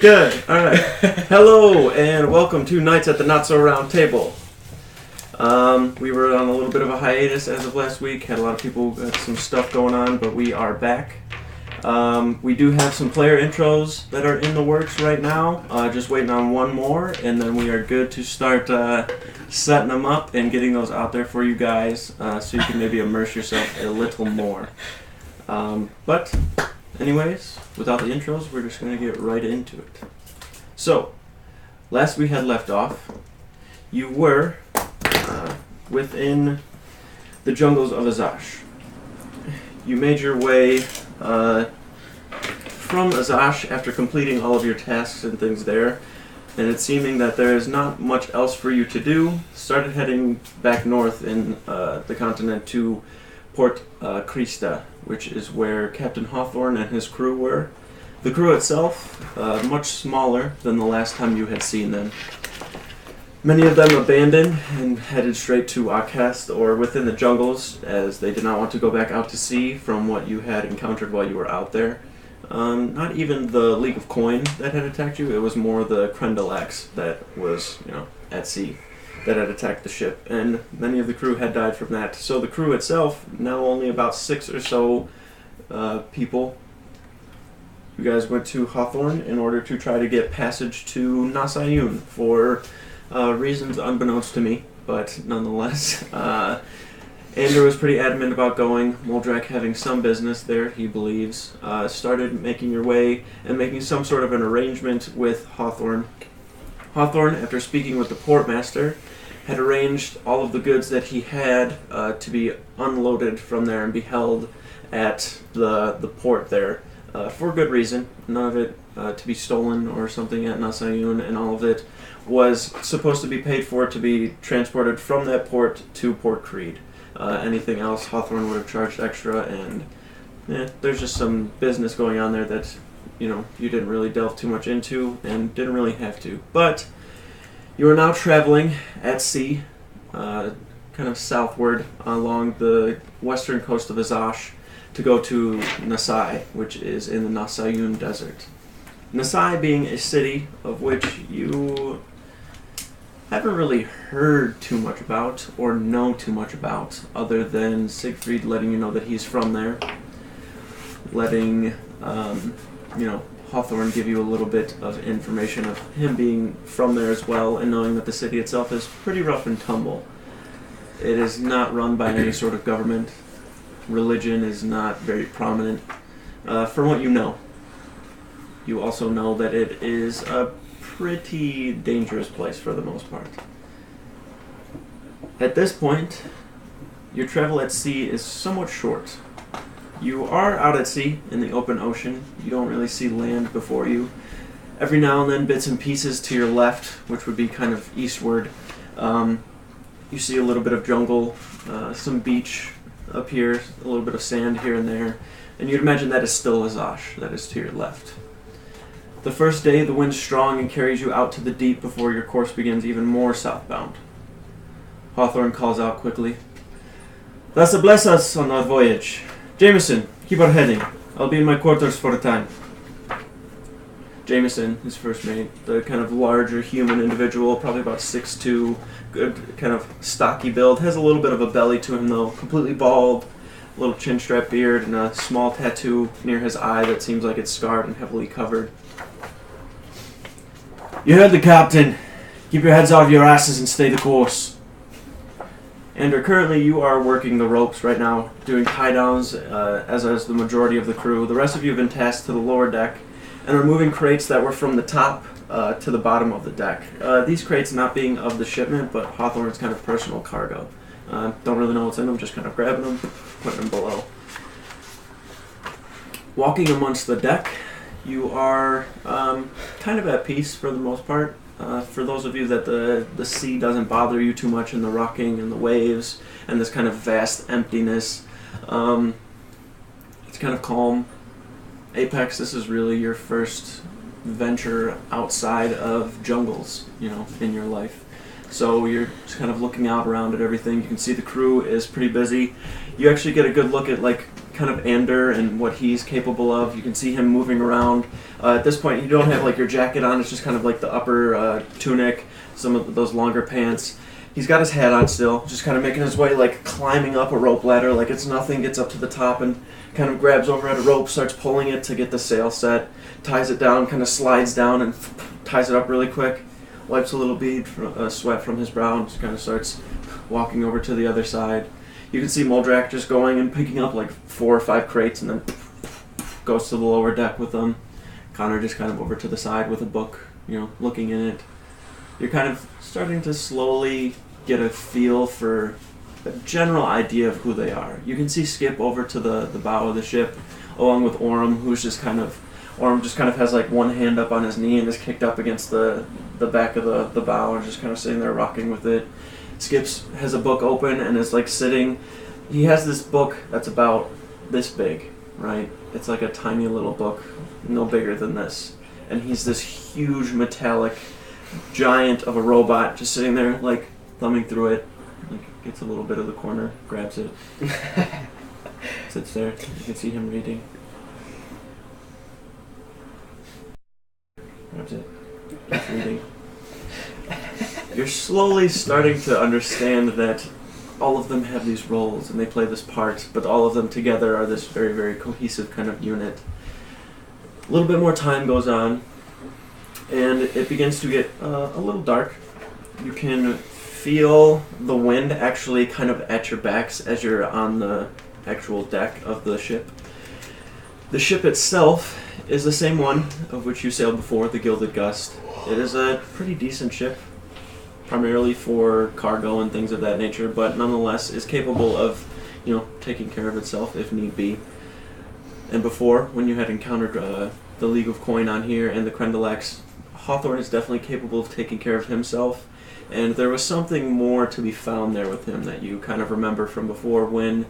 Good. All right. Hello and welcome to Nights at the Not So Round Table. We were on a little bit of a hiatus as of last week. Had a lot of people got some stuff going on, but we are back. We do have some player intros that are in the works right now. Just waiting on one more, and then we are good to start setting them up and getting those out there for you guys, so you can maybe immerse yourself a little more. But anyways, without the intros, we're just going to get right into it. So, last we had left off, you were within the jungles of Azash. You made your way from Azash after completing all of your tasks and things there, and it's seeming that there is not much else for you to do. Started heading back north in the continent to Port Krista, which is where Captain Hawthorne and his crew were. The crew itself, much smaller than the last time you had seen them. Many of them abandoned and headed straight to Akast or within the jungles, as they did not want to go back out to sea from what you had encountered while you were out there. Not even the League of Coin that had attacked you, it was more the Krendelax that was, at sea, that had attacked the ship, and many of the crew had died from that. So the crew itself, now only about 6 or so people. You guys went to Hawthorne in order to try to get passage to Nasayun for reasons unbeknownst to me, but nonetheless. Andrew was pretty adamant about going. Moldrak, having some business there, he believes, started making your way and making some sort of an arrangement with Hawthorne. Hawthorne, after speaking with the portmaster, had arranged all of the goods that he had to be unloaded from there and be held at the port there for good reason. None of it to be stolen or something at Nasayun, and all of it was supposed to be paid for to be transported from that port to Port Creed. Anything else, Hawthorne would have charged extra, and there's just some business going on there that you didn't really delve too much into and didn't really have to. But you are now traveling at sea, kind of southward along the western coast of Azash to go to Nasay, which is in the Nasayun desert. Nasay being a city of which you haven't really heard too much about or know too much about, other than Sigfried letting you know that he's from there, letting Hawthorne give you a little bit of information of him being from there as well, and knowing that the city itself is pretty rough and tumble. It is not run by any sort of government. Religion is not very prominent. From what you know, you also know that it is a pretty dangerous place for the most part. At this point, your travel at sea is somewhat short. You are out at sea in the open ocean. You don't really see land before you. Every now and then, bits and pieces to your left, which would be kind of eastward, you see a little bit of jungle, some beach up here, a little bit of sand here and there, and you'd imagine that is still Azash, that is to your left. The first day, the wind's strong and carries you out to the deep before your course begins even more southbound. Hawthorne calls out quickly, "Thus bless us on our voyage. Jameson, keep our heading. I'll be in my quarters for a time." Jameson, his first mate, the kind of larger human individual, probably about 6'2", good kind of stocky build, has a little bit of a belly to him though, completely bald, a little chin strap beard, and a small tattoo near his eye that seems like it's scarred and heavily covered. "You heard the captain. Keep your heads out of your asses and stay the course." And currently you are working the ropes right now, doing tie-downs, as is the majority of the crew. The rest of you have been tasked to the lower deck and are moving crates that were from the top to the bottom of the deck. These crates not being of the shipment, but Hawthorne's kind of personal cargo. Don't really know what's in them, just kind of grabbing them, putting them below. Walking amongst the deck, you are kind of at peace for the most part. For those of you that the sea doesn't bother you too much, and the rocking and the waves and this kind of vast emptiness, it's kind of calm. Apex, this is really your first venture outside of jungles, in your life. So you're just kind of looking out around at everything. You can see the crew is pretty busy. You actually get a good look at kind of Ander and what he's capable of. You can see him moving around. At this point, you don't have like your jacket on. It's just kind of like the upper tunic, some of those longer pants. He's got his hat on still, just kind of making his way, like climbing up a rope ladder like it's nothing, gets up to the top and kind of grabs over at a rope, starts pulling it to get the sail set, ties it down, kind of slides down and ties it up really quick, wipes a little bead, sweat from his brow, and just kind of starts walking over to the other side. You can see Moldrak just going and picking up like 4 or 5 crates and then goes to the lower deck with them. Connor just kind of over to the side with a book, looking in it. You're kind of starting to slowly get a feel for a general idea of who they are. You can see Skip over to the bow of the ship, along with Orem, Orem just kind of has like one hand up on his knee and is kicked up against the back of the bow and just kind of sitting there rocking with it. Skips has a book open and is like sitting. He has this book that's about this big, right? It's like a tiny little book, no bigger than this. And he's this huge metallic giant of a robot just sitting there like thumbing through it. Like, gets a little bit of the corner, grabs it, sits there. You can see him reading. Grabs it, keeps reading. You're slowly starting to understand that all of them have these roles and they play this part, but all of them together are this very, very cohesive kind of unit. A little bit more time goes on, and it begins to get a little dark. You can feel the wind actually kind of at your backs as you're on the actual deck of the ship. The ship itself is the same one of which you sailed before, the Gilded Gust. It is a pretty decent ship, primarily for cargo and things of that nature, but nonetheless is capable of, taking care of itself if need be. And before, when you had encountered the League of Coin on here and the Krendelax, Hawthorne is definitely capable of taking care of himself. And there was something more to be found there with him that you kind of remember from before when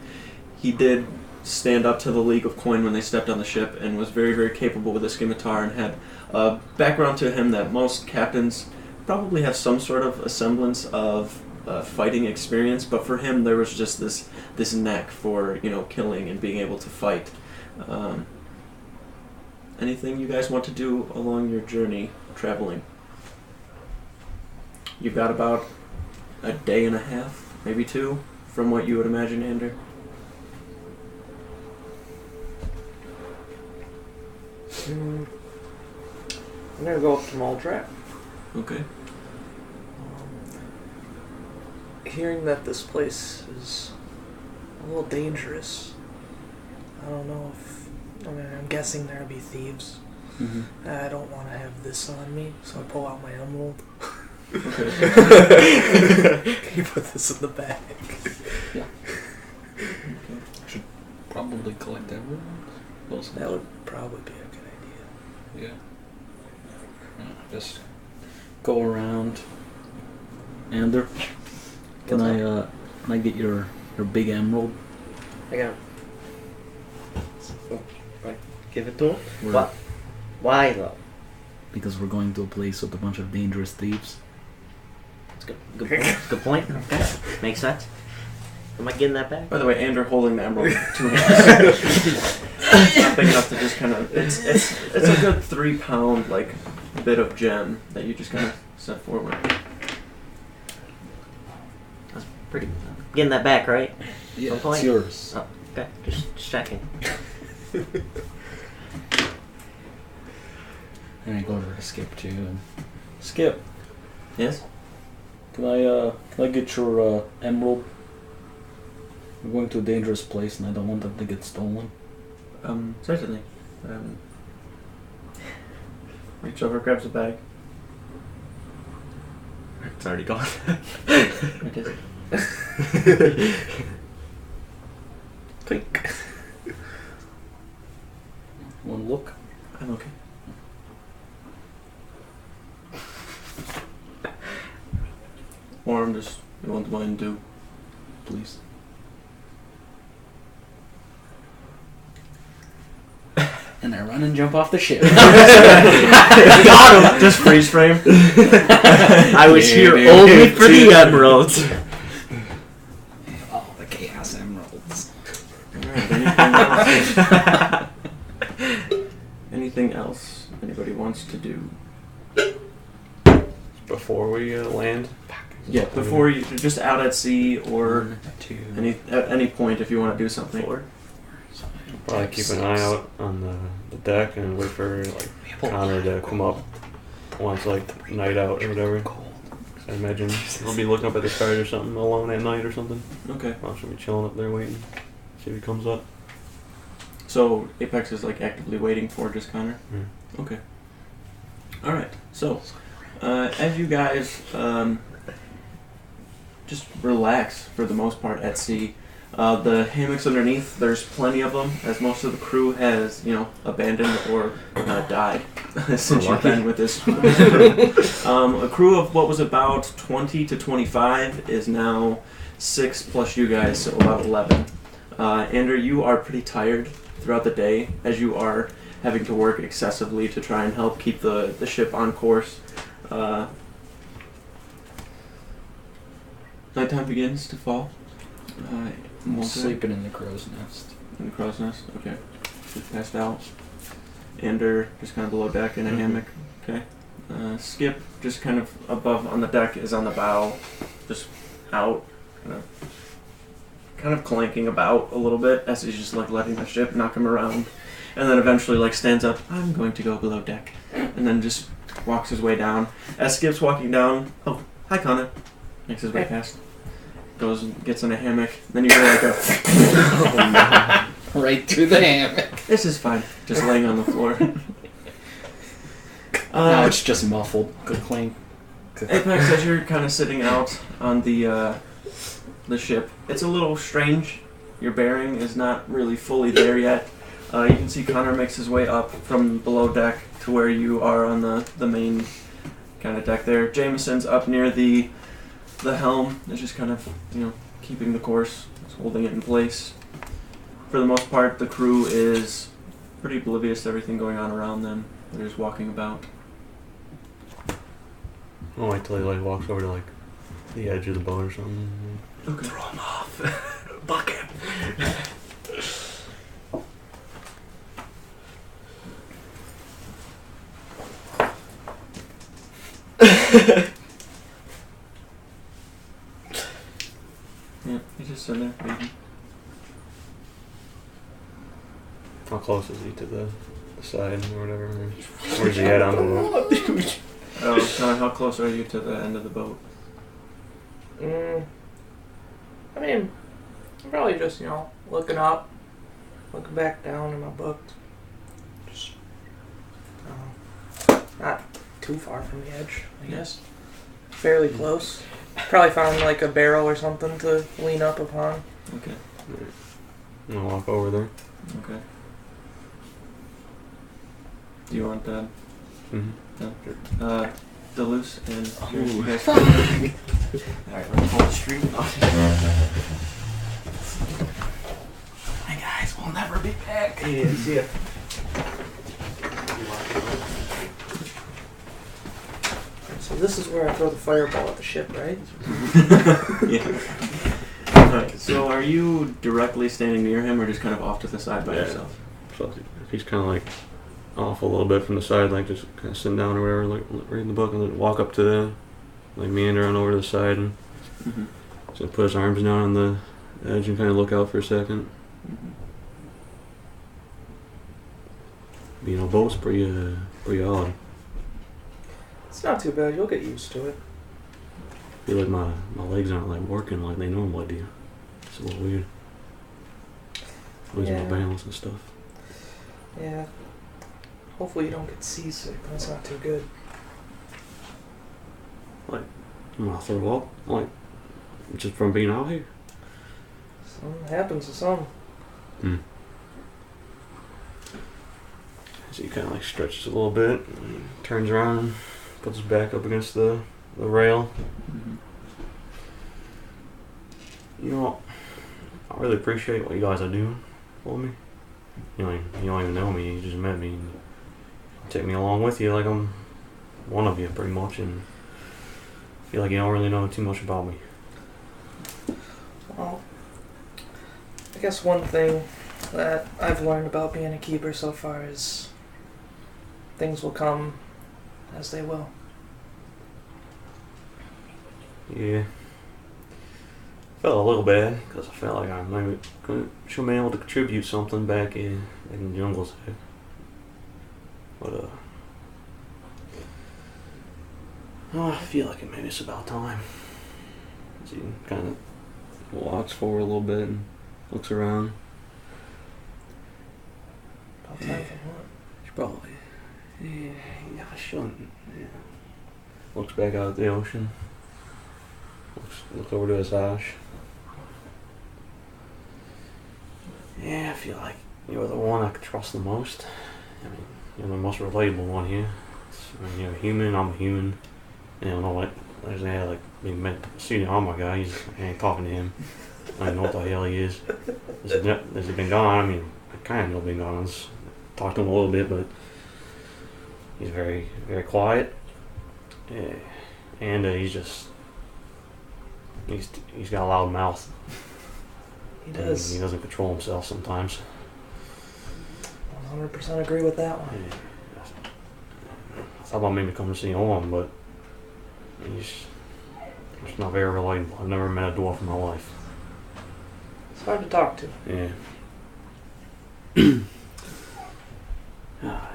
he did stand up to the League of Coin when they stepped on the ship and was very, very capable with a scimitar and had a background to him that most captains probably have some sort of a semblance of fighting experience, but for him there was just this knack for killing and being able to fight. Anything you guys want to do along your journey traveling? You've got about a day and a half, maybe 2, from what you would imagine, Ander. I'm gonna go up to Moldrak. Okay. Hearing that this place is a little dangerous, I don't know I'm guessing there'll be thieves. Mm-hmm. I don't want to have this on me, so I pull out my emerald. Okay. Can you put this in the bag? Yeah. Okay. I should probably collect emeralds. That would probably be a good idea. Yeah. Just go around. Ander, can I get your big emerald? I got him. Right. Give it to him? We're- What? Why though? Because we're going to a place with a bunch of dangerous thieves. It's good. Good point. Good point. Okay. Makes sense. Am I getting that back? By the way, Ander holding the emerald with 2 hands. Not big enough to just kind of... It's a good 3-pound, like, bit of gem that you just kind of set forward. That's pretty good. Getting that back, right? Yeah, Some point? it's yours. Oh, okay. Just checking. And I go over to Skip too. And Skip, Yes? can I get your emerald? We're going to a dangerous place, and I don't want them to get stolen. Certainly. Reach over, grabs a bag. It's already gone. It is. Clink. One look. I'm okay. Or I'm just... You want mine do? Please. And I run and jump off the ship. Got him! Just freeze frame. I was here only for the emeralds. Oh, the chaos emeralds. Alright, anything else? Anything else anybody wants to do? Before we land? Yeah, before you, just out at sea or 1, 2, at any point if you want to do something. 4. Probably keep an eye out on the deck and wait for like Connor to come up once like night out or whatever. I imagine he'll be looking up at the stars or something alone at night or something. Okay. I'll just be chilling up there waiting. See if he comes up. So Apex is like actively waiting for just Connor? Mm. Okay. Alright, so as you guys just relax for the most part at sea, the hammocks underneath, there's plenty of them, as most of the crew has, abandoned or died since you've been with this crew. A crew of what was about 20 to 25 is now 6 plus you guys, so about 11. Andrew, you are pretty tired throughout the day as you are having to work excessively to try and help keep the ship on course. Nighttime begins to fall. I'm sleeping in the crow's nest. In the crow's nest? Okay. Just passed out. Ender just kind of below deck in a hammock. Okay. Skip just kind of above on the deck is on the bow, just out, kind of clanking about a little bit as he's just like letting the ship knock him around, and then eventually like stands up. I'm going to go below deck, and then just walks his way down. As Skip's walking down, oh hi Connor, makes his way past. Goes and gets in a hammock. Then you hear like a Oh, no. Right through the hammock. This is fine. Just laying on the floor. Now it's just muffled. Good clink. Apex, as you're kind of sitting out on the ship, it's a little strange. Your bearing is not really fully there yet. You can see Connor makes his way up from below deck to where you are on the main kind of deck there. Jameson's up near the helm. It's just kind of, keeping the course, just holding it in place. For the most part, the crew is pretty oblivious to everything going on around them. They're just walking about. I'll wait till he like walks over to like the edge of the boat or something. Okay. Throw him off. Buck him. Yeah, he's just sitting there waiting. How close is he to the side or whatever? Where's he at on the boat? Oh, Connor, how close are you to the end of the boat? I mean, I'm probably just, looking up, looking back down in my book. Just, not too far from the edge, I guess. Fairly close. Probably found like a barrel or something to lean up upon. Okay. I'm gonna walk over there. Okay. Do you want that? Mm-hmm. Deleuze and you guys. Alright, let's hold the street. Hi guys, we'll never be back. Yeah, see ya. So this is where I throw the fireball at the ship, right? Yeah. Alright, so are you directly standing near him or just kind of off to the side by yourself? So he's kind of like off a little bit from the side, like just kind of sitting down or whatever, like reading the book, and then walk up to the, like meander on over to the side and so put his arms down on the edge and kind of look out for a second. Boat's pretty odd. It's not too bad. You'll get used to it. I feel like my legs aren't like working like they normally do. It's a little weird. Losing my balance and stuff. Yeah. Hopefully you don't get seasick. That's not too good. Like, I'm gonna throw up. Like, just from being out here. Something happens to some. So he kind of like stretches a little bit, and turns around, and puts his back up against the rail. I really appreciate what you guys are doing for me. You don't even know me. You just met me. And take me along with you like I'm one of you, pretty much, and I feel like you don't really know too much about me. Well, I guess one thing that I've learned about being a keeper so far is things will come as they will. Yeah. Felt a little bad because I felt like I maybe should have been able to contribute something back in the jungles there. But I feel like maybe it's about time. So he kind of walks forward a little bit and looks around. About time for what? Should probably. Yeah, I shouldn't. Yeah. Looks back out at the ocean. Looks over to his Ash. Yeah, I feel like you're the one I could trust the most. I mean, you're the most relatable one here. I mean, you're a human, I'm a human. You know, like, there's a guy like being met to see the armor guy, I ain't talking to him. I don't know what the hell he is. Has he been gone? I mean, I kind of know been gone. Talked to him a little bit, but he's very, very quiet. Yeah. And he's got a loud mouth. He does. He doesn't control himself sometimes. 100% agree with that one. Yeah. I thought about maybe coming to see Owen, but he's not very relatable. I've never met a dwarf in my life. It's hard to talk to. Yeah. I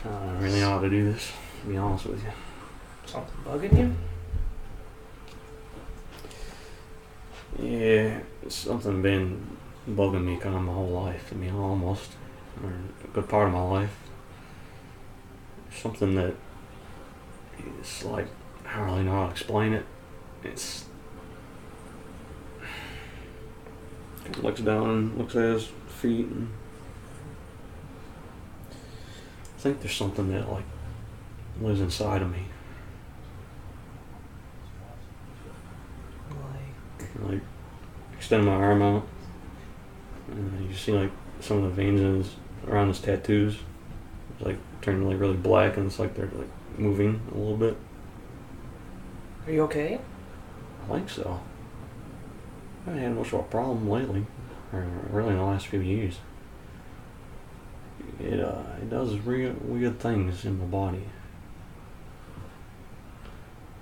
don't really know how to do this, to be honest with you. Something bugging you? Yeah, it's something been bugging me kind of my whole life. I mean, almost, or a good part of my life. Something that it's like, I don't really know how to explain it. It's, he looks down and looks at his feet, and I think there's something that like lives inside of me. Like extend my arm out, and you see like some of the veins around his tattoos, it's like turning like really black, and it's like they're like moving a little bit. Are you okay? I think so. I haven't had much of a problem lately, or really in the last few years. It does weird things in my body.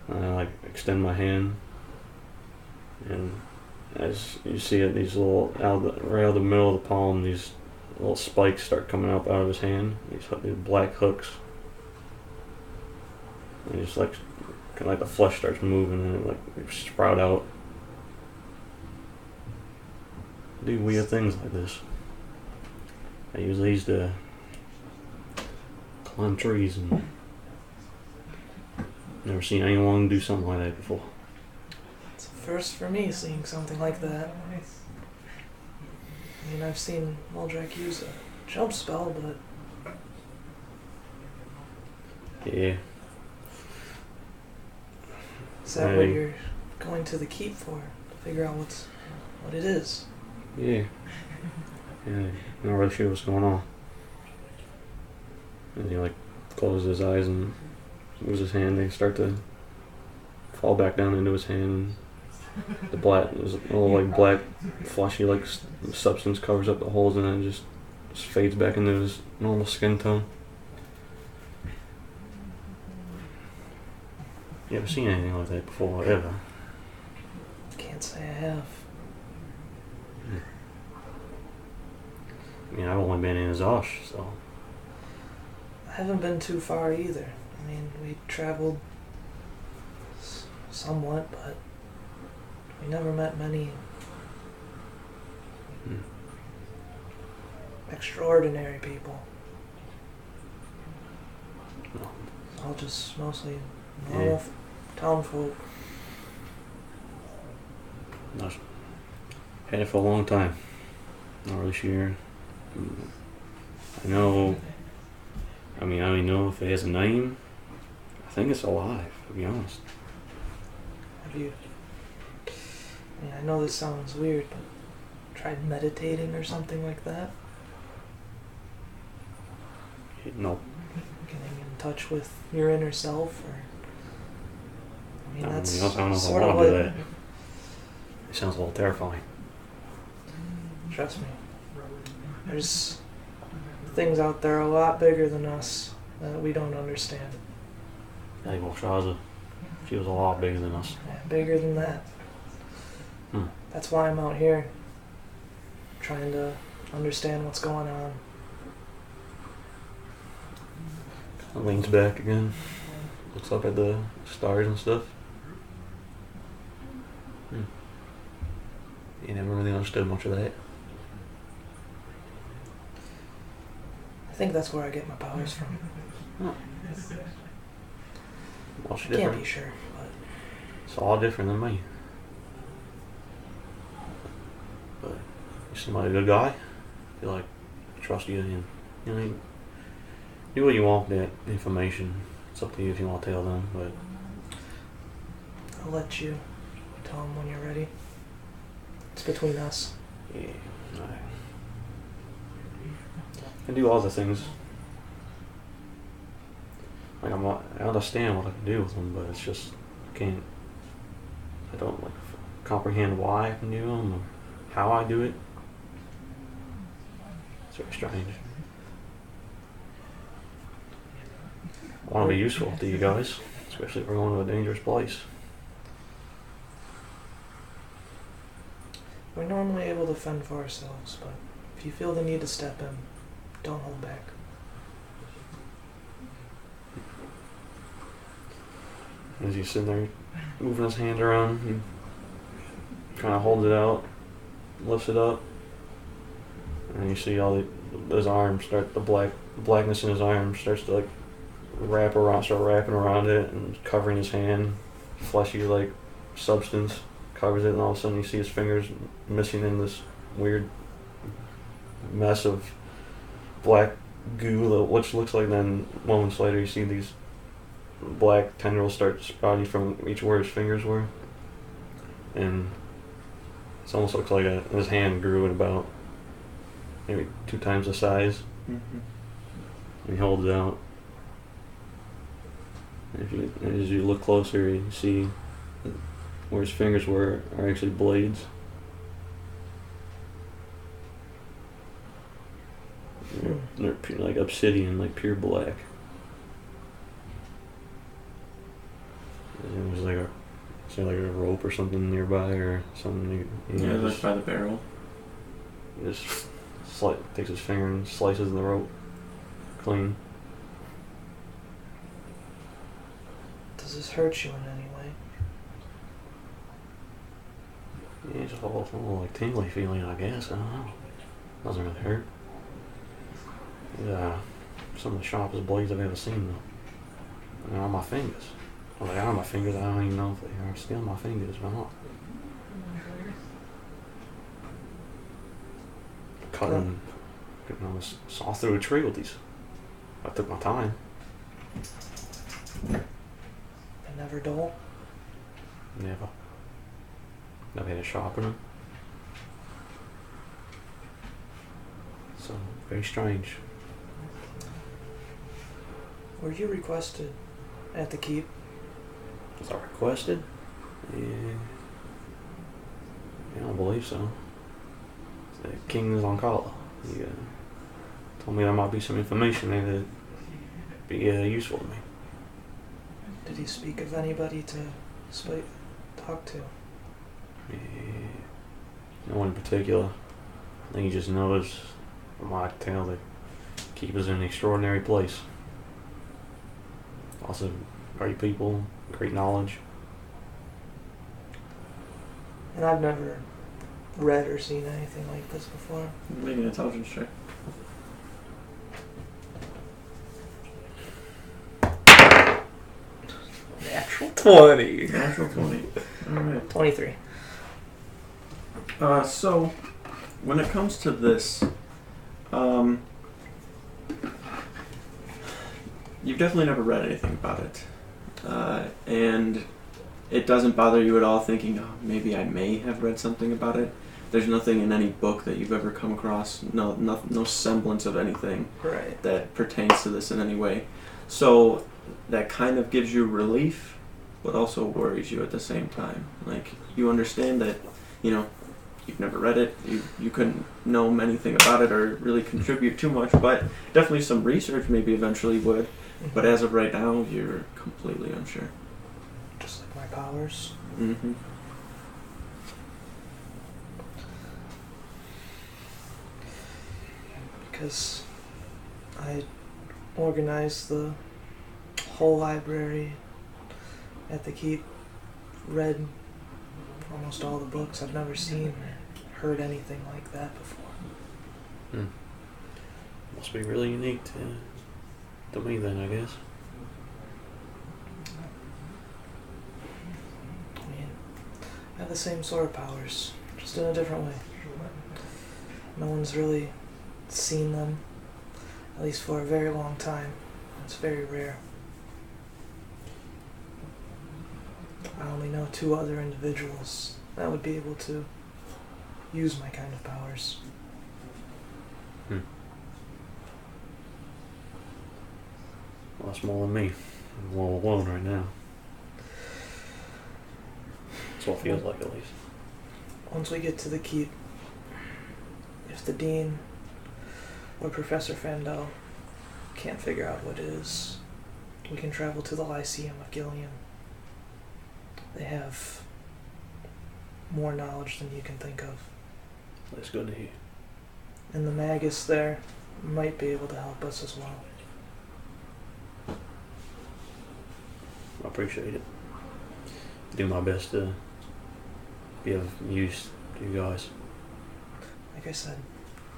And I like extend my hand. And as you see it, these little, right out of the middle of the palm, these little spikes start coming up out of his hand. These black hooks. And just like, kind of like the flesh starts moving and it like sprout out. Do weird things like this. I usually used to climb trees and never seen anyone do something like that before. It's a first for me seeing something like that. I mean, I've seen Moldrak use a jump spell, but... Yeah. Is that what you're going to the keep for? To figure out what it is? Yeah. Yeah, I'm not really sure what's going on. And he like closes his eyes and moves his hand. They start to fall back down into his hand. The black, there's a little like black, fleshy like substance covers up the holes, and then it just fades back into his normal skin tone. You ever seen anything like that before, ever? Can't say I have. I mean, I've only been in Zosh, so... I haven't been too far either. I mean, we traveled somewhat, but we never met many extraordinary people. No. All just mostly normal town folk. Not had it for a long time. Not really sure. I know. I mean, I don't even know if it has a name. I think it's alive, to be honest. Have you? I mean, I know this sounds weird, but tried meditating or something like that? Nope. Getting in touch with your inner self, or I mean, that's I don't know if I sort of want to do what. that. It sounds a little terrifying. Trust me, There's things out there a lot bigger than us that we don't understand. Hey, well, she was a lot bigger than us. Yeah, bigger than that. That's why I'm out here, trying to understand what's going on. Leans back again. Looks up at the stars and stuff. You never really understood much of that. I think that's where I get my powers from. Well, she Can't different. be sure, but It's all different than me. But you seem like a good guy. I feel like I trust you, and you know, do what you want with that information. It's up to you if you want to tell them, but I'll let you tell them when you're ready. It's between us. yeah, I can do all the things. Like I understand what I can do with them, but it's just I don't comprehend why I can do them or how I do it. It's very strange. I want to be useful to you guys, especially if we're going to a dangerous place. We're normally able to fend for ourselves, but if you feel the need to step in, don't hold back. As he's sitting there moving his hand around, he kind of holds it out, lifts it up, and you see all his arms start, the blackness in his arms starts to like start wrapping around it and covering his hand, fleshy like substance covers it, and all of a sudden you see his fingers missing in this weird mess of black goo, which looks like then moments later you see these black tendrils start sprouting from each where his fingers were, and it almost looks like his hand grew at about maybe 2 times the size. And he holds it out. As you look closer, you see where his fingers were are actually blades. They're like obsidian, like pure black. It was like a rope or something nearby or something. Yeah, like by the barrel. He just takes his finger and slices the rope clean. Does this hurt you in any way? Yeah, it's just a little like tingly feeling, I guess. I don't know. Doesn't really hurt. Yeah, some of the sharpest blades I've ever seen though. They're on my fingers. Well, they are on my fingers. I don't even know if they are still my fingers or not. Cutting, saw through a tree with these. I took my time. They're never dull. Never had to sharpen them. So, very strange. Were you requested at the keep? Was I requested? Yeah, I don't believe so. The king is on call. He told me there might be some information there that'd be useful to me. Did he speak of anybody to talk to? Yeah, no one in particular. I think he just knows, from what I can tell, that keep is an extraordinary place. Lots of great people, great knowledge. And I've never read or seen anything like this before. Maybe an intelligence check. Natural 20. Natural 20. Alright. 23. So, when it comes to this, you've definitely never read anything about it. And it doesn't bother you at all thinking, oh, maybe I may have read something about it. There's nothing in any book that you've ever come across, no semblance of anything Right. that pertains to this in any way. So that kind of gives you relief, but also worries you at the same time. Like, you understand that, you've never read it, you couldn't know anything about it or really contribute too much, but definitely some research maybe eventually would. But as of right now, you're completely unsure. Just like my powers. Mm-hmm. Because I organized the whole library at the keep, read almost all the books. I've never seen or heard anything like that before. Must be really unique to me then, I guess. I mean, I have the same sort of powers, just in a different way. No one's really seen them, at least for a very long time. It's very rare. I only know 2 other individuals that would be able to use my kind of powers. Well, that's more than me. I'm all alone right now. That's what it feels like, at least. Once we get to the keep, if the dean or Professor Fandel can't figure out what it is, we can travel to the Lyceum of Gillian. They have more knowledge than you can think of. That's good to hear. And the Magus there might be able to help us as well. I appreciate it. Do my best to be of use to you guys. Like I said,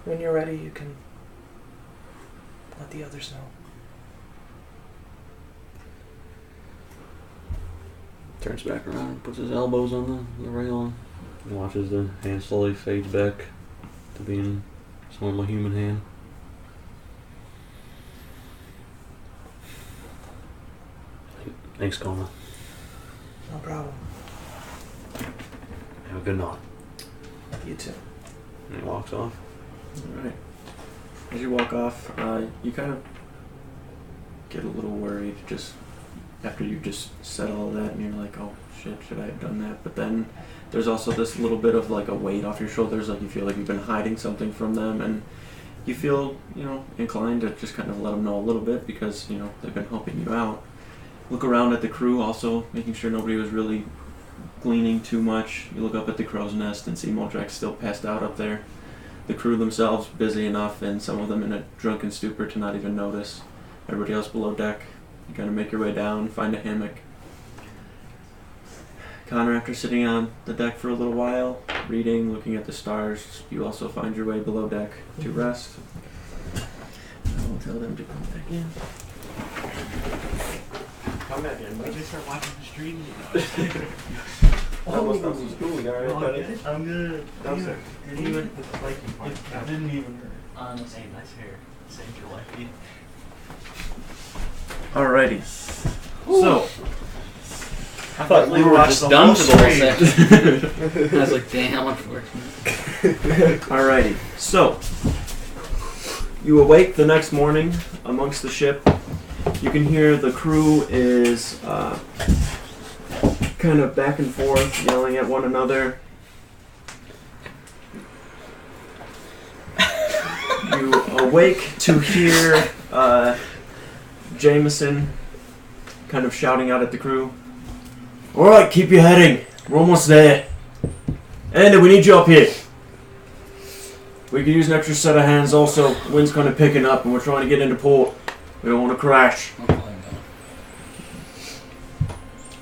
when you're ready, you can let the others know. Turns back around, puts his elbows on the rail, and watches the hand slowly fades back to being its normal human hand. Thanks, Connor. No problem. Have a good night. You too. And he walks off. Alright. As you walk off, you kind of get a little worried just after you just said all that, and you're like, oh shit, should I have done that? But then there's also this little bit of like a weight off your shoulders, like you feel like you've been hiding something from them, and you feel, inclined to just kind of let them know a little bit because, they've been helping you out. Look around at the crew also, making sure nobody was really gleaning too much. You look up at the crow's nest and see Moldrak still passed out up there. The crew themselves busy enough, and some of them in a drunken stupor to not even notice. Everybody else below deck. You kind of make your way down, find a hammock. Connor, after sitting on the deck for a little while, reading, looking at the stars, you also find your way below deck to rest. I will tell them to come back in. Come back in. When did you start watching the stream? Almost done some school, you alright, buddy? I'm good. No, sir. Didn't even I didn't even hurt. Same nice hair. Same your life. Alrighty. So, I thought we were just done for the whole section. I was like, damn, unfortunate. alrighty. So, you awake the next morning amongst the ship. You can hear the crew is kind of back and forth, yelling at one another. You awake to hear Jameson kind of shouting out at the crew. Alright, keep your heading. We're almost there. Andy, we need you up here. We could use an extra set of hands also. Wind's kind of picking up and we're trying to get into port. We don't want to crash.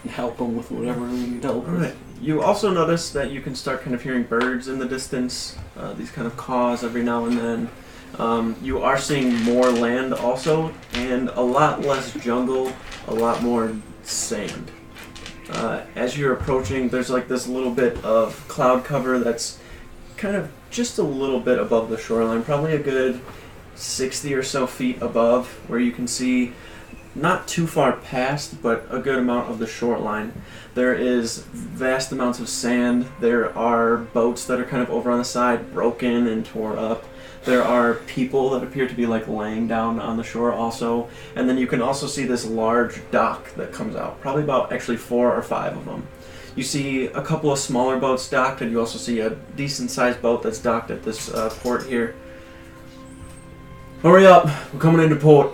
Help them with whatever we need help with. Alright. You also notice that you can start kind of hearing birds in the distance. These kind of caws every now and then. You are seeing more land also, and a lot less jungle, a lot more sand. As you're approaching, there's like this little bit of cloud cover that's kind of just a little bit above the shoreline, probably a good 60 or so feet above, where you can see not too far past, but a good amount of the shoreline. There is vast amounts of sand. There are boats that are kind of over on the side, broken and tore up. There are people that appear to be like laying down on the shore also. And then you can also see this large dock that comes out, probably about actually 4 or 5 of them. You see a couple of smaller boats docked, and you also see a decent-sized boat that's docked at this port here. Hurry up! We're coming into port.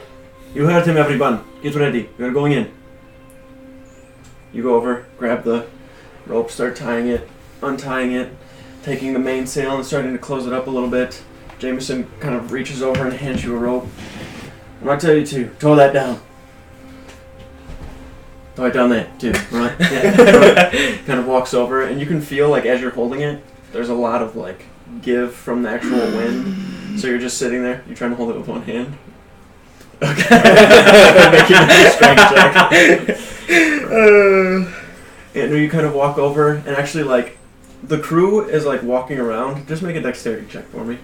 You heard him, everyone. Get ready. We're going in. You go over, grab the rope, start tying it, untying it, taking the mainsail and starting to close it up a little bit. Jameson kind of reaches over and hands you a rope. And I tell you to, tow that down. Tow it down there, too. Right? Yeah. Kind of walks over, and you can feel, like, as you're holding it, there's a lot of, like, give from the actual wind. So you're just sitting there. You're trying to hold it with one hand. Okay. Making a strength check. And you kind of walk over, and actually, like, the crew is, like, walking around. Just make a dexterity check for me.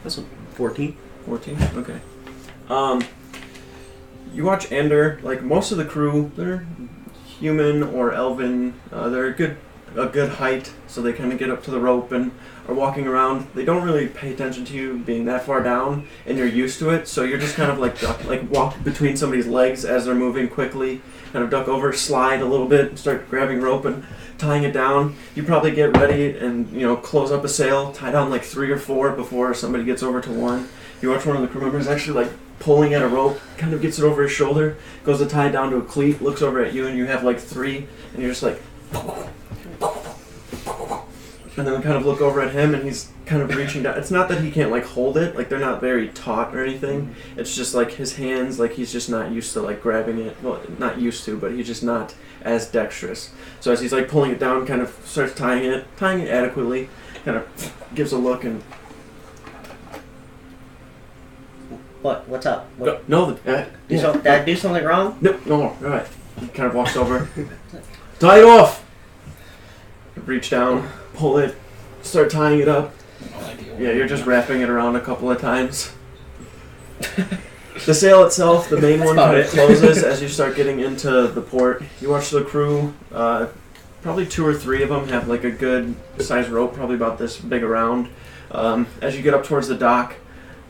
That's 14. 14? Okay. You watch Ander, like, most of the crew, they're human or elven. They're a good height, so they kind of get up to the rope and are walking around. They don't really pay attention to you being that far down, and you're used to it, so you're just kind of like walk between somebody's legs as they're moving quickly, kind of duck over, slide a little bit, and start grabbing rope and tying it down. You probably get ready and, you know, close up a sail, tie down like 3 or 4 before somebody gets over to one. You watch one of the crew members actually like pulling at a rope, kind of gets it over his shoulder, goes to tie it down to a cleat, looks over at you, and you have like 3, and you're just like, and then kind of look over at him, and he's kind of reaching down. It's not that he can't like hold it, like they're not very taut or anything. It's just like his hands, like he's just not used to like grabbing it. Well, not used to, but he's just not as dexterous. So as he's like pulling it down, kind of starts tying it adequately, kind of gives a look and. What? What's up? What? No, Did I do something wrong? No, all right. He kind of walks over. Tie it off! Reach down, pull it, start tying it up. Yeah, you're just wrapping it around a couple of times. The sail itself, the main one, kind of closes as you start getting into the port. You watch the crew, probably 2 or 3 of them have like a good size rope, probably about this big around. As you get up towards the dock,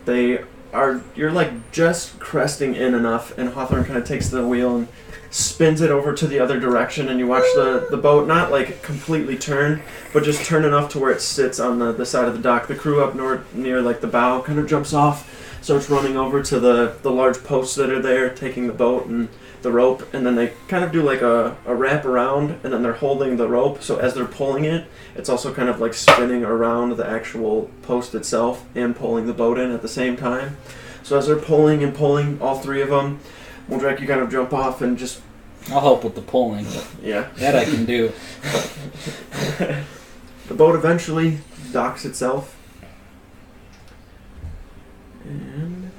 you're like just cresting in enough, and Hawthorne kind of takes the wheel and spins it over to the other direction, and you watch the boat not like completely turn, but just turn enough to where it sits on the side of the dock. The crew up near like the bow kind of jumps off, starts running over to the large posts that are there, taking the boat and the rope, and then they kind of do like a wrap around, and then they're holding the rope, so as they're pulling it, it's also kind of like spinning around the actual post itself and pulling the boat in at the same time. So as they're pulling and pulling, all 3 of them, Moldrak, you kind of jump off and just... I'll help with the pulling. Yeah. That I can do. The boat eventually docks itself. And...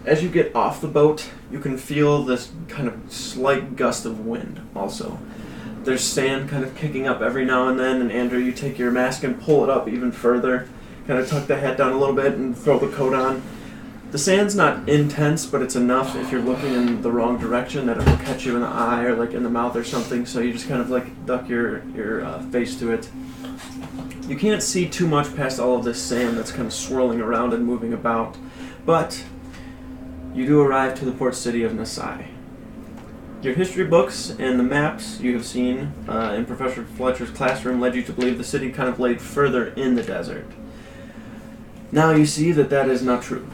as you get off the boat, you can feel this kind of slight gust of wind also. There's sand kind of kicking up every now and then, and Andrew, you take your mask and pull it up even further, kind of tuck the hat down a little bit and throw the coat on. The sand's not intense, but it's enough if you're looking in the wrong direction that it will catch you in the eye or like in the mouth or something, so you just kind of like duck your face to it. You can't see too much past all of this sand that's kind of swirling around and moving about, but you do arrive to the port city of Nasay. Your history books and the maps you have seen in Professor Fletcher's classroom led you to believe the city kind of laid further in the desert. Now you see that is not true.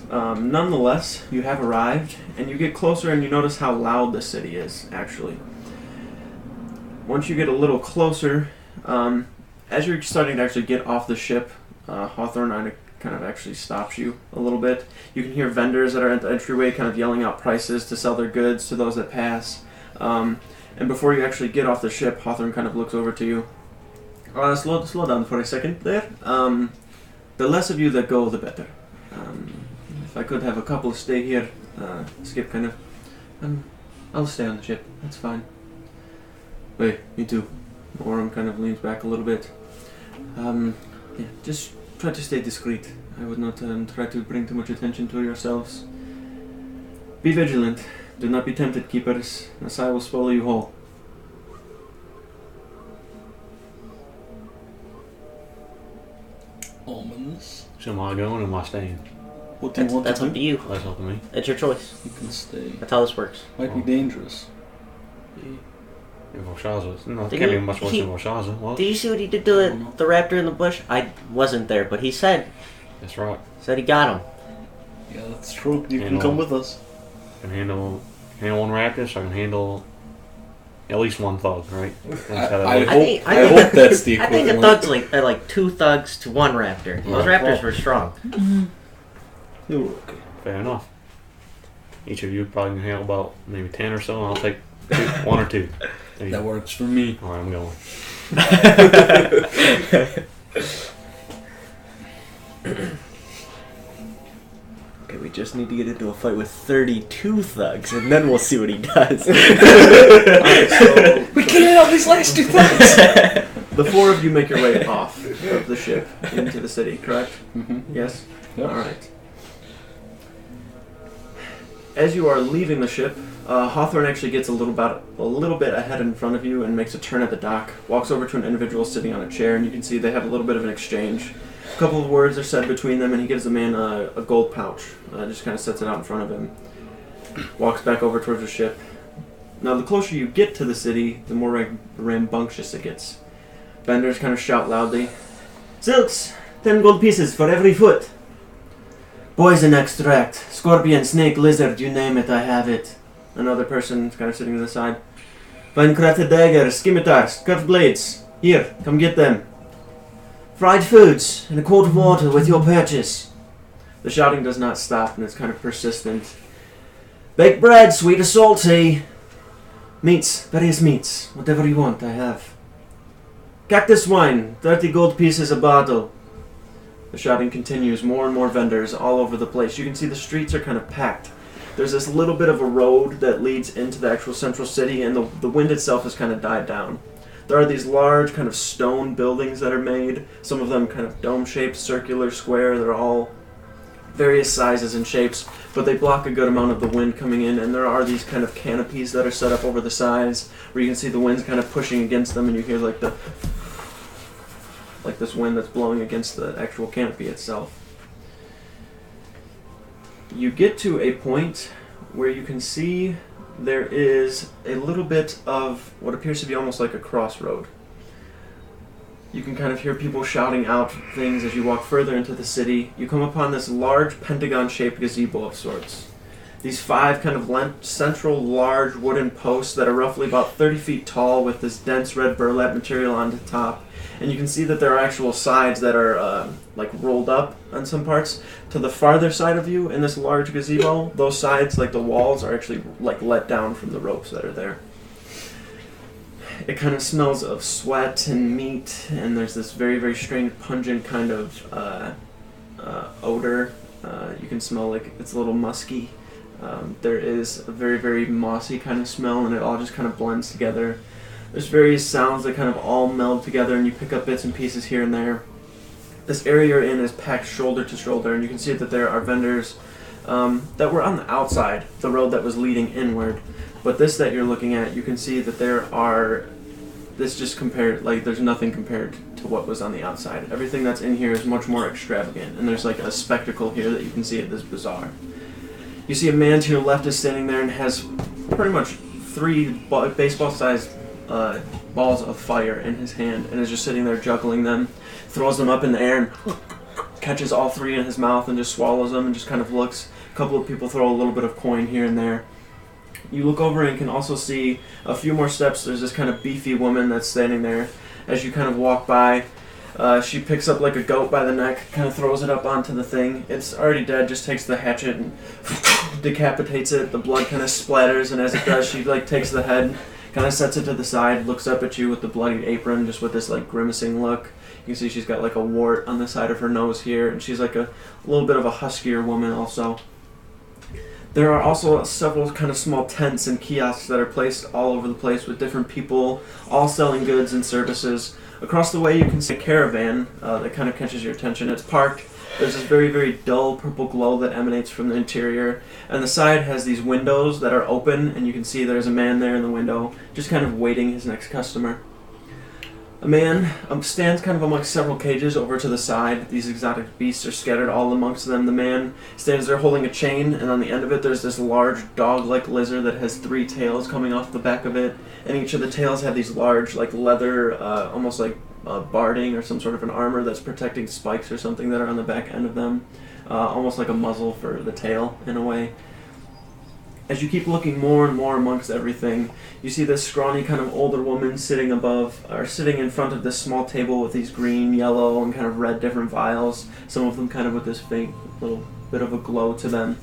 Nonetheless, you have arrived, and you get closer and you notice how loud the city is, actually. Once you get a little closer, as you're starting to actually get off the ship, Hawthorne kind of actually stops you a little bit. You can hear vendors that are at the entryway kind of yelling out prices to sell their goods to those that pass. And before you actually get off the ship, Hawthorne kind of looks over to you. Slow down for a second there. The less of you that go, the better. If I could have a couple stay here, Skip kind of... I'll stay on the ship. That's fine. Wait, me too. Orem kind of leans back a little bit. Yeah, just try to stay discreet. I would not try to bring too much attention to yourselves. Be vigilant. Do not be tempted, keepers. Nasay will swallow you whole. Ominous. So am I going or am I staying? What do you want That's to up to do? you. That's up to me. It's your choice. You can stay. That's how this works. Might be dangerous. If Belshazzar. No, it Did can't he- be much worse he- than Belshazzar. What? Did you see what he did to the raptor in the bush? I wasn't there, but he said That's right. he got him. Yeah, that's true. You You can know. come with us. I can handle one raptor, so I can handle at least one thug, right? That's how that I works. hope, I I hope that's the I think equivalent. a thug's like 2 thugs to 1 raptor. Those Yeah. raptors were strong. You're okay. Fair enough. Each of you probably can handle about maybe 10 or so, and I'll take 1 or 2. There you That go. works for me. Alright, I'm going. Okay, we just need to get into a fight with 32 thugs, and then we'll see what he does. Alright, so We can't help these last 2 things. the 4 of you make your way off of the ship into the city, correct? Mm-hmm. Yes? Yep. Alright. As you are leaving the ship, Hawthorne actually gets a little bit ahead in front of you and makes a turn at the dock, walks over to an individual sitting on a chair, and you can see they have a little bit of an exchange. A couple of words are said between them, and he gives the man a gold pouch. Just kind of sets it out in front of him. Walks back over towards the ship. Now, the closer you get to the city, the more rambunctious it gets. Vendors kind of shout loudly, "Silks! 10 gold pieces for every foot! Poison extract, scorpion, snake, lizard, you name it, I have it." Another person kind of sitting to the side. "Fine crafted daggers, scimitars, curved blades. Here, come get them. Fried foods and a quart of water with your purchase." The shouting does not stop, and it's kind of persistent. "Baked bread, sweet or salty. Meats, various meats, whatever you want, I have. Cactus wine, 30 gold pieces a bottle." The shouting continues, more and more vendors all over the place. You can see the streets are kind of packed. There's this little bit of a road that leads into the actual central city, and the wind itself has kind of died down. There are these large kind of stone buildings that are made, some of them kind of dome-shaped, circular, square. They're all various sizes and shapes, but they block a good amount of the wind coming in, and there are these kind of canopies that are set up over the sides where you can see the wind's kind of pushing against them, and you hear like this wind that's blowing against the actual canopy itself. You get to a point where you can see there is a little bit of what appears to be almost like a crossroad. You can kind of hear people shouting out things as you walk further into the city. You come upon this large pentagon-shaped gazebo of sorts. These 5 kind of central large wooden posts that are roughly about 30 feet tall with this dense red burlap material on the top. And you can see that there are actual sides that are like rolled up on some parts. To the farther side of you in this large gazebo, those sides, like the walls, are actually like let down from the ropes that are there. It kind of smells of sweat and meat, and there's this very, very strange, pungent kind of odor. You can smell like it's a little musky. There is a very, very mossy kind of smell, and it all just kind of blends together. There's various sounds that kind of all meld together, and you pick up bits and pieces here and there. This area you're in is packed shoulder to shoulder, and you can see that there are vendors that were on the outside, the road that was leading inward. But this that you're looking at, you can see that there's nothing compared to what was on the outside. Everything that's in here is much more extravagant, and there's like a spectacle here that you can see at this bazaar. You see a man to your left is standing there and has pretty much 3 baseball-sized balls of fire in his hand, and is just sitting there juggling them, throws them up in the air and catches all 3 in his mouth and just swallows them and just kind of looks. A couple of people throw a little bit of coin here and there. You look over and can also see a few more steps. There's this kind of beefy woman that's standing there. As you kind of walk by, she picks up like a goat by the neck, kind of throws it up onto the thing. It's already dead, just takes the hatchet and decapitates it. The blood kind of splatters, and as it does, she like takes the head, kind of sets it to the side, looks up at you with the bloodied apron, just with this like grimacing look. You can see she's got like a wart on the side of her nose here, and she's like a little bit of a huskier woman also. There are also several kind of small tents and kiosks that are placed all over the place with different people, all selling goods and services. Across the way you can see a caravan that kind of catches your attention. It's parked. There's this very, very dull purple glow that emanates from the interior. And the side has these windows that are open, and you can see there's a man there in the window, just kind of waiting his next customer. A man stands kind of amongst several cages over to the side. These exotic beasts are scattered all amongst them. The man stands there holding a chain, and on the end of it there's this large dog-like lizard that has 3 tails coming off the back of it, and each of the tails have these large, like leather, almost like barding or some sort of an armor that's protecting spikes or something that are on the back end of them, almost like a muzzle for the tail in a way. As you keep looking more and more amongst everything, you see this scrawny kind of older woman sitting in front of this small table with these green, yellow, and kind of red different vials, some of them kind of with this faint little bit of a glow to them.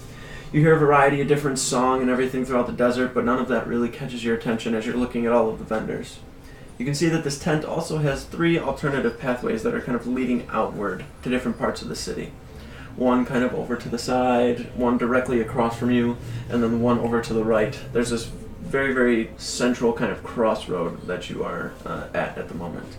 You hear a variety of different song and everything throughout the desert, but none of that really catches your attention as you're looking at all of the vendors. You can see that this tent also has 3 alternative pathways that are kind of leading outward to different parts of the city. One kind of over to the side, one directly across from you, and then one over to the right. There's this very, very central kind of crossroad that you are at the moment.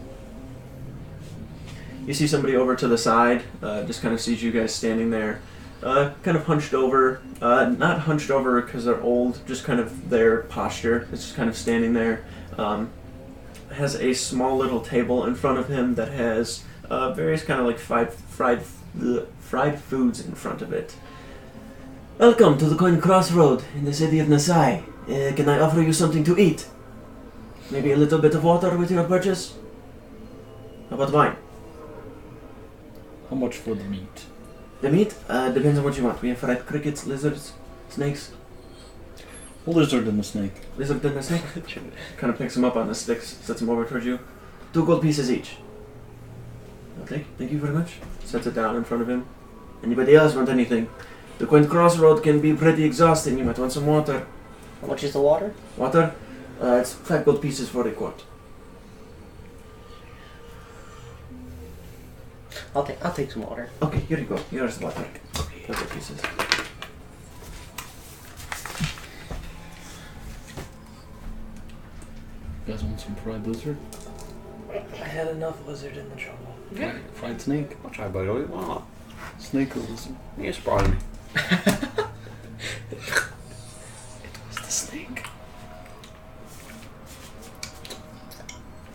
You see somebody over to the side, just kind of sees you guys standing there, kind of hunched over, not hunched over because they're old, just kind of their posture. It's just kind of standing there. Has a small little table in front of him that has various kind of like fried foods in front of it. Welcome to the Coin Crossroad in the city of Nasay. Can I offer you something to eat? Maybe a little bit of water with your purchase? How about wine? How much for the meat? The meat? Depends on what you want. We have fried crickets, lizards, snakes. A lizard and a snake. Lizard and a snake? Kind of picks them up on the sticks, sets them over towards you. 2 gold pieces each. Okay, thank you very much. Sets it down in front of him. Anybody else want anything? The Coin Crossroad can be pretty exhausting. You might want some water. How much is the water? Water? It's 5 gold pieces for a quart. I'll take some water. Okay, here you go. Here's the water. 5 gold pieces. You guys want some fried lizard? I had enough lizard in the jungle. Fried snake? I'll try, buddy. What do you want? Snake or lizard? You surprised me. It's the snake.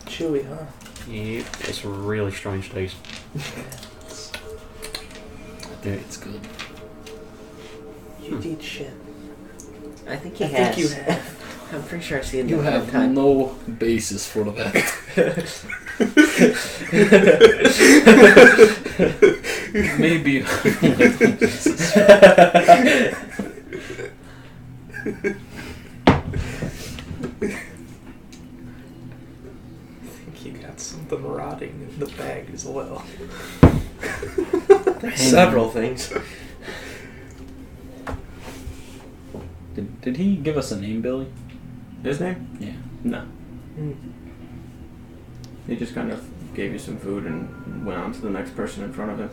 Chewy, huh? Yeah, it's a really strange taste. Dude, it's good. You eat shit. I think he I has. think you have. I'm pretty sure I've seen You him have time. no basis for that. Maybe. I think you got something rotting in the bag as well. Several things. Did he give us a name, Billy? His name? Yeah. No. Mm. He just kind of gave you some food and went on to the next person in front of him.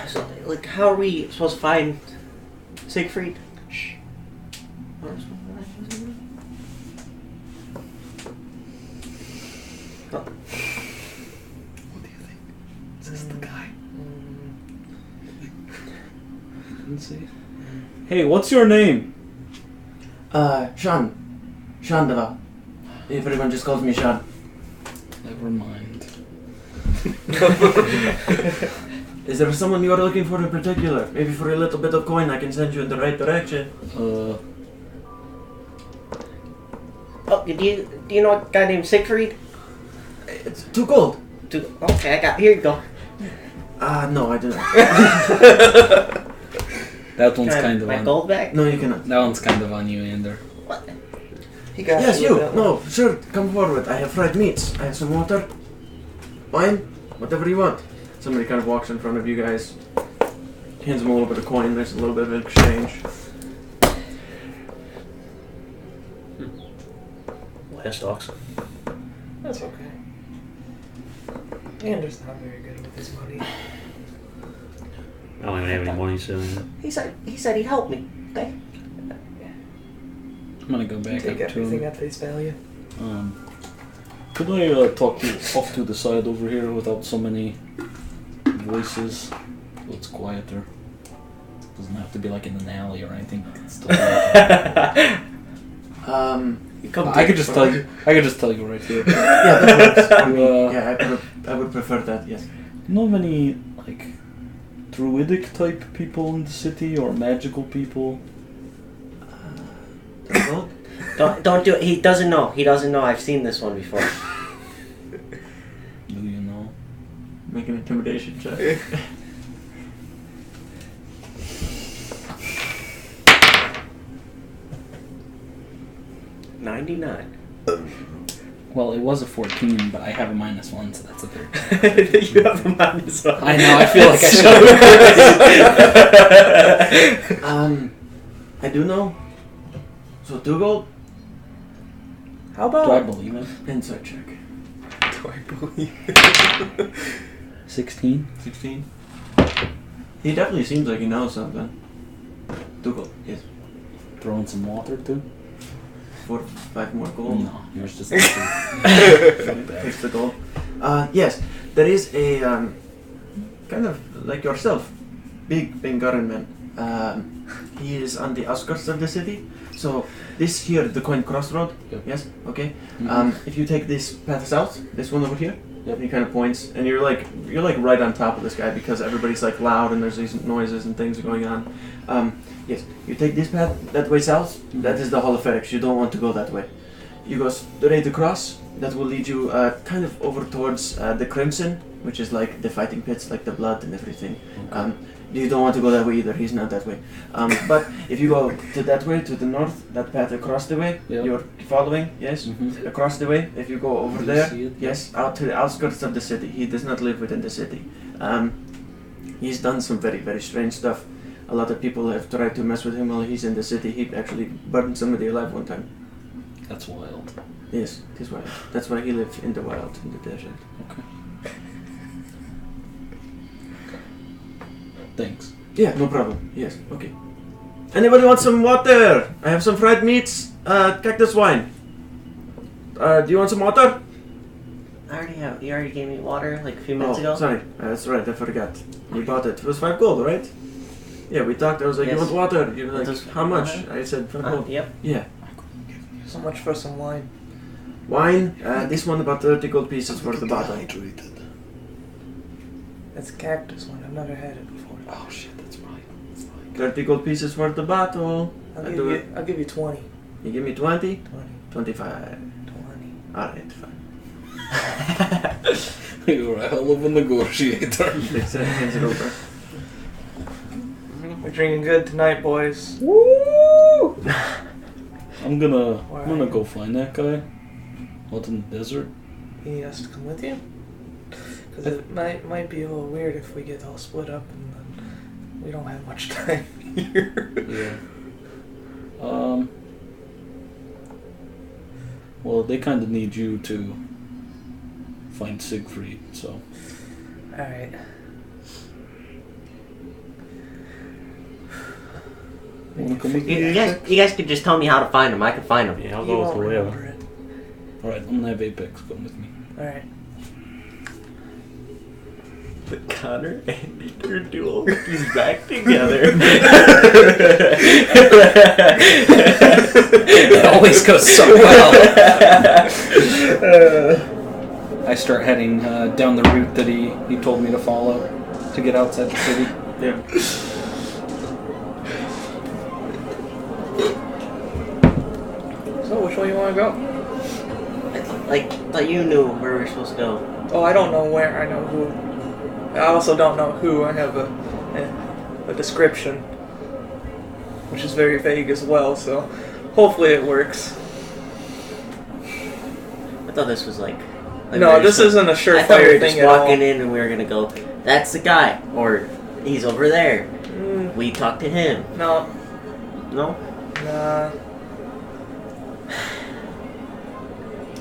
So, like, how are we supposed to find Sigfried? Shh. How are we supposed to find Sigfried? Oh. What do you think? Is this the guy? Didn't see it. Hey, what's your name? Sean. Shandava. Everyone just calls me Sean. Never mind. Is there someone you are looking for in particular? Maybe for a little bit of coin I can send you in the right direction. Oh, do you know a guy named Sigfried? It's 2 gold. Okay, here you go. No, I do not. That one's Can I have kind of my on. gold back? No, you cannot. That one's kind of on you, Ender. What? He got Yes, with you. that No, one. sure. Come forward. I have fried meats. I have some water. Wine. Whatever you want. Somebody kind of walks in front of you guys. Hands him a little bit of coin. There's a little bit of exchange. Last talks. That's okay. Anders not very good with his money. I don't even have any money, so He said he'd help me. Okay. I'm gonna go back Take up to everything him. at face value. Could I talk to off to the side over here without so many voices? So it's quieter. Doesn't have to be like in an alley or anything. It's still You come I could just tell you. I could just tell you right here. Yeah, that works for me. Uh, Yeah, I would prefer that. Yes. You know of any like druidic type people in the city or magical people? Well, Don't do it. He doesn't know. He doesn't know. I've seen this one before. Do you know? make an intimidation check. 99. Well, it was a 14, but I have a -1, so that's a 13. You have a -1. I know. I feel like I should. I do know. So 2 gold. How Do I about believe it? Insight check. do I believe 16. 16. He definitely seems like he knows something. 2 gold. Yes. Throw in some water too. 4, 5 more gold. No, yours just. Fuck that. Takes the gold. Yes, there is a kind of like yourself, big Bengaran man. He is on the outskirts of the city. So this here, the coin crossroad. Yep. Yes. Okay. Mhm. If you take this path south, this one over here. Yep. He kind of points, and you're like right on top of this guy because everybody's like loud and there's these noises and things going on. Yes, you take this path that way south. That is the Hall of Ferrex. You don't want to go that way. You go straight across. That will lead you kind of over towards the Crimson, which is like the fighting pits, like the blood and everything. Okay. You don't want to go that way either. He's not that way. But if you go to that way, to the north, that path across the way, Yep. you're following. Yes, Mhm. across the way. If you go over Do you there, see it? yes, out to the outskirts of the city. He does not live within the city. He's done some very, very strange stuff. A lot of people have tried to mess with him while he's in the city. He actually burned somebody alive one time. That's wild. Yes, it is wild. That's why he lives in the wild, in the desert. Okay. Thanks. Yeah, no problem. Yes, okay. Anybody want some water? I have some fried meats, cactus wine. Do you want some water? I already have. You already gave me water like a few minutes ago. Sorry. That's right, I forgot. You bought it. It was 5 gold, right? Yeah, we talked. I was like, Yes. you want water? You were It like, was- how much? I said 5 gold. Yep. Yeah. so much for some wine? Wine, this one about 30 gold pieces for the bottle. It's a cactus one. I've never had it before. Oh shit, that's right. 30 gold pieces for the bottle. I'll give you 20. You give me 20? 20. 25. 20. Alright, fine. You're a hell of a negotiator. Takes it, hands it over. We're drinking good tonight, boys. Woo! I'm gonna Why? go find that guy out in the desert. You need us to come with you? Because it might be a little weird if we get all split up and then we don't have much time here. Yeah. Well, they kind of need you to find Sigfried, so. Alright. Wanna come with me? You guys could just tell me how to find him. I can find him. Yeah, I'll You go with won't the remember whale. it. Alright, I'm gonna have Apex come with me. Alright. The Connor and Peter duel. He's back together. It always goes so well. I start heading down the route that he told me to follow to get outside the city. Yeah. So, which way you want to go? Like, thought you knew where we were supposed to go. Oh, I don't know where. I know who. I also don't know who. I have a description, which is very vague as well. So, hopefully it works. I thought this was like No, very this sim- isn't a I thought we surefire were thing just at all. walking in and we were gonna go. That's the guy, or he's over there. We talked to him. No, No. nah.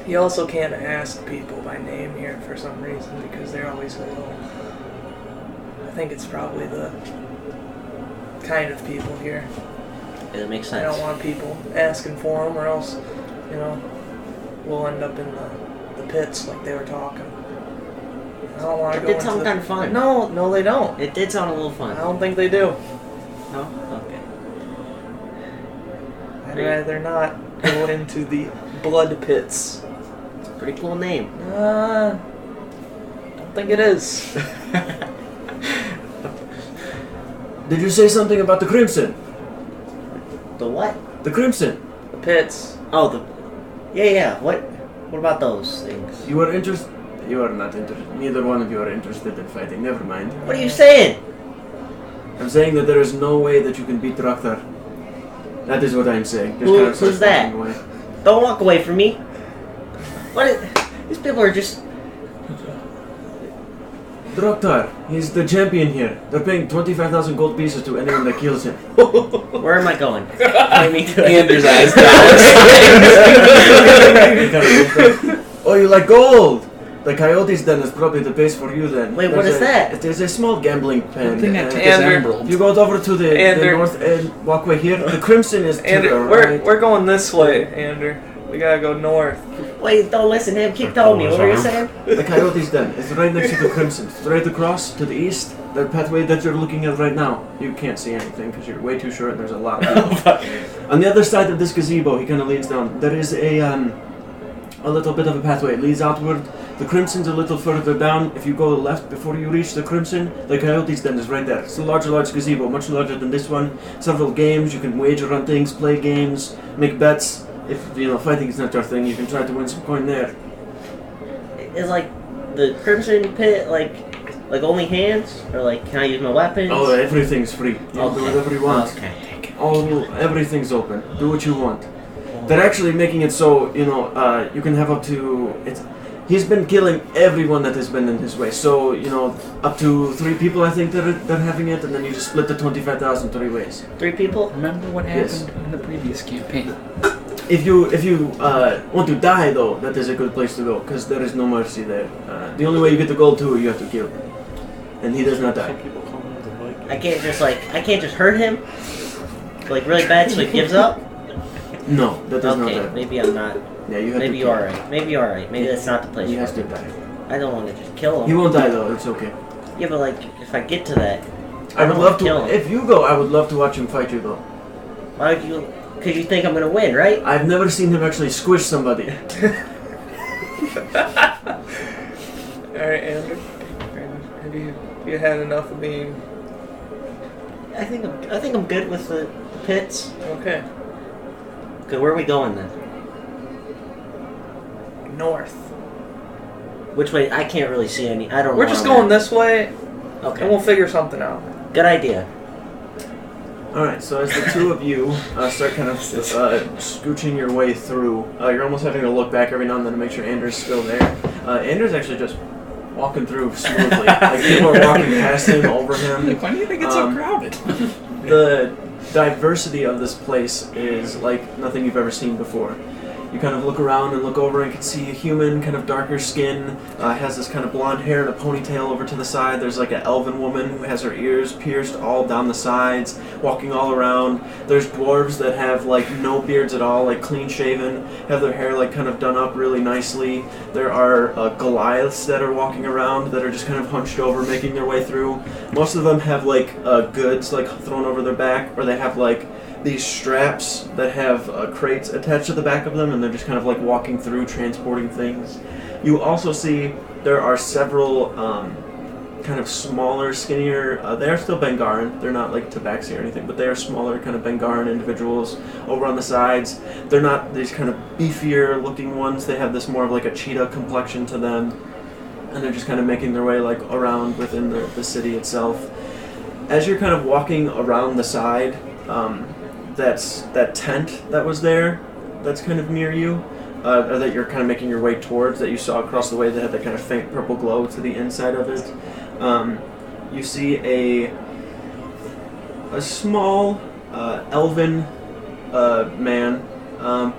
You also can't ask people by name here for some reason because they're always alone. I think it's probably the kind of people here. Yeah, that makes I sense. don't want people asking for them, or else, we'll end up in the pits like they were talking. I don't want to It go did into sound the... kind of fun. No, they don't. It did sound a little I fun. don't think they do. No. Okay. I'd rather not. go into the blood pits. Pretty cool name. Don't think it is. Did you say something about the Crimson? The what? The Crimson. The pits. Oh, yeah. What about those things? You are interested. You are not interested. Neither one of you are interested in fighting. Never mind. What are you saying? I'm saying that there is no way that you can beat Draktar. That is what I'm saying. Just Who's starts that? walking away. Don't walk away from me. These people are just... Draktar, he's the champion here. They're paying 25,000 gold pieces to anyone that kills him. Where am I going? Point me to it. Anders' eyes down. Oh, you like gold? The Coyote's Den is probably the base for you then. Wait, what is that? It is a small gambling pen. Something that and takes Ander, emerald. if you go over to the north end walkway here, the Crimson is to the Ander, right. we're going this way, Ander. We gotta go north. Wait, don't listen to him. Keep telling me. What were you saying? The Coyote's Den is right next to the Crimson. Straight across to the east, the pathway that you're looking at right now. You can't see anything because you're way too short and there's a lot of people. On the other side of this gazebo, he kind of leans down. There is a little bit of a pathway. It leads outward. The Crimson's a little further down. If you go left before you reach the Crimson, the Coyote's Den is right there. It's a large gazebo, much larger than this one. Several games, you can wager on things, play games, make bets. If, fighting is not your thing, you can try to win some coin there. Is like the Crimson Pit like only hands, or like can I use my weapons? Oh, everything's free. You can do whatever you want. Okay. Everything's open. Do what you want. They're actually making it so, you can have up to... He's been killing everyone that has been in his way. So, up to 3 people, I think, that are having it, and then you just split the 25,000 3 ways. 3 people? Remember what Yes. happened in the previous campaign? If you want to die, though, that is a good place to go, because there is no mercy there. The only way you get the gold, too, you have to kill. And he does not die. I can't just hurt him? Like really bad so he gives up? No, that does not Okay, happen. maybe I'm not. Yeah, you have Maybe to you're kill. alright. Maybe you're alright. Maybe that's not the place. He for has to me. die. I don't want to just kill him. He won't die, though. It's okay. Yeah, but like, if I get to that, I would don't love wanna kill to... him. If you go, I would love to watch him fight you, though. Why would you? Because you think I'm gonna win, right? I've never seen him actually squish somebody. Alright, Ander. Have you had enough of being... I think I'm good with the pits. Okay. Okay, where are we going then? North. Which way? I can't really see any. I don't know. We're just going this way, Okay. and we'll figure something out. Good idea. Alright, so as the two of you start kind of scooching your way through, you're almost having to look back every now and then to make sure Andrew's still there. Andrew's actually just walking through smoothly. Like, people are walking past him, over him. Why do you think it's so crowded? The diversity of this place is like nothing you've ever seen before. You kind of look around and look over and can see a human, kind of darker skin, has this kind of blonde hair and a ponytail over to the side. There's like an elven woman who has her ears pierced all down the sides, walking all around. There's dwarves that have like no beards at all, like clean shaven, have their hair like kind of done up really nicely. There are Goliaths that are walking around that are just kind of hunched over, making their way through. Most of them have like goods like thrown over their back, or they have like these straps that have crates attached to the back of them, and they're just kind of like walking through, transporting things. You also see there are several kind of smaller, skinnier, they are still Bengaran, they're not like Tabaxi or anything, but they are smaller kind of Bengaran individuals over on the sides. They're not these kind of beefier looking ones, they have this more of like a cheetah complexion to them, and they're just kind of making their way like around within the city itself. As you're kind of walking around the side, that tent that was there, that's kind of near you, or that you're kind of making your way towards, that you saw across the way that had that kind of faint purple glow to the inside of it. You see a small elven man,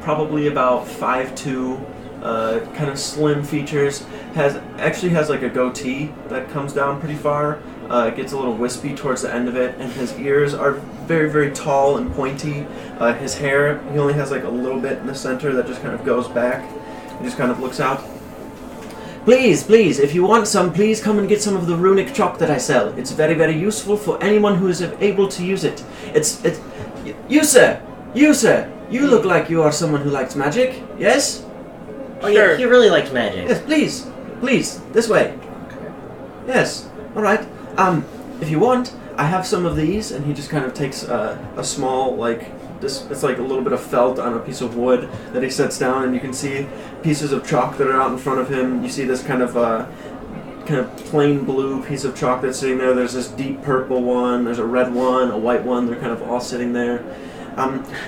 probably about 5'2", kind of slim features, actually has like a goatee that comes down pretty far. It gets a little wispy towards the end of it, and his ears are very, very tall and pointy. His hair, he only has like a little bit in the center that just kind of goes back. He just kind of looks out. Please, if you want some, please come and get some of the runic chalk that I sell. It's very, very useful for anyone who is able to use it. You sir, You look like you are someone who likes magic, yes? Oh yeah, he really likes magic. Yes, please. Please, this way. Yes, alright. If you want, I have some of these, and he just kind of takes a small, it's like a little bit of felt on a piece of wood that he sets down, and you can see pieces of chalk that are out in front of him. You see this kind of plain blue piece of chalk that's sitting there. There's this deep purple one, there's a red one, a white one. They're kind of all sitting there.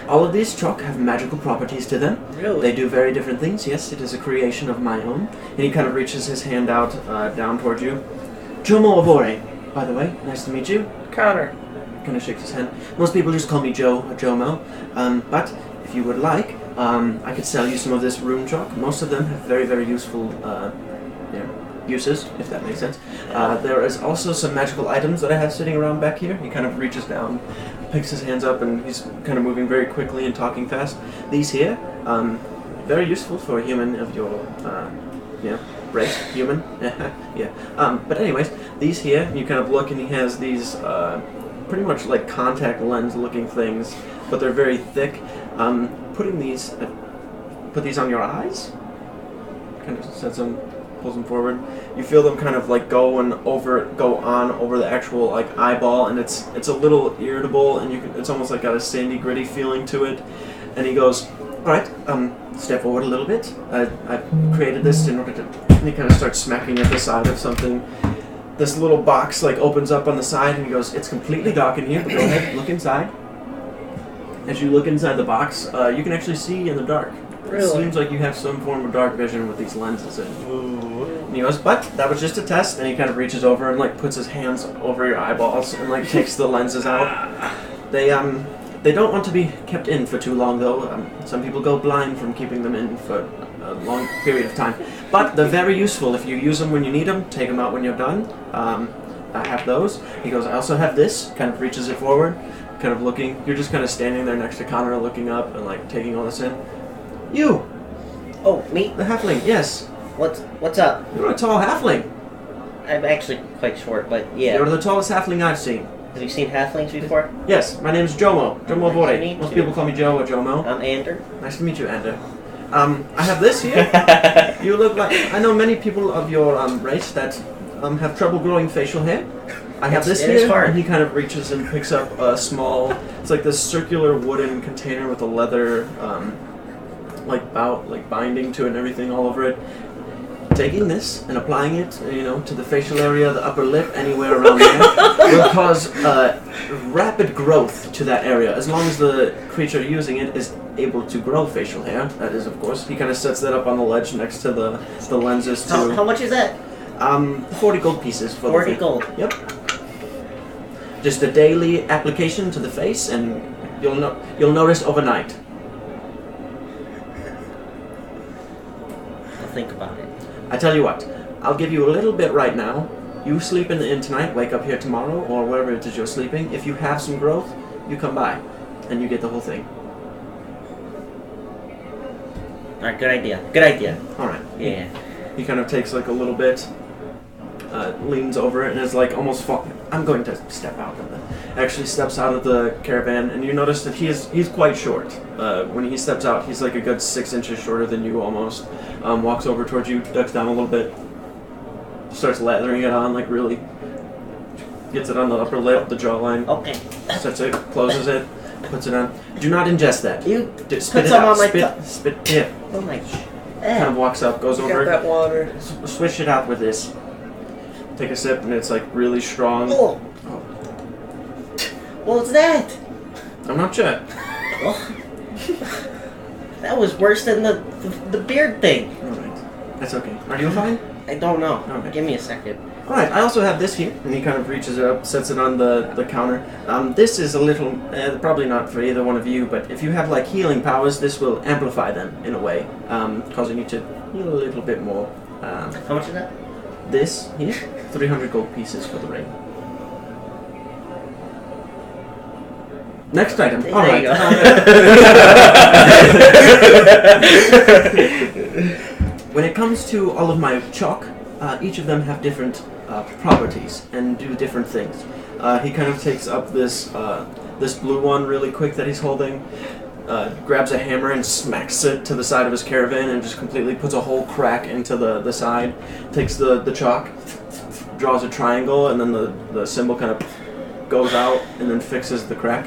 All of these chalk have magical properties to them. Really? They do very different things. Yes, it is a creation of my own. And he kind of reaches his hand out down towards you. Jomo Avore, by the way. Nice to meet you. Connor. Kind of shakes his hand. Most people just call me Joe or Jomo. But if you would like, I could sell you some of this rune chalk. Most of them have very, very useful uses, if that makes sense. There is also some magical items that I have sitting around back here. He kind of reaches down, picks his hands up, and he's kind of moving very quickly and talking fast. These here, very useful for a human of your race, human. Yeah. But anyways, these here, you kind of look, and he has these pretty much like contact lens looking things, but they're very thick. Put these on your eyes. Kind of sets them, pulls them forward. You feel them kind of like go on over the actual like eyeball, and it's a little irritable, and it's almost like got a sandy gritty feeling to it. And he goes, all right, step forward a little bit. I've created this in order to. And he kind of starts smacking at the side of something. This little box like opens up on the side, and he goes, it's completely dark in here, but go ahead, look inside. As you look inside the box, you can actually see in the dark. Really? It seems like you have some form of dark vision with these lenses in. And he goes, but that was just a test, and he kind of reaches over and like puts his hands over your eyeballs and like takes the lenses out. They don't want to be kept in for too long though. Some people go blind from keeping them in for a long period of time. But they're very useful if you use them when you need them, take them out when you're done. I have those. He goes, I also have this, kind of reaches it forward, kind of looking. You're just kind of standing there next to Connor looking up and like taking all this in. You! Oh, me? The halfling, yes. What's up? You're a tall halfling. I'm actually quite short, but yeah. You're the tallest halfling I've seen. Have you seen halflings before? Yes, my name's Jomo. Jomo Vore. Nice to meet Most you. people call me Joe or Jomo. I'm Ander. Nice to meet you, Ander. I have this here. You look like... I know many people of your race that have trouble growing facial hair. I have this it is here, hard. and he kind of reaches and picks up a small... It's like this circular wooden container with a leather, binding to it and everything all over it. Taking this and applying it, to the facial area, the upper lip, anywhere around there, will cause rapid growth to that area, as long as the creature using it is able to grow facial hair. That is, of course. He kind of sets that up on the ledge next to the lenses too. How much is that? 40 gold pieces for 40 the thing. gold. Yep. Just a daily application to the face, and you'll notice overnight. I'll think about it. I tell you what, I'll give you a little bit right now. You sleep in the inn tonight, wake up here tomorrow, or wherever it is you're sleeping. If you have some growth, you come by, and you get the whole thing. Alright, good idea. Good idea. Alright. Yeah. He kind of takes like a little bit, leans over it, and is like almost I'm going to step out of the... Actually steps out of the caravan, and you notice that he's quite short. When he steps out, he's like a good 6 inches shorter than you almost. Walks over towards you, ducks down a little bit, starts lathering it on, like really gets it on the upper lip, the jawline. Okay. Sets it, closes it, puts it on. Do not ingest that. You Spit it some out. on my Spit. Yeah. Oh my. Kind of walks up, goes Got over. that water. Swish it out with this. Take a sip, and it's like really strong. Oh. What's that? I'm not sure. Oh. That was worse than the beard thing. Alright. That's okay. Are you fine? I don't know. Okay. Give me a second. Alright, I also have this here. And he kind of reaches it up, sets it on the counter. This is a little, probably not for either one of you, but if you have like healing powers, this will amplify them in a way, causing you to heal a little bit more. How much is that? This here, 300 gold pieces for the ring. Next item. There Alright. you go. When it comes to all of my chalk, each of them have different properties and do different things. He kind of takes up this this blue one really quick that he's holding. grabs a hammer and smacks it to the side of his caravan and just completely puts a whole crack into the side. Takes the chalk, draws a triangle, and then the symbol kind of goes out and then fixes the crack.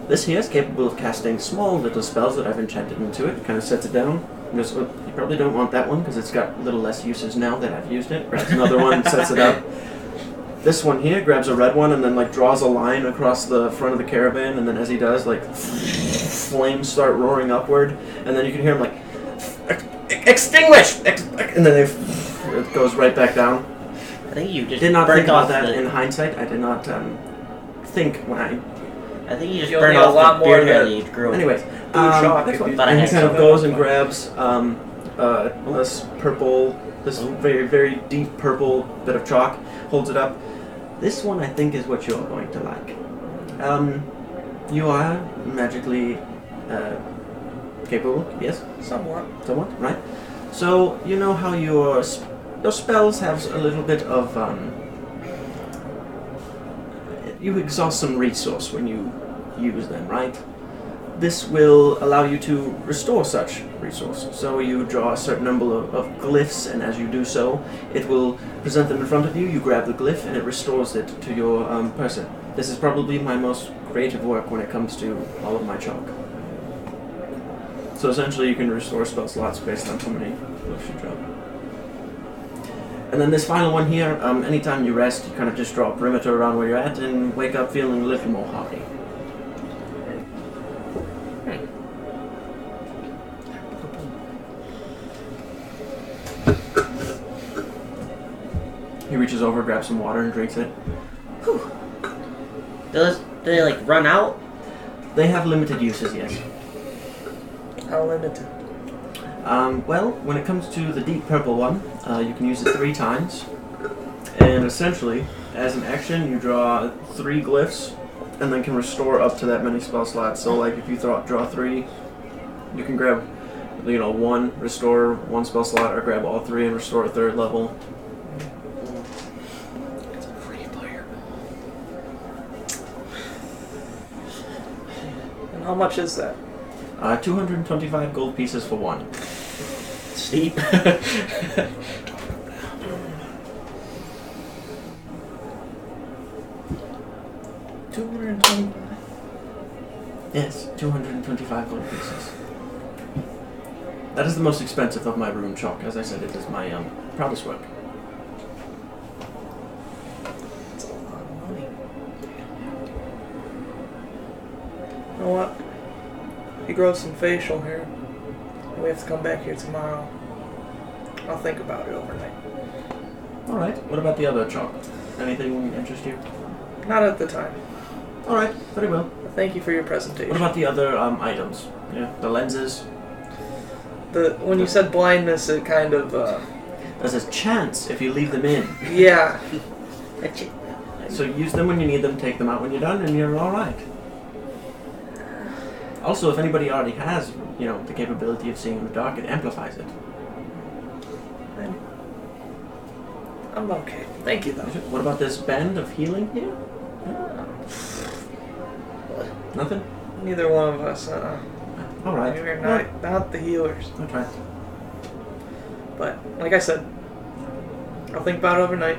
This here is capable of casting small little spells that I've enchanted into it. Kind of sets it down. You probably don't want that one because it's got a little less uses now that I've used it. Grabs another one and sets it up. This one here grabs a red one and then like draws a line across the front of the caravan, and then as he does, like flames start roaring upward, and then you can hear him like extinguish, and then it goes right back down. I think you just Did not think burned about off that the. in hindsight. I did not think when I. I think you just You'll burned need a off lot the more beard hair to- that you grew. Anyways, shock next if one. you- But I And he had kind of some. goes and grabs this purple, this very very deep purple bit of chalk, holds it up. This one I think is what you're going to like. You are magically capable, yes, Somewhat. somewhat, right? So you know how your spells have a little bit of you exhaust some resource when you use them, right? This will allow you to restore such resource. So you draw a certain number of glyphs, and as you do so, it will present them in front of you. You grab the glyph, and it restores it to your person. This is probably my most creative work when it comes to all of my chalk. So essentially, you can restore spell slots based on how many glyphs you drop. And then this final one here, anytime you rest, you kind of just draw a perimeter around where you're at and wake up feeling a little more hardy. He reaches over, grabs some water, and drinks it. Do they like run out? They have limited uses, yes. How limited? Well, when it comes to the deep purple one, you can use it 3 times. And essentially, as an action, you draw 3 glyphs, and then can restore up to that many spell slots. So, like, if you draw 3, you can grab, 1, restore 1 spell slot, or grab all 3 and restore a 3rd level. It's a free fire. And how much is that? 225 gold pieces for 1. Steep. 225. Yes, 225 gold pieces. That is the most expensive of my rune chalk. As I said, it is my proudest work. That's a lot of money. You know what? He grows some facial hair. We have to come back here tomorrow. I'll think about it overnight. Alright, what about the other chalk? Anything interest you? Not at the time. Alright, very well. Thank you for your presentation. What about the other items? Yeah, the lenses? When you said blindness, it kind of, There's a chance if you leave them in. yeah. So use them when you need them, take them out when you're done, and you're alright. Also, if anybody already has, the capability of seeing in the dark, it amplifies it. I'm okay. Thank you, though. What about this band of healing here? Nothing? Neither one of us, Alright. we're not the healers. Okay. But, like I said, I'll think about it overnight.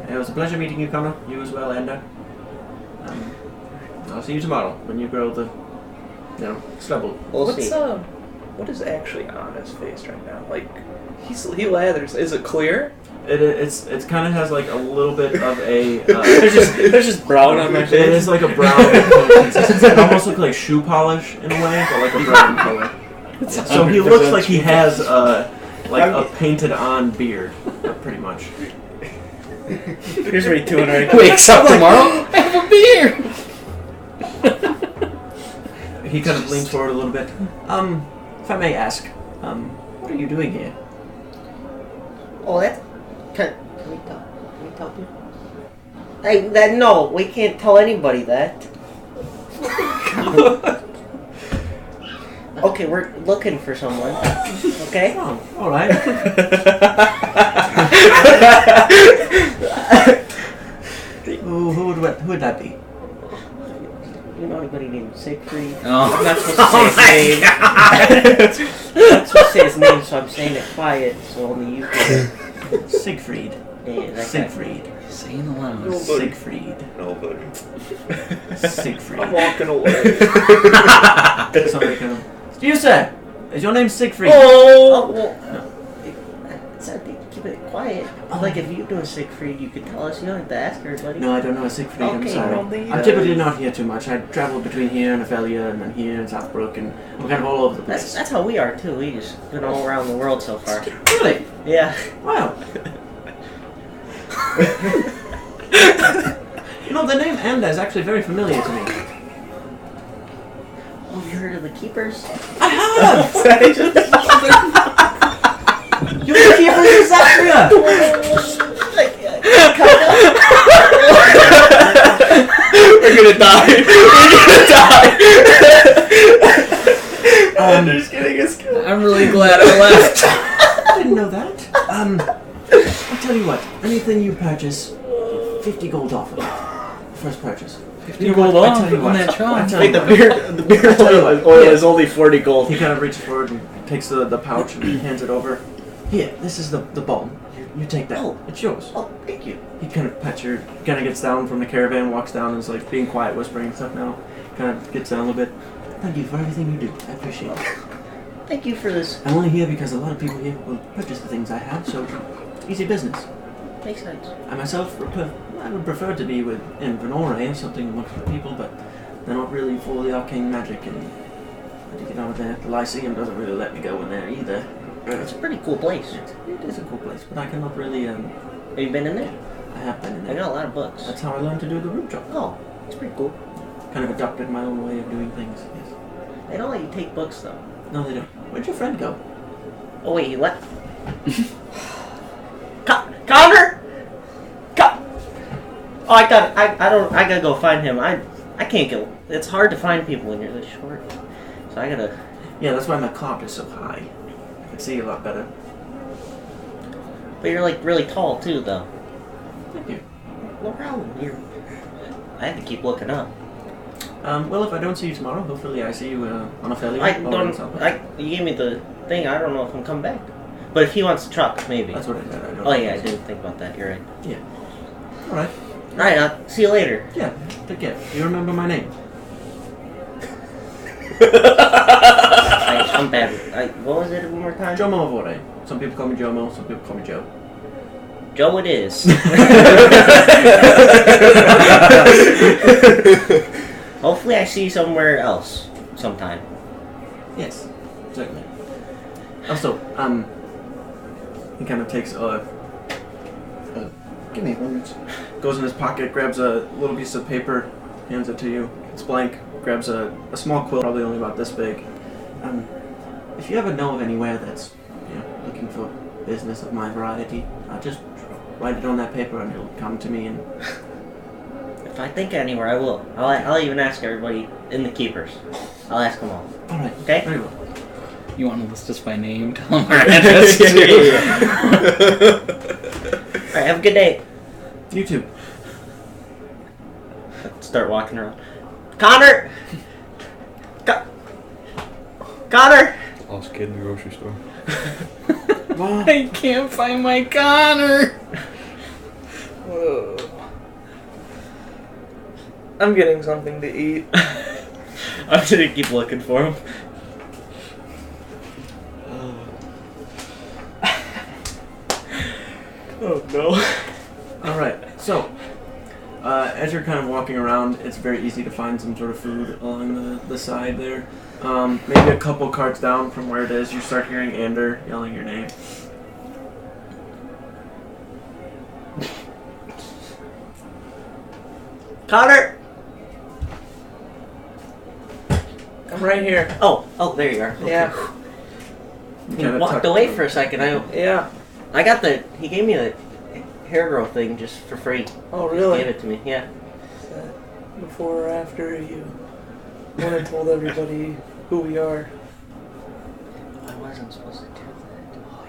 It was a pleasure meeting you, Connor. You as well, Ender. I'll see you tomorrow when you grow the, stubble. We'll see. What is actually on his face right now? Like, he lathers. Is it clear? It's kind of has like a little bit of a. There's just brown on my It face. is like a brown consistency. It almost looks like shoe polish in a way, but like a brown color. So he looks like he has a painted-on beard, pretty much. Here's where he 200 Wakes up tomorrow. I have a beer. He kind of leans forward a little bit. If I may ask, what are you doing here? Oh, that. Can we tell you? No, we can't tell anybody that. Okay, we're looking for someone. Okay? Oh, all right. Who would that be? you know anybody named Sigfried? Oh. I'm not supposed to say his name. I'm not supposed to say his name, so I'm saying it quiet, so only you can. Siegfried. Yeah, that Siegfried. Saying aloud. Nobody. Siegfried. Nobody. Siegfried. I'm walking away. Somebody come. You sir, is your name Siegfried? Oh, well, I said to keep it quiet. Like if you do a Sigfried, you could tell us. You don't have to ask everybody. No, I don't know a Siegfried. I'm Okay, sorry. I don't think he I'm does. typically not here too much. I travel between here and Ophelia, and then here and Southbrook, and I'm kind of all over the place. That's how we are too. We just been all around the world so far. Really? Yeah. Wow. You know, the name Anda is actually very familiar to me. Oh, you heard of the Keepers? I have! You're the keepers of Zaxria! We're gonna die. Just kidding. It's good. I'm really glad I left. I didn't know that. I'll tell you what, anything you purchase, 50 gold off of it. First purchase. 50 gold off I tell you on what. that charm. I tell Like you the what. beer I tell you oil, what. oil Yeah. is only 40 gold. He kind of reaches forward and takes the pouch and hands it over. Here, this is the ball. You take that. Oh. It's yours. Oh, thank you. He kind of pets your, kind of gets down from the caravan, walks down, and is like being quiet, whispering and stuff now. Kind of gets down a little bit. Thank you for everything you do. I appreciate it. Thank you for this. I'm only here because a lot of people here will purchase the things I have, so it's easy business. Makes sense. I myself, I would prefer to be in Venore, something amongst the people, but they're not really full of the arcane magic, and you know, the Lyceum doesn't really let me go in there either. It's a pretty cool place. It is a cool place, but I cannot really, Have you been in there? I have been in I there. got a lot of books. That's how I learned to do the root job. Oh, it's pretty cool. Kind of adopted my own way of doing things, yes. They don't let you take books though. No, they don't. Where'd your friend go? Oh wait, he left. Connor! Oh, I gotta go find him. I can't go. It's hard to find people when you're this short. So I gotta. Yeah, that's why my clock is so high. I can see a lot better. But you're like really tall too, though. Thank you. No problem. I have to keep looking up. Well, if I don't see you tomorrow, hopefully I see you on Ophelia. I or in don't. Southbrook. You gave me the thing. I don't know if I'm coming back. But if he wants to truck, maybe. That's what I said. I don't Oh know. yeah, I didn't think about that. You're right. Yeah. Alright. All right. I'll see you later. Yeah, take care. You remember my name? I'm bad. What was it one more time? Jomo Avore. Some people call me Jomo, some people call me Joe. Joe, it is. Hopefully, I see you somewhere else sometime. Yes, certainly. Also, he kind of takes give me a moment. Goes in his pocket, grabs a little piece of paper, hands it to you. It's blank. Grabs a small quill, probably only about this big. If you ever know of anywhere that's looking for business of my variety, just write it on that paper and it'll come to me. And If I think anywhere, I will. I'll even ask everybody in the keepers. I'll ask them all. all right, Okay? very well. You want to list us by name? Tell them our address too. All right. Have a good day. You too. Start walking around. Connor. Connor. Lost kid in the grocery store. I can't find my Connor. Whoa. I'm getting something to eat. I'm gonna keep looking for him. Oh no. Alright, so, as you're kind of walking around, it's very easy to find some sort of food along the side there. Maybe a couple carts down from where it is, you start hearing Ander yelling your name. Connor. I'm right here. Oh, there you are. Okay. Yeah. You He kinda walked tuck- away for a second. Yeah. I got he gave me the hair growth thing just for free. Oh, Gave really? it to me, yeah. Is that before or after you went and told everybody who we are? I wasn't supposed to do that. Oh,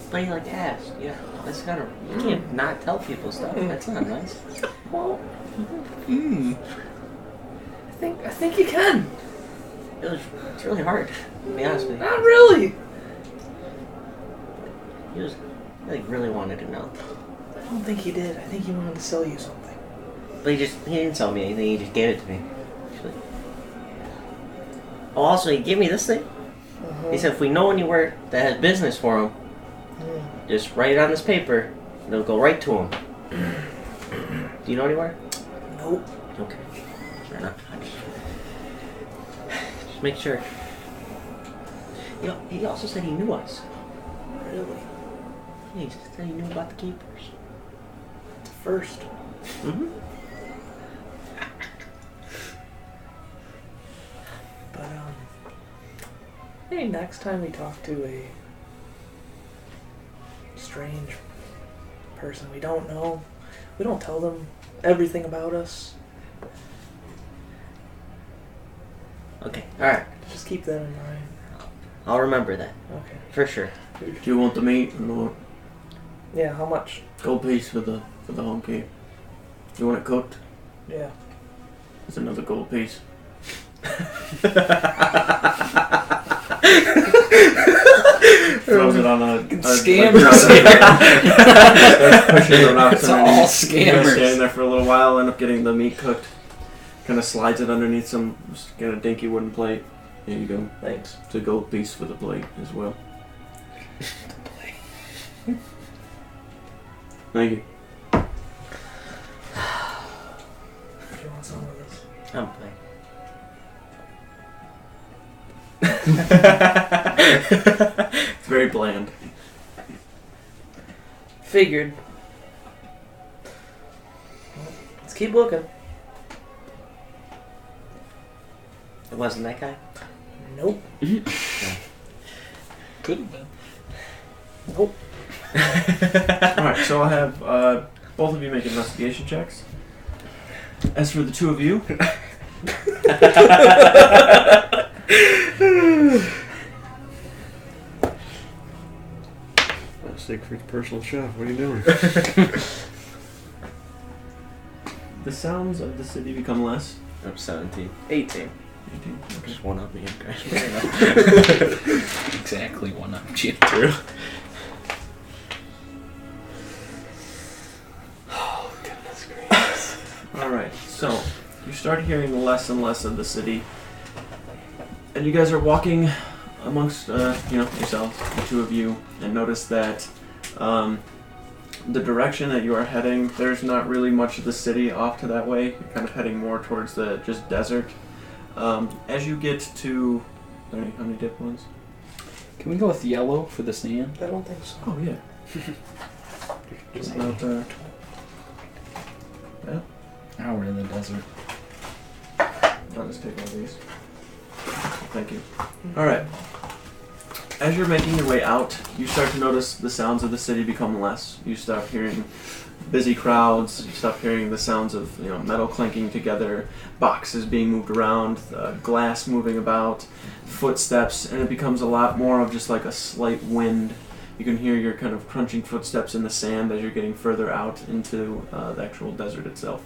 But he like asked, yeah. That's kind of you can't not tell people stuff. That's not nice. Well, I think you can. It's really hard. To be honest with you. Not really. He was like really wanted to know. I don't think he did. I think he wanted to sell you something. But he didn't tell me anything. He just gave it to me. Actually. Oh, also he gave me this thing. He said if we know anywhere that has business for him, just write it on this paper. And it'll go right to him. Do you know anywhere? Nope. Okay. Fair enough. Just make sure. You know, he also said he knew us. Really? Yeah, he said he knew about the keepers. The first. Mm-hmm. But maybe next time we talk to a strange person we don't know, we don't tell them everything about us. Okay, alright. Just keep that in mind. I'll remember that. Okay. For sure. Do you want the meat and the Yeah, how much? gold piece for the home key? You want it cooked? Yeah. It's another gold piece. Throws it on a Scammers. Starts pushing the rocks It's all underneath. You guys scammers. standing there for a little while, end up getting the meat cooked. Kind of slides it underneath some kind of dinky wooden plate. Here you go. Thanks. It's a gold piece for the plate as well. Thank you. Do you want some of this? I'm playing. It's very bland. Figured. Well, let's keep looking. It wasn't that guy? Nope. Could have been. Nope. Alright, so I'll have both of you make investigation checks. As for the two of you, Sigfried's personal chef. What are you doing? the sounds of the city become less. I'm 17. 18. 18. Okay. Just one up me, guys. Exactly one up. True. Oh, goodness gracious. Alright, so you start hearing less and less of the city. And you guys are walking amongst, yourselves, the two of you, and notice that the direction that you are heading, there's not really much of the city off to that way. You're kind of heading more towards the just desert. As you get to... How many dip ones? Can we go with yellow for the sand? I don't think so. Oh, yeah. It's about, yeah. Now we're in the desert. I'll just take all these. Thank you. Alright. As you're making your way out, you start to notice the sounds of the city become less. You stop hearing busy crowds, you stop hearing the sounds of metal clanking together, boxes being moved around, glass moving about, footsteps, and it becomes a lot more of just like a slight wind. You can hear your kind of crunching footsteps in the sand as you're getting further out into the actual desert itself.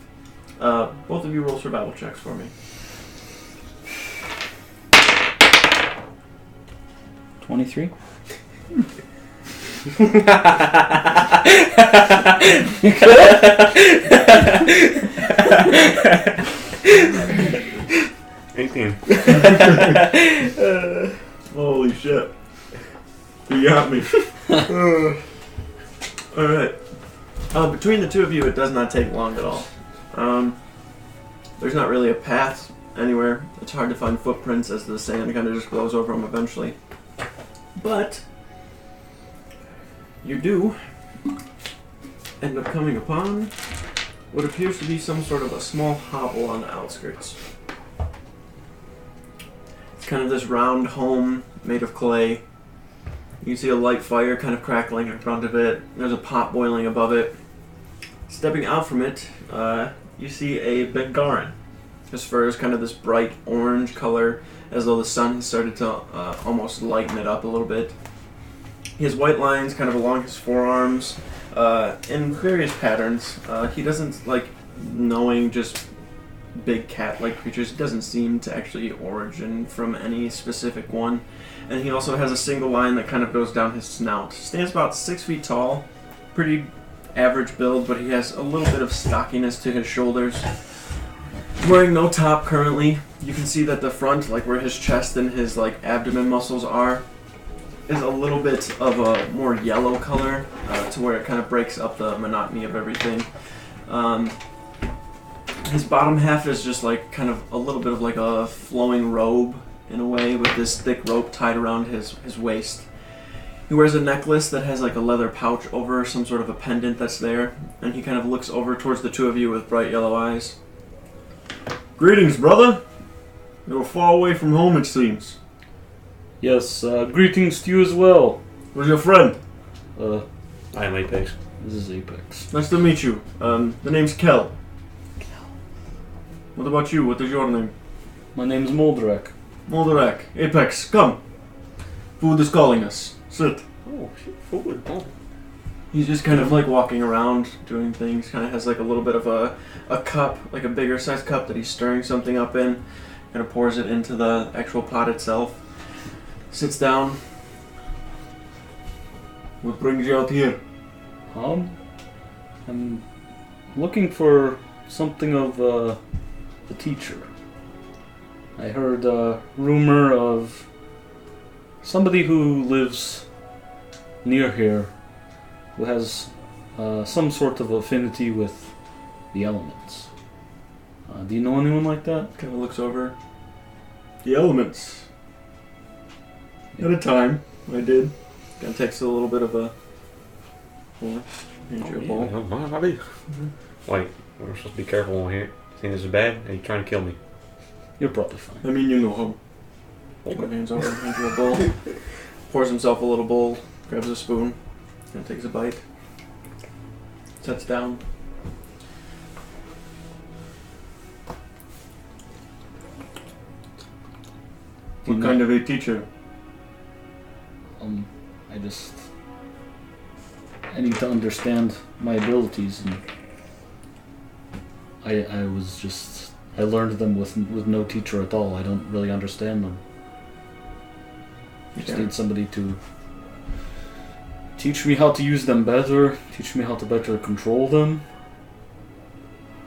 Both of you roll survival checks for me. 23? 18. Holy shit. You got me. Alright. Between the two of you, it does not take long at all. There's not really a path anywhere. It's hard to find footprints as the sand kind of just blows over them eventually. But you do end up coming upon what appears to be some sort of a small hovel on the outskirts. It's kind of this round home made of clay. You can see a light fire kind of crackling in front of it. There's a pot boiling above it. Stepping out from it, you see a Bengaran. His fur is kind of this bright orange color, as though the sun has started to almost lighten it up a little bit. He has white lines kind of along his forearms in various patterns. He doesn't like knowing just big cat-like creatures. He doesn't seem to actually origin from any specific one. And he also has a single line that kind of goes down his snout. Stands about 6 feet tall, pretty average build, but he has a little bit of stockiness to his shoulders. Wearing no top currently. You can see that the front, like where his chest and his like abdomen muscles are, is a little bit of a more yellow color to where it kind of breaks up the monotony of everything. His bottom half is just like kind of a little bit of like a flowing robe in a way with this thick rope tied around his waist. He wears a necklace that has like a leather pouch over some sort of a pendant that's there, and he kind of looks over towards the two of you with bright yellow eyes. Greetings, brother! You're far away from home, it seems. Yes, greetings to you as well. Where's your friend? I am Apex. This is Apex. Nice to meet you. The name's Kel. What about you? What is your name? My name's Moldrak. Moldrak. Apex, come. Food is calling us. Sit. Oh, shit, food. Oh. He's just kind of like walking around, doing things. Kind of has like a little bit of a cup, like a bigger sized cup that he's stirring something up in. Kind of pours it into the actual pot itself. Sits down. What brings you out here? I'm looking for something of a teacher. I heard a rumor of somebody who lives near here who has some sort of affinity with the elements. Do you know anyone like that? Kind of looks over. The elements. At a time, I did. Kind of takes a little bit of a. Hand you a bowl. Wait, we're supposed to be careful on here. Think this is bad? Are you trying to kill me? You're probably fine. I mean, you know him. Kind of hands over, hands you a bowl. Pours himself a little bowl, grabs a spoon, and takes a bite. Sets down. What kind of a teacher? I need to understand my abilities, and I learned them with no teacher at all. I don't really understand them. Just need somebody to teach me how to use them better, teach me how to better control them,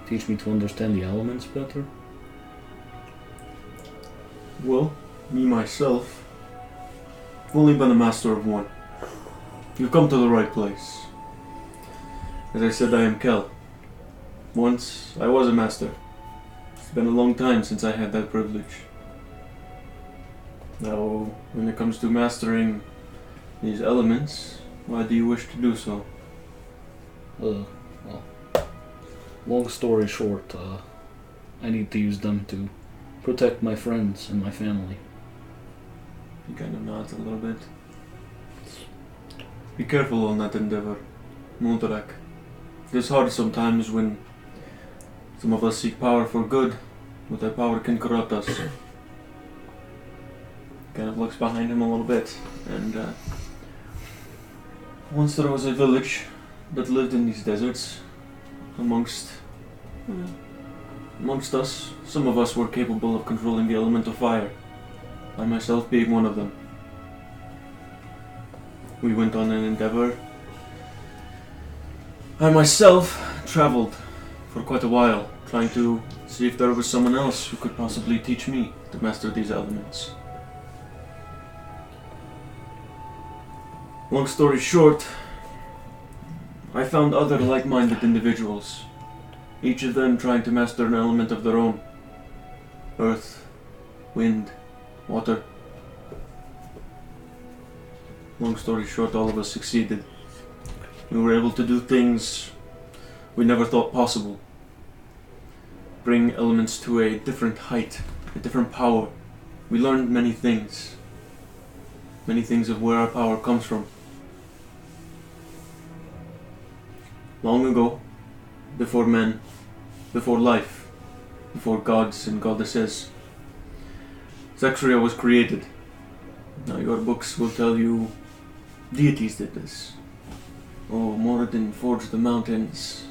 teach me to understand the elements better. Well, me myself, I've only been a master of one. You've come to the right place. As I said, I am Kel. Once, I was a master. It's been a long time since I had that privilege. Now, when it comes to mastering these elements, why do you wish to do so? Well, long story short, I need to use them to protect my friends and my family. He kind of nods a little bit. Be careful on that endeavor, Moldrak. It is hard sometimes when some of us seek power for good, but that power can corrupt us. Kind of looks behind him a little bit, and once there was a village that lived in these deserts. Amongst us, some of us were capable of controlling the element of fire. I myself being one of them. We went on an endeavor. I myself traveled for quite a while, trying to see if there was someone else who could possibly teach me to master these elements. Long story short, I found other like-minded individuals, each of them trying to master an element of their own. Earth, wind, water. Long story short, all of us succeeded. We were able to do things we never thought possible. Bring elements to a different height, a different power. We learned many things. Many things of where our power comes from. Long ago, before men, before life, before gods and goddesses, Zaxria was created. Now your books will tell you deities did this. Oh, Moradin forged the mountains.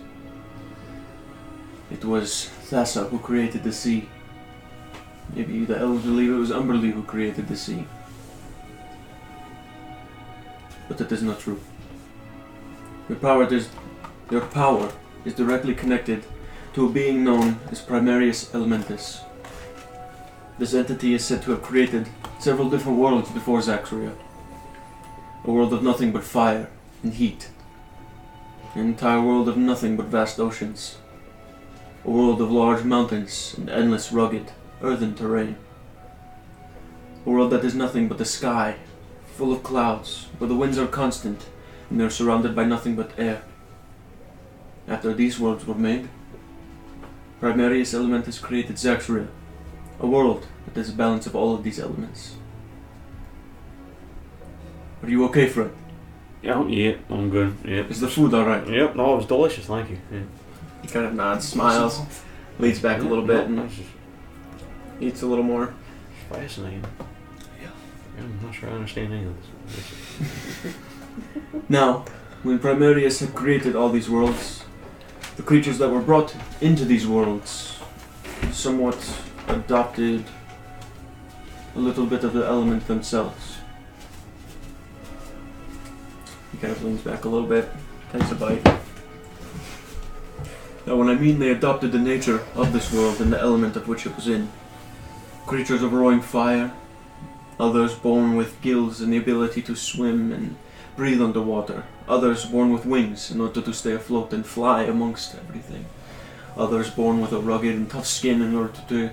It was Thassa who created the sea. Maybe the elves believe it was Umberly who created the sea. But that is not true. Your power is directly connected to a being known as Primarius Elementus. This entity is said to have created several different worlds before Zaxria. A world of nothing but fire and heat. An entire world of nothing but vast oceans. A world of large mountains and endless rugged, earthen terrain. A world that is nothing but the sky, full of clouds, where the winds are constant and they are surrounded by nothing but air. After these worlds were made, Primarius Elementus created Zaxria, a world that is a balance of all of these elements. Are you okay, Fred? Yeah, I'm good. Yep. Is the food alright? Yep, no, it was delicious, thank you. Yeah. He kind of nods, smiles, leans back a little bit, and That's just eats a little more. fascinating. Yeah. I'm not sure I understand any of this. Now, when Primarius had created all these worlds, the creatures that were brought into these worlds somewhat adopted a little bit of the element themselves. He kind of leans back a little bit, takes a bite. Now, when I mean they adopted the nature of this world and the element of which it was in, creatures of roaring fire, others born with gills and the ability to swim and breathe underwater, others born with wings in order to stay afloat and fly amongst everything, others born with a rugged and tough skin in order to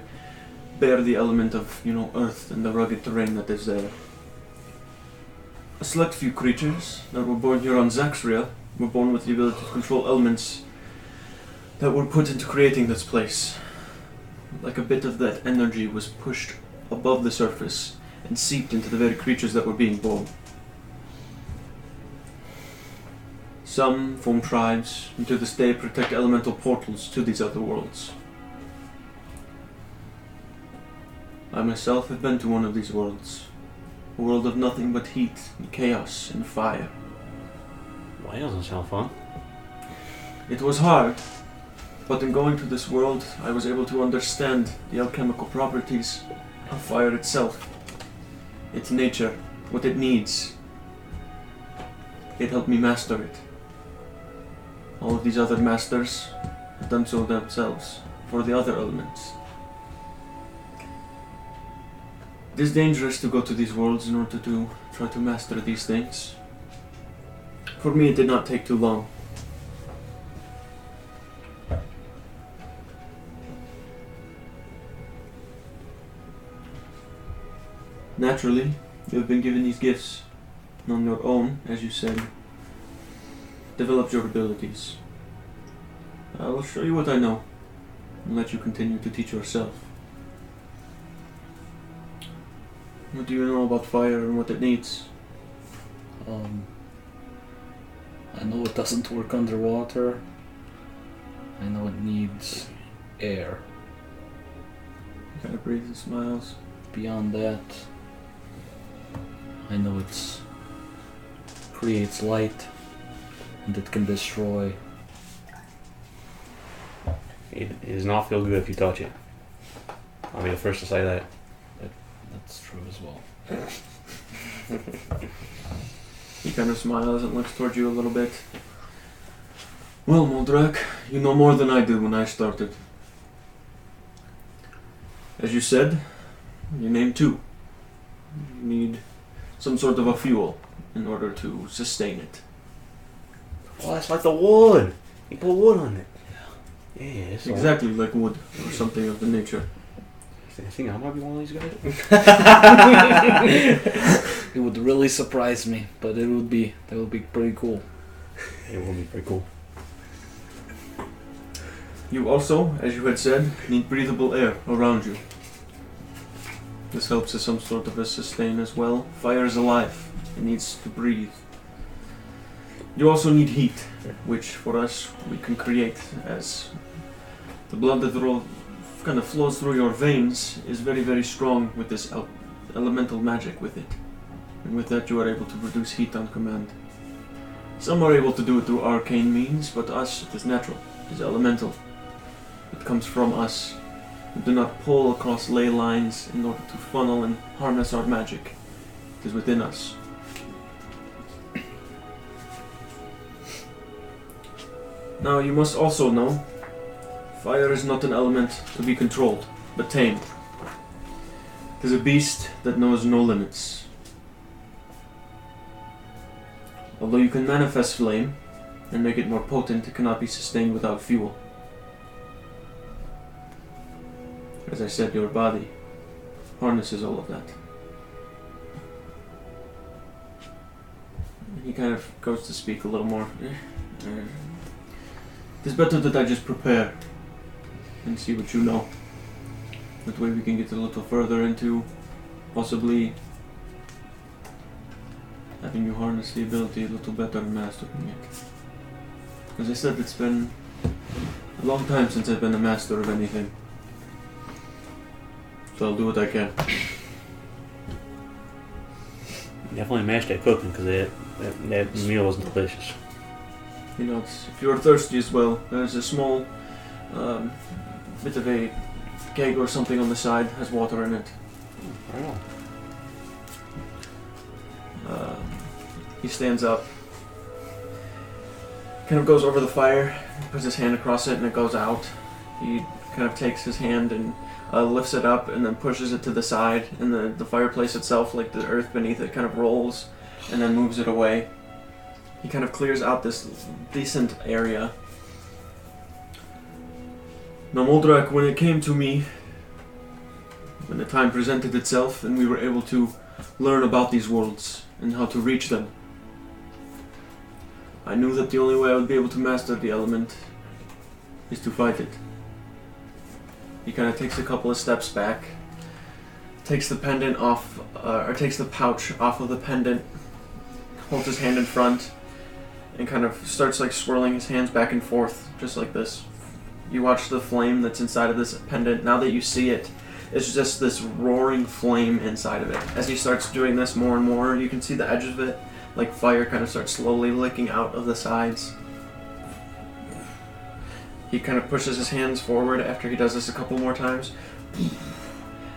bear the element of, earth and the rugged terrain that is there. A select few creatures that were born here on Zaxria were born with the ability to control elements that were put into creating this place. Like a bit of that energy was pushed above the surface and seeped into the very creatures that were being born. Some form tribes, and to this day protect elemental portals to these other worlds. I myself have been to one of these worlds. A world of nothing but heat and chaos and fire. Well, that doesn't sound fun. It was hard, but in going to this world, I was able to understand the alchemical properties of fire itself, its nature, what it needs. It helped me master it. All of these other masters have done so themselves for the other elements. It is dangerous to go to these worlds in order to try to master these things. For me, it did not take too long. Naturally, you have been given these gifts, and on your own, as you said, developed your abilities. I will show you what I know, and let you continue to teach yourself. What do you know about fire and what it needs? I know it doesn't work underwater. I know it needs air. He kind of breathes and smiles. Beyond that, I know it creates light and it can destroy. It does not feel good if you touch it. I'll be the first to say that. That's true as well. He kind of smiles and looks towards you a little bit. Well, Moldrak, you know more than I did when I started. As you said, you named two. You need some sort of a fuel in order to sustain it. Oh, that's like the wood. You put wood on it. Yeah, it's Exactly like wood or something of the nature. I think I might be one of these guys. It would really surprise me, but that would be pretty cool. It will be pretty cool. You also, as you had said, need breathable air around you. This helps as some sort of a sustain as well. Fire is alive. It needs to breathe. You also need heat, which for us we can create as the blood that kind of flows through your veins is very, very strong with this elemental magic with it. And with that you are able to produce heat on command. Some are able to do it through arcane means, but us it is natural, it is elemental. It comes from us. We do not pull across ley lines in order to funnel and harness our magic. It is within us. Now you must also know, fire is not an element to be controlled, but tamed. It is a beast that knows no limits. Although you can manifest flame and make it more potent, it cannot be sustained without fuel. As I said, your body harnesses all of that. And he kind of goes to speak a little more. It is better that I just prepare and see what you know. That way we can get a little further into possibly having you harness the ability a little better and mastering it. As I said, it's been a long time since I've been a master of anything. So I'll do what I can. Definitely master at cooking because that meal was delicious. You know, if you're thirsty as well, there's a small bit of a keg or something on the side, has water in it. He stands up, kind of goes over the fire, puts his hand across it and it goes out. He kind of takes his hand and lifts it up and then pushes it to the side, and the fireplace itself, like the earth beneath it, kind of rolls and then moves it away. He kind of clears out this decent area. Now Moldrak, when it came to me, when the time presented itself and we were able to learn about these worlds and how to reach them, I knew that the only way I would be able to master the element is to fight it. He kind of takes a couple of steps back, takes the pendant off, or takes the pouch off of the pendant, holds his hand in front, and kind of starts like swirling his hands back and forth, just like this. You watch the flame that's inside of this pendant. Now that you see it, it's just this roaring flame inside of it. As he starts doing this more and more, you can see the edge of it, like fire kind of starts slowly licking out of the sides. He kind of pushes his hands forward after he does this a couple more times.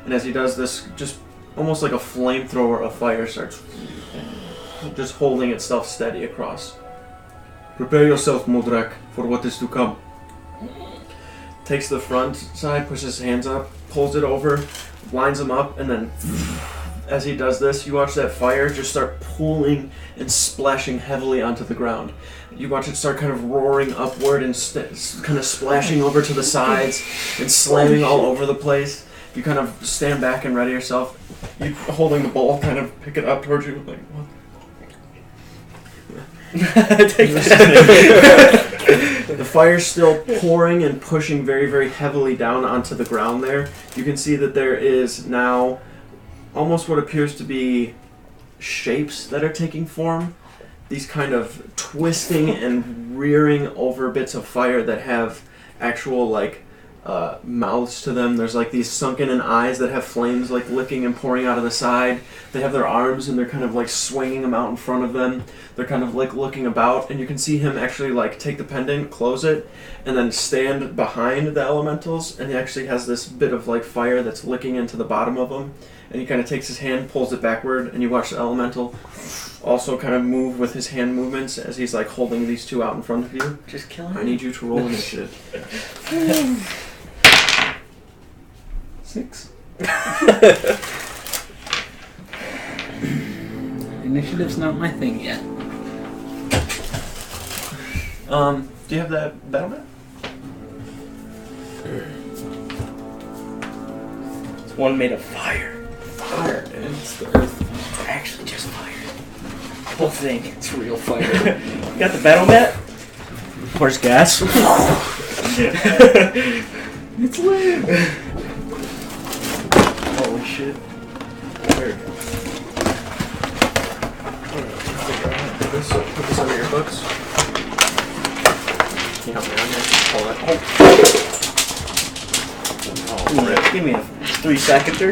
And as he does this, just almost like a flamethrower of fire starts just holding itself steady across. Prepare yourself, Moldrak, for what is to come. Takes the front side, pushes his hands up, pulls it over, lines them up, and then as he does this, you watch that fire just start pooling and splashing heavily onto the ground. You watch it start kind of roaring upward and kind of splashing over to the sides and slamming all over the place. You kind of stand back and ready yourself. You holding the bowl, kind of pick it up towards you, like, what? The fire's still pouring and pushing very, very heavily down onto the ground there. You can see that there is now almost what appears to be shapes that are taking form. These kind of twisting and rearing over bits of fire that have actual like mouths to them. There's like these sunken in eyes that have flames like licking and pouring out of the side. They have their arms and they're kind of like swinging them out in front of them. They're kind of like looking about, and you can see him actually like take the pendant, close it, and then stand behind the elementals, and he actually has this bit of like fire that's licking into the bottom of him, and he kind of takes his hand, pulls it backward, and you watch the elemental also kind of move with his hand movements as he's like holding these two out in front of you. Just kill him. I need you to roll initiative. 6. Initiative's not my thing yet. Do you have that battle map? It's one made of fire. Fire, dude. It's the earth. Actually, just fire. The whole thing. It's real fire. You got the battle mat? Where's gas? It's lit. Holy shit. There we go. Put this under your books. Can you help me on here? Hold it. Oh, rip. Give me a 3-seconder.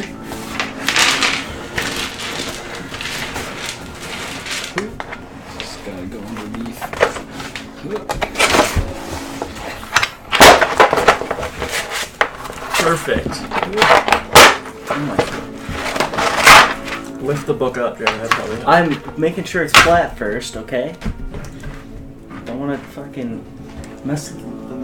Just gotta go underneath. Perfect. Lift the book up, Jeremy. That probably helps. I'm making sure it's flat first, okay? Don't want to fucking mess with them.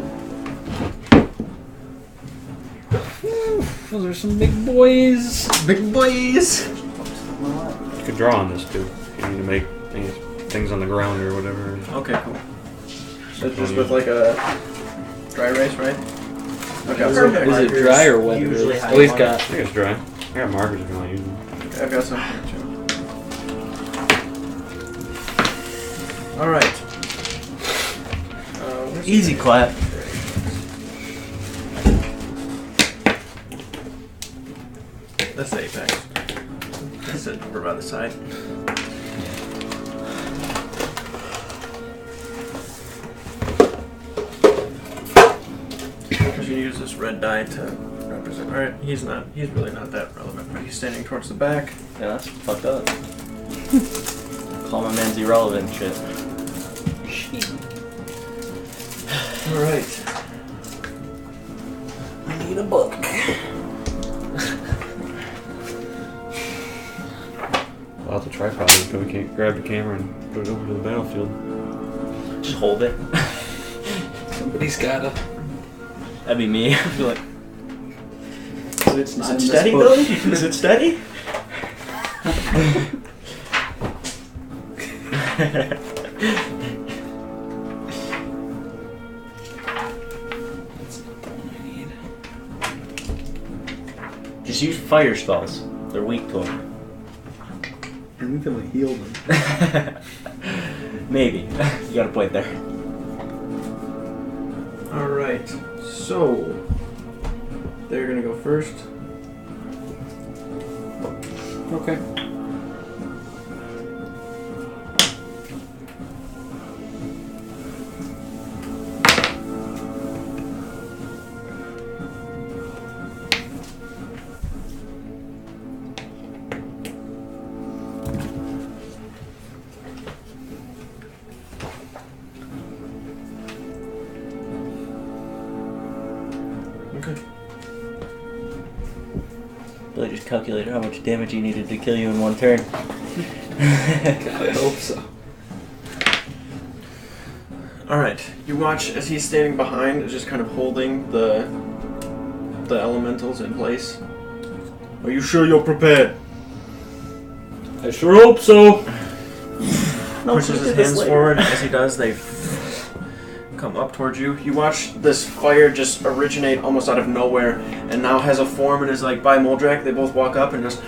Those are some big boys. Big boys. You could draw on this too. If you need to make any things on the ground or whatever. Okay, cool. So just with like a dry erase, right? Okay, Is it dry or wet? Usually Oh, he's I got. think it's dry. I got markers if you want to use them. Okay, I've got some here too. All right. Easy clap. That's the apex. That's it over by the side. Because you use this red dye to represent. Alright, he's really not that relevant, but he's standing towards the back. Yeah, that's fucked up. Call my man's irrelevant shit. Alright. I need a book. Without the tripod, we can't grab the camera and put it over to the battlefield. Just hold it. Somebody's gotta. That'd be me. I'd be like, Is it steady, Billy? Is it steady? Just use fire spells. They're weak to them. I think that might heal them. Maybe. You got a point there. Alright, so they're gonna go first. Okay. Okay. Billy just calculated how much damage he needed to kill you in one turn. I hope so. Alright, you watch as he's standing behind, just kind of holding the elementals in place. Are you sure you're prepared? I sure hope so. Pushes his hands forward. As he does, they come up towards you. You watch this fire just originate almost out of nowhere, and now has a form and is like by Moldrak. They both walk up and just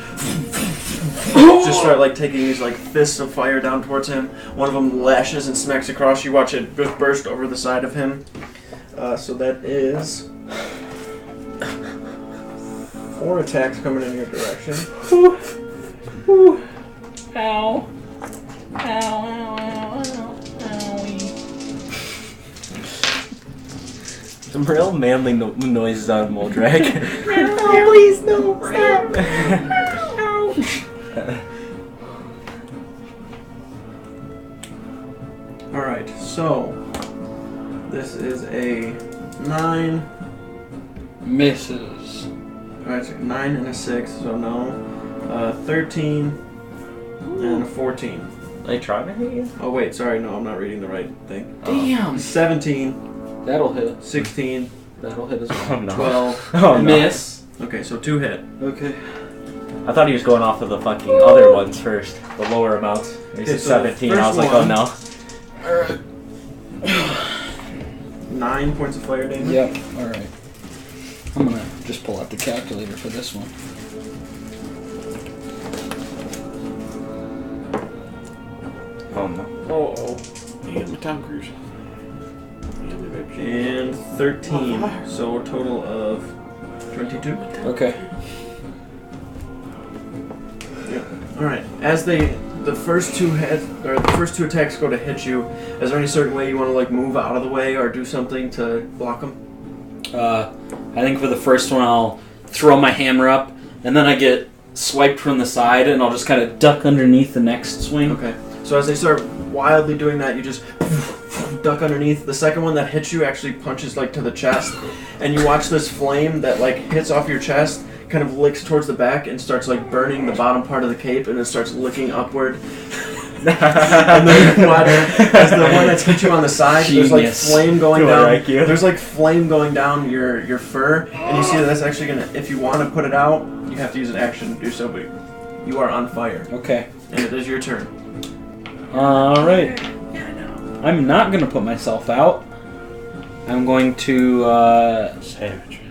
start like taking these like fists of fire down towards him. One of them lashes and smacks across. You watch it just burst over the side of him. So that is 4 attacks coming in your direction. Ooh. Ow. Ow, ow, ow, ow, owie. Some real manly noises out of Moldrak. Please, no, stop. Alright, so this is a 9. Misses. Alright, so 9 and a 6, so no. 13 and a 14. They trying to hit you? Oh wait, sorry, no, I'm not reading the right thing. Damn. 17, That'll hit. 16, That'll hit as well. Oh no. 12. Oh no. Miss. Okay, so 2 hit. Okay. I thought he was going off of the fucking other ones first. The lower amounts. He Okay, said so the 17. I was first like, oh one- no. 9 points of fire damage. Yep. Alright. I'm gonna just pull out the calculator for this one. Oh no. Oh. And Tom Cruise. And 13, so a total of 22. Okay. Alright, as the first two attacks go to hit you, is there any certain way you want to like move out of the way or do something to block them? I think for the first one I'll throw my hammer up, and then I get swiped from the side, and I'll just kind of duck underneath the next swing. Okay. So as they start wildly doing that, you just duck underneath. The second one that hits you actually punches like to the chest, and you watch this flame that like hits off your chest, kind of licks towards the back and starts like burning the bottom part of the cape, and it starts licking upward. And then you watch as the one that's hit you on the side, there's like flame going down. There's like flame going down your fur, and you see that that's actually gonna. If you want to put it out, you have to use an action to do so. But you are on fire. Okay. And it is your turn. All right. I'm not gonna put myself out. I'm going to Savage.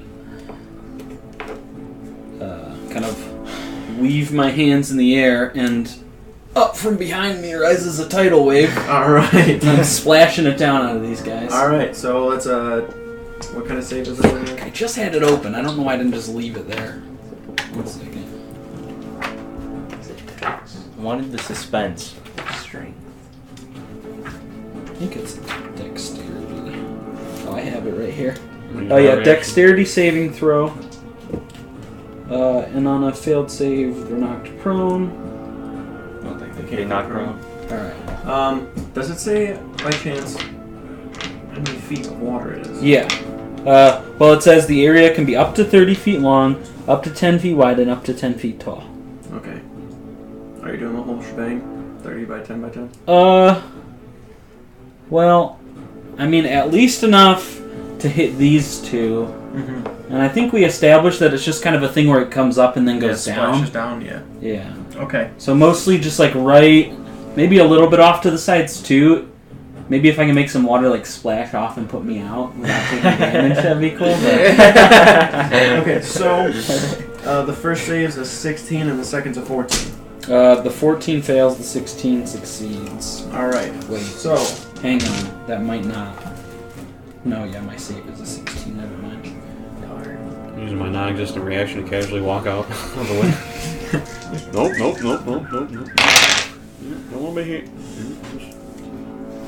kind of weave my hands in the air, and up from behind me rises a tidal wave. All right. And I'm splashing it down out of these guys. All right. So let's what kind of save is it? I just had it open. I don't know why I didn't just leave it there. 1 second. I wanted the suspense. Strength. I think it's dexterity. Oh, I have it right here. Oh yeah, dexterity saving throw. And on a failed save, they're knocked prone. I don't think they Okay, can knock prone. Alright. Does it say by chance how many feet of water it is? Yeah. Well, it says the area can be up to 30 feet long, up to 10 feet wide, and up to 10 feet tall. Okay. Are you doing the whole shebang? 30 by 10 by 10? Well, I mean, at least enough to hit these two. Mm-hmm. And I think we established that it's just kind of a thing where it comes up and then goes down. Splashes down, yeah. Yeah. Okay. So mostly just like right, maybe a little bit off to the sides too. Maybe if I can make some water like splash off and put me out without taking damage, that'd be cool. Okay, so the first save is a 16 and the second's a 14. The 14 fails, the 16 succeeds. Alright. Wait, So, hang on. That might not. No, yeah, my save is a 16, never mind. Using my non-existent reaction to casually walk out of the way. Nope. Don't want to be here.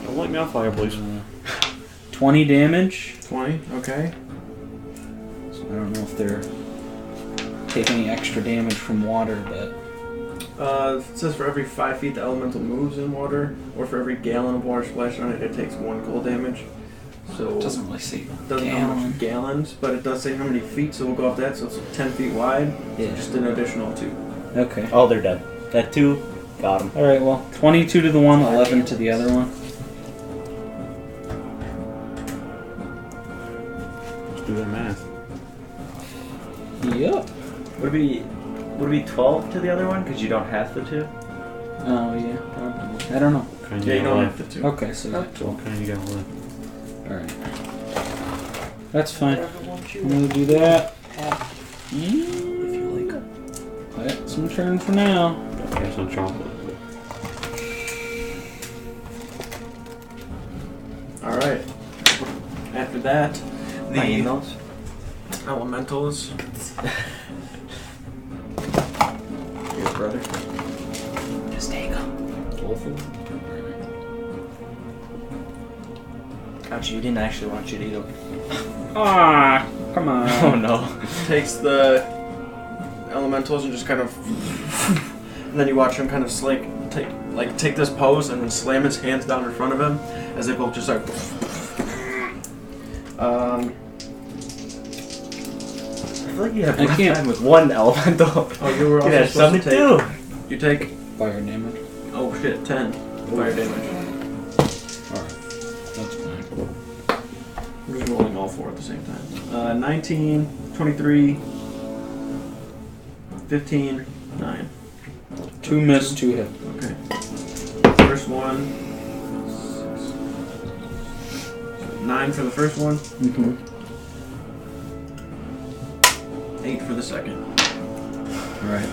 Don't light me on fire, please. 20 damage. 20, okay. So I don't know if they're taking any extra damage from water, but... It says for every 5 feet the elemental moves in water, or for every gallon of water splashed on it, it takes 1 cold damage. So It doesn't really say doesn't know how much gallons, but it does say how many feet, so we'll go off that. So it's 10 feet wide, so Yeah. just an additional 2. Okay. Oh, they're dead. That 2, got him. Alright, well, 22 to the one, 11 to the other one. Let's do that math. Yep. Would it be 12 to the other one? Because you don't have the 2? Oh, yeah, probably. I don't know. Kind Yeah, you got don't left. have the 2. Okay, so yeah, 12. What kind you got left? Alright. That's fine. Whatever wants you. I'm gonna do that. If you like. That's my turn for now. Got some chocolate. Alright. After that, Buying the those? elementals. Your brother. Just take them. Gotcha, you didn't actually want you to eat them. Ah, come on. Oh no. Takes the elementals and just kind of, and then you watch him kind of take this pose and then slam his hands down in front of him as they both just like. I feel like you have I rough can't- time with one elemental. Oh, you were You had also supposed something to to take. do. You take. Fire damage. Oh shit, 10 fire damage. Alright. That's fine. We're just rolling all 4 at the same time. 19, 23, 15, 9. 2 miss, 2 hit. Okay. First one. 9 for the first one. Mm-hmm. 8 for the second. Alright.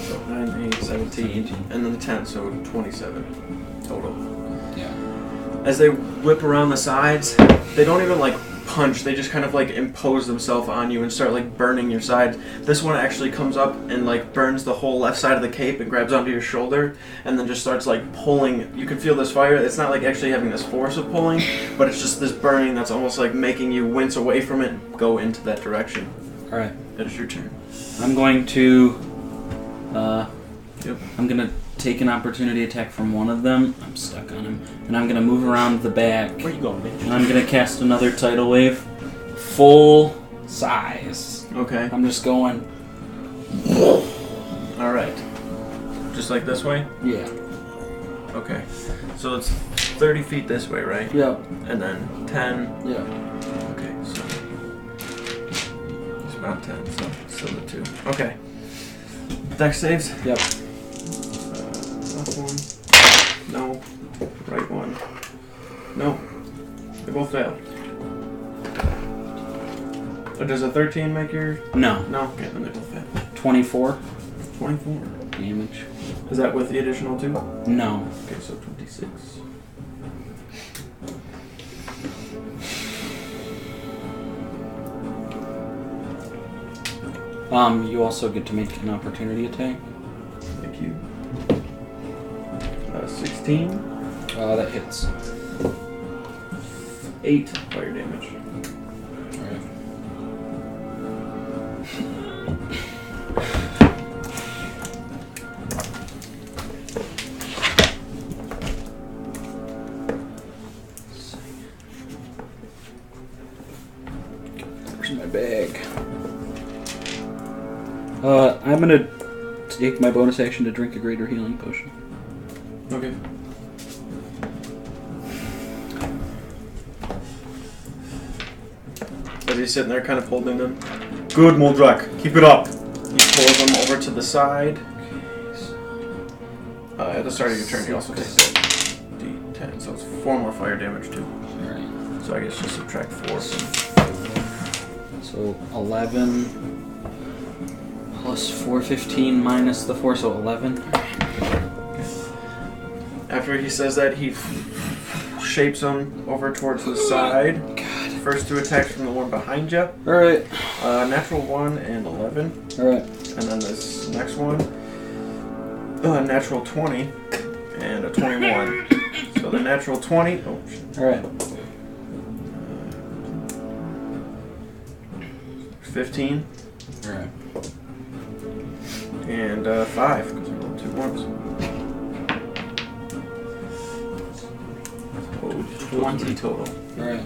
So 9, 8, 17, and then the 10, so 27 total. Yeah. As they whip around the sides, they don't even like punch, they just kind of like impose themselves on you and start like burning your sides. This one actually comes up and like burns the whole left side of the cape and grabs onto your shoulder and then just starts like pulling. You can feel this fire. It's not like actually having this force of pulling, but it's just this burning that's almost like making you wince away from it and go into that direction. Alright. It is your turn. I'm going to... Yep. I'm gonna take an opportunity attack from one of them. I'm stuck on him. And I'm going to move around the back. Where you going, bitch? And I'm going to cast another tidal wave. Full size. Okay. I'm just going... Alright. Just like this way? Yeah. Okay. So it's 30 feet this way, right? Yep. And then 10. Yeah. Okay, so it's about 10, so still the 2. Okay. Dex saves? Yep. Left one. No. Right one. No. They both failed. Does a 13 make your... No. No? Okay, then they both fail. 24 24. damage. Is that with the additional 2? No. Okay, so 26. You also get to make an opportunity attack. Thank you. 16. That hits. 8 fire damage. Alright. Where's my bag? I'm gonna take my bonus action to drink a greater healing potion. Okay. As he's sitting there kind of holding them. Good, Moldrak. Keep it up. He pulls them over to the side. At the start of your turn, you also take that D10, so it's 4 more fire damage too. Alright. So I guess just subtract 4 from... So 11 plus 415 minus the 4, so 11. After he says that, he shapes them over towards the side. God. First 2 attacks from the one behind you. Alright. Natural 1 and 11. Alright. And then this next one, natural 20 and a 21. So the natural 20. Oh, shit. Alright. 15 Alright. and 5 because we rolled 2 ones. Oh, 20 total. Alright.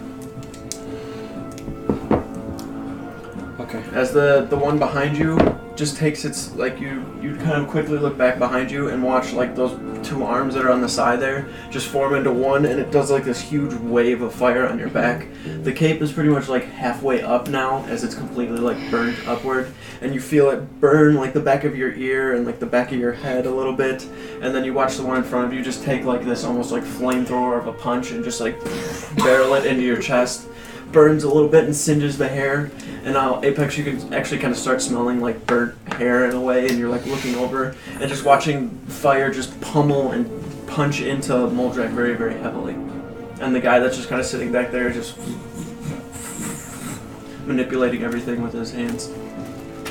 Okay. As the one behind you just takes its, like, you kind of quickly look back behind you and watch, like, those 2 arms that are on the side there just form into one, and it does, like, this huge wave of fire on your back. The cape is pretty much, like, halfway up now as it's completely, like, burned upward, and you feel it burn, like, the back of your ear and, like, the back of your head a little bit, and then you watch the one in front of you just take, like, this almost, like, flamethrower of a punch and just, like, barrel it into your chest. Burns a little bit and singes the hair, and now Apex, you can actually kind of start smelling like burnt hair in a way, and you're like looking over and just watching fire just pummel and punch into Moldrak very, very heavily. And the guy that's just kind of sitting back there just manipulating everything with his hands.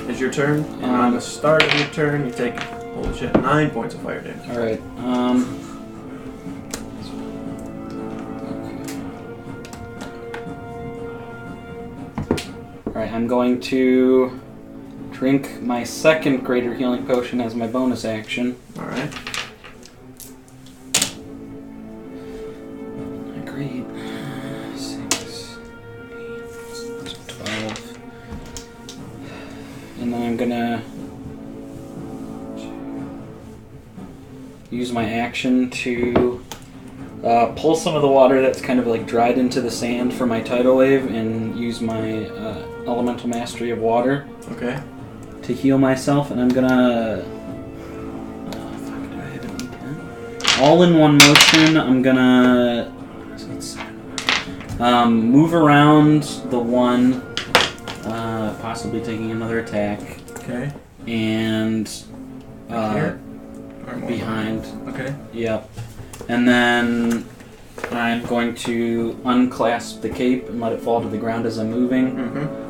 It's your turn, and on the start of your turn, you take, holy shit, 9 points of fire damage. Alright. Alright, I'm going to drink my second greater healing potion as my bonus action. Alright. Great. 6, 8, 12. And then I'm gonna use my action to pull some of the water that's kind of like dried into the sand for my tidal wave and use my elemental mastery of water Okay. to heal myself. And I'm gonna fuck, do I have an D10? All in one motion, I'm gonna move around the one, possibly taking another attack, Okay. and Here? Or more behind. Okay. Yep. And then I'm going to unclasp the cape and let it fall to the ground as I'm moving. Mm-hmm.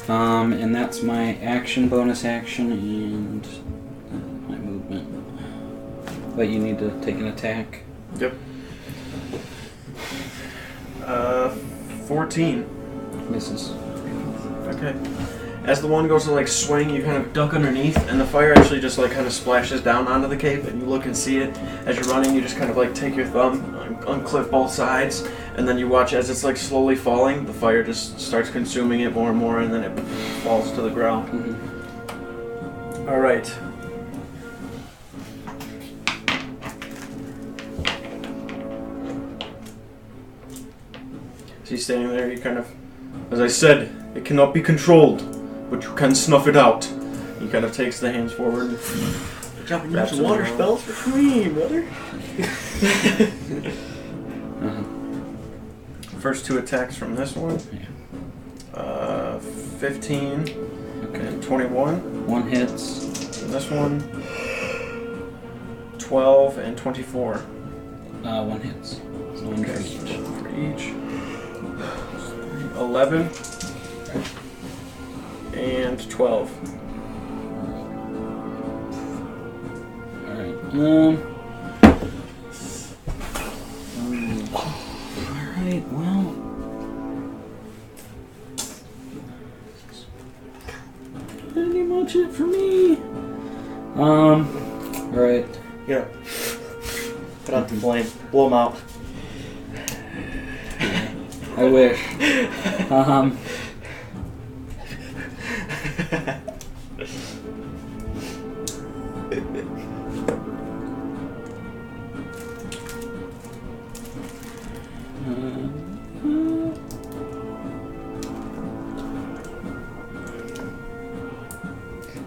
And that's my action, bonus action, and my movement. But you need to take an attack. Yep. 14. Misses. Okay. As the one goes to like swing, you kind of duck underneath, and the fire actually just like kind of splashes down onto the cape, and you look and see it. As you're running, you just kind of like take your thumb, unclip both sides, and then you watch as it's like slowly falling. The fire just starts consuming it more and more, and then it falls to the ground. Mm-hmm. All right. So he's standing there. You kind of, as I said, it cannot be controlled, but you can snuff it out. He kind of takes the hands forward. Dropping Wraps those them water around. spells for me, brother. First 2 attacks from this one. 15 and 21. One hits. And this one, 12 and 24. One hits. So one for each. For each. 11 and 12. Alright. Alright, well. Pretty much it for me. Alright. Yeah. Put out the flame. Blow them out. I wish.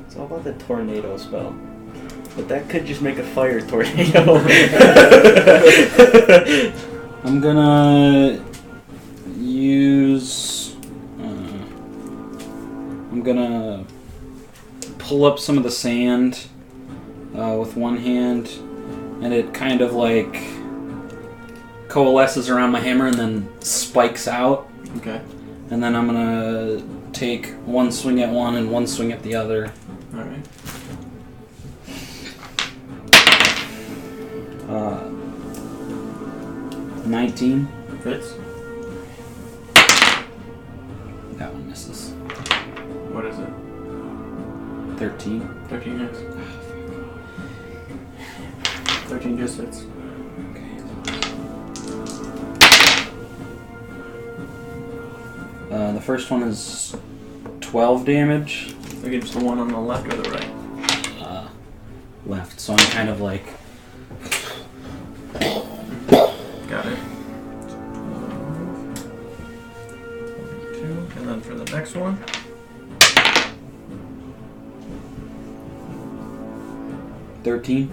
It's all about the tornado spell. But that could just make a fire tornado. I'm gonna use. I'm gonna pull up some of the sand with one hand, and it kind of like coalesces around my hammer and then spikes out. Okay. And then I'm gonna take one swing at one and one swing at the other. All right. 19. Fits. That one misses. What is it? 13. 13 hits. 13 just hits. The first one is 12 damage. Against the one on the left or the right? Left. So I'm kind of like. Got it. 2, and then for the next one. $13.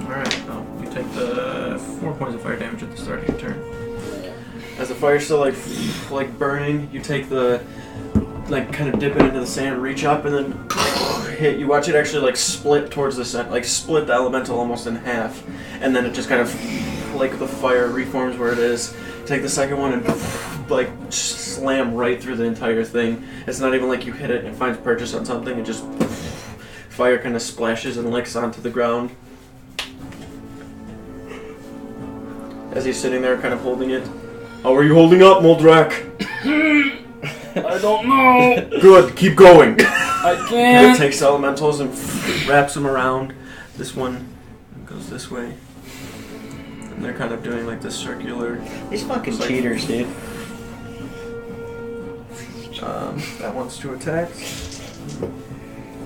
Alright, well, you take the 4 points of fire damage at the start of your turn. As the fire's still like burning, you take the kind of dip it into the sand, reach up, and then hit. You watch it actually like split towards the center, like split the elemental almost in half, and then it just kind of like the fire reforms where it is. Take the second one and like slam right through the entire thing. It's not even like you hit it and it finds purchase on something. It just fire kind of splashes and licks onto the ground. As he's sitting there, kind of holding it. How are you holding up, Moldrak? I don't know. Good, keep going. I It can't. takes elementals and wraps them around. This one goes this way. And they're kind of doing like this circular. These fucking It's like- cheaters, dude. That one's 2 attacks.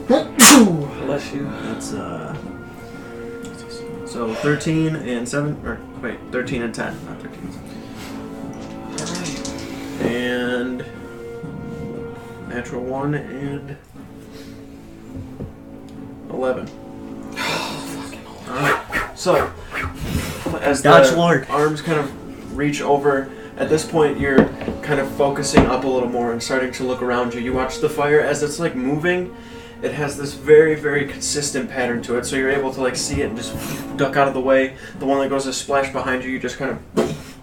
Bless you. That's So 13 and 7, or wait, 13 and 10, not 13 and 7. And natural 1 and 11. Alright, so as Dodge the Lord. arms kind of reach over, at this point you're kind of focusing up a little more and starting to look around you. You watch the fire as it's like moving. It has this very, very consistent pattern to it, so you're able to like see it and just duck out of the way. The one that goes to splash behind you, you just kind of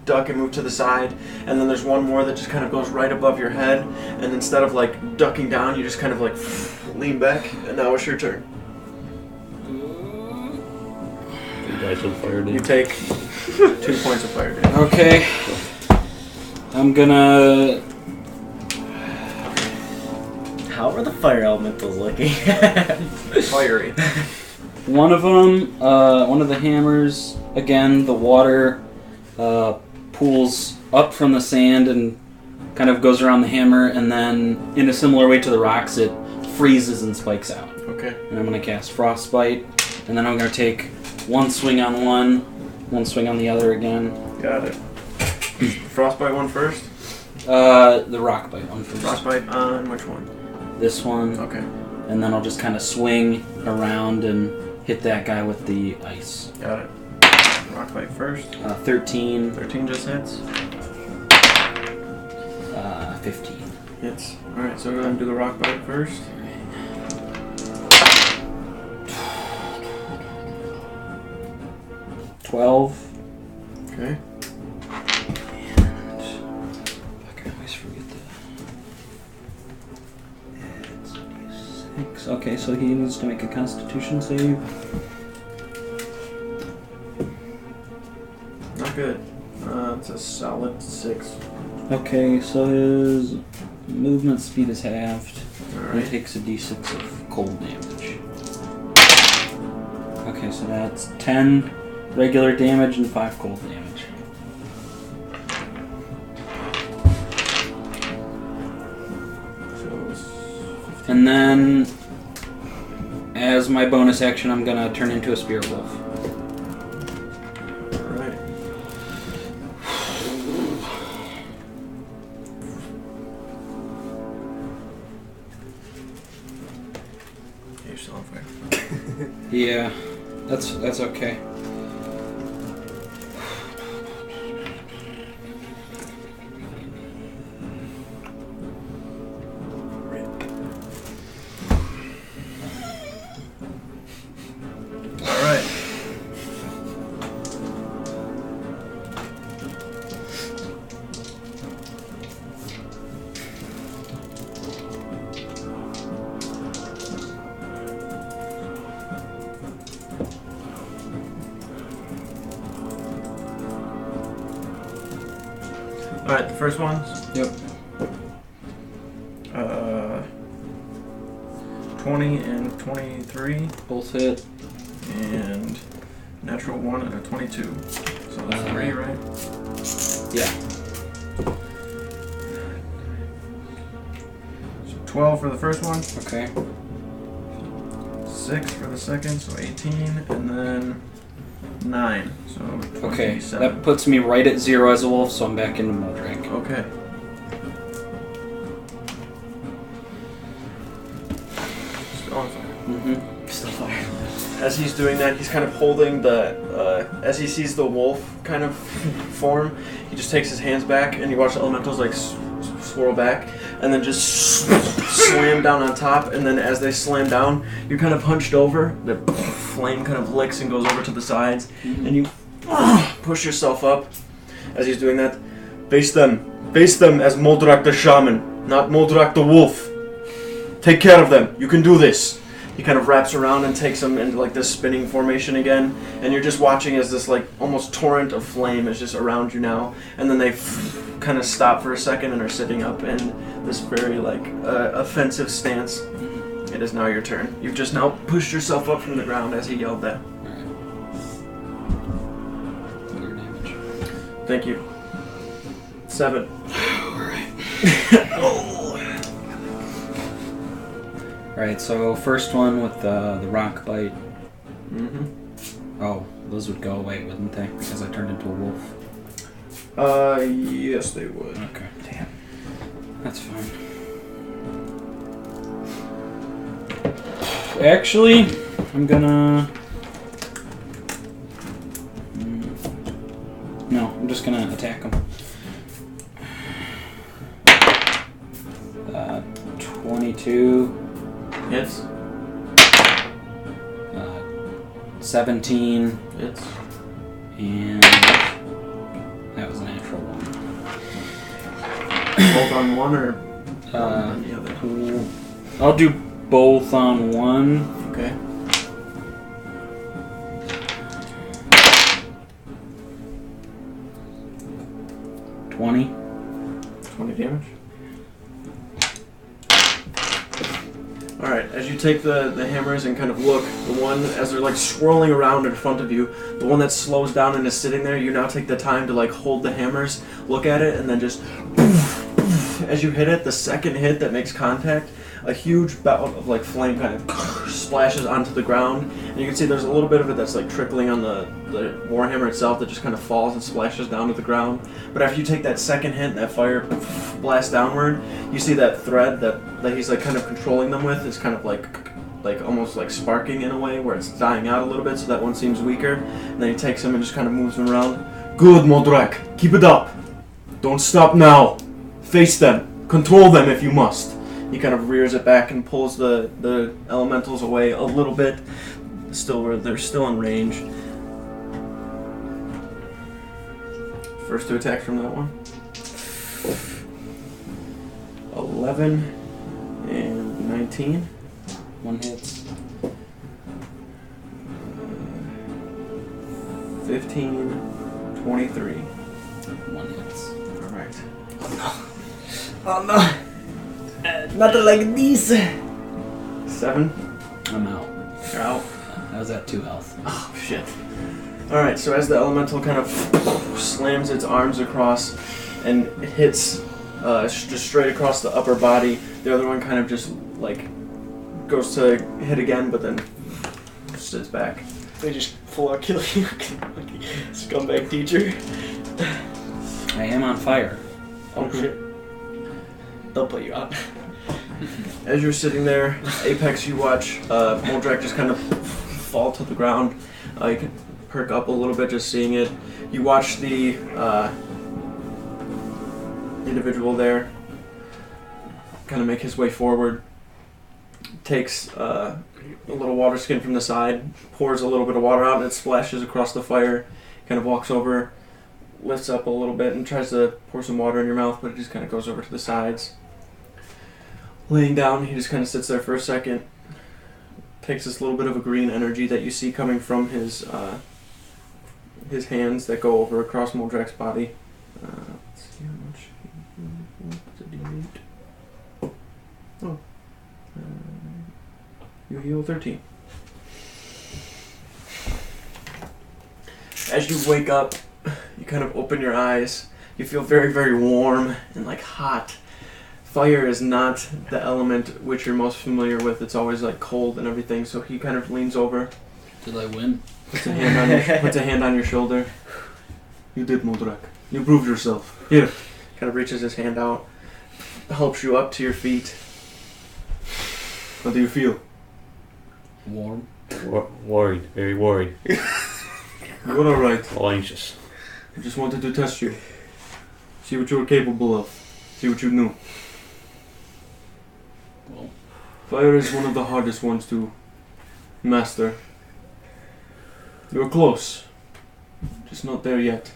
duck and move to the side. And then there's one more that just kind of goes right above your head, and instead of like ducking down, you just kind of like lean back, and now it's your turn. You guys with fire You damage. take 2 points of fire damage. Okay. I'm gonna. How are the fire elementals looking? Fiery. One of them, one of the hammers. Again, the water pools up from the sand and kind of goes around the hammer, and then in a similar way to the rocks, it freezes and spikes out. Okay. And I'm gonna cast Frostbite, and then I'm gonna take one swing on one swing on the other again. Got it. Frostbite one first? The Rockbite one first. Frostbite on which one? This one. Okay. And then I'll just kind of swing around and hit that guy with the ice. Got it. Rockbite first. 13. 13 just hits. 15. Hits. Alright, so we're going to do the Rockbite first. 12. Okay. I always forget that. It's 6. Okay, so he needs to make a Constitution save. Not good. It's a solid 6. Okay, so his movement speed is halved. And he Alright. takes a d6 of cold damage. Okay, so that's 10 regular damage and 5 cold damage. So it's 15. And then, as my bonus action, I'm gonna turn into a spirit wolf. Alright. You're still on fire. Yeah, that's okay. Alright. Alright, the first one. Yep. 20 and 23, Both hit. and natural 1 and a 22. So that's 3, right? Yeah. So 12 for the first one, Okay. 6 for the second, so 18, and then 9, so 27. Okay, that puts me right at 0 as a wolf, so I'm back into Moldrak. Okay. Still on fire. Mm-hmm. Still fire. As he's doing that, he's kind of holding the, as he sees the wolf kind of form, he just takes his hands back, and you watch the elementals like swirl back, and then just slam down on top, and then as they slam down, you're kind of hunched over, the flame kind of licks and goes over to the sides, and you push yourself up. As he's doing that, face them as Moldrak the shaman, not Moldrak the wolf. Take care of them, you can do this. He kind of wraps around and takes them into like this spinning formation again, and you're just watching as this like almost torrent of flame is just around you now, and then they kind of stop for a second and are sitting up in this very like offensive stance. It is now your turn. You've just now pushed yourself up from the ground as he yelled that. Your damage. Thank you. 7. Alright, so first one with the rock bite. Mm-hmm. Oh, those would go away, wouldn't they? Because I turned into a wolf. Yes they would. Okay. Damn. That's fine. Actually, I'm gonna... No, I'm just gonna attack him. 22... Hits. 17, Hits. and that was a natural one. Both on one or on the other? I'll do both on one. Okay. damage. Alright, as you take the hammers and kind of look, the one, as they're like swirling around in front of you, the one that slows down and is sitting there, you now take the time to like hold the hammers, look at it, and then just as you hit it, the second hit that makes contact, a huge bout of like flame kind of splashes onto the ground, and you can see there's a little bit of it that's like trickling on the warhammer itself that just kind of falls and splashes down to the ground. But after you take that second hit, that fire blasts downward, you see that thread that he's like kind of controlling them with is kind of like almost like sparking in a way where it's dying out a little bit, so that one seems weaker. And then he takes him and just kind of moves him around. Good, Moldrak, keep it up. Don't stop now. Face them. Control them if you must. He kind of rears it back and pulls the elementals away a little bit. They're still in range. First to attack from that one. 11 and 19. One hits. 15, 23. One hits. Alright. Oh no! Nothing like this! 7. I'm out. You're out. I was at 2 health. Oh, shit. Alright, so as the elemental kind of slams its arms across and hits just straight across the upper body, the other one kind of just, like, goes to hit again, but then sits back. They just full out kill you. Scumbag teacher. I am on fire. Oh shit. They'll put you out. As you're sitting there, Apex, you watch Moldrak just kind of fall to the ground. You can perk up a little bit just seeing it. You watch the individual there kind of make his way forward. Takes a little water skin from the side, pours a little bit of water out, and it splashes across the fire. Kind of walks over, lifts up a little bit, and tries to pour some water in your mouth, but it just kind of goes over to the sides. Laying down, he just kind of sits there for a second. Takes this little bit of a green energy that you see coming from his hands that go over across Moldrak's body. Let's see how much. What's a D8? Oh. You heal 13. As you wake up, you kind of open your eyes. You feel very, very warm and like hot. Fire is not the element which you're most familiar with. It's always like cold and everything. So he kind of leans over. Did I win? Puts a hand on your shoulder. You did, Moldrak. You proved yourself. Here. Kind of reaches his hand out. Helps you up to your feet. How do you feel? Warm. Worried. Very worried. You're alright. All anxious. I just wanted to test you. See what you were capable of. See what you knew. Well, Fire is one of the hardest ones to master. You're close. Just not there yet.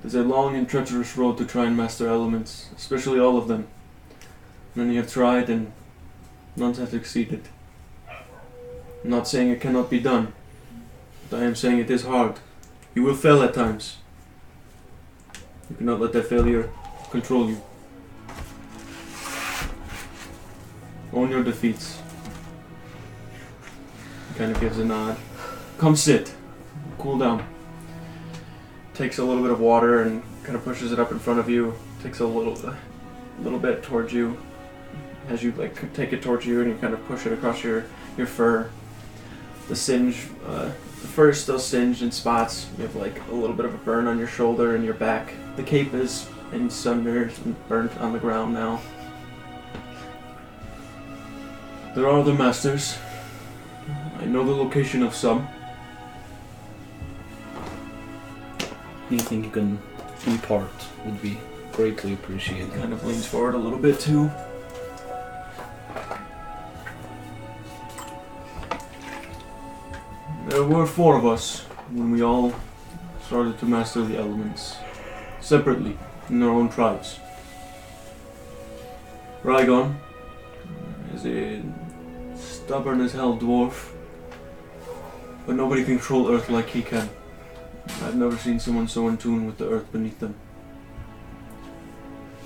There's a long and treacherous road to try and master elements, especially all of them. Many have tried and none have succeeded. I'm not saying it cannot be done, but I am saying it is hard. You will fail at times. You cannot let that failure control you. Own your defeats. He kind of gives a nod. Come sit. Cool down. Takes a little bit of water and kind of pushes it up in front of you. Takes a little bit towards you. As you like take it towards you and you kind of push it across your fur. The singe, the fur is still singed in spots. You have like a little bit of a burn on your shoulder and your back. The cape is in sundered and burnt on the ground now. There are other masters. I know the location of some. anything you can impart would be greatly appreciated. Kind of leans forward a little bit too. There were 4 of us when we all started to master the elements, separately, in their own tribes. Rygon is a stubborn as hell dwarf, but nobody can control Earth like he can. I've never seen someone so in tune with the Earth beneath them.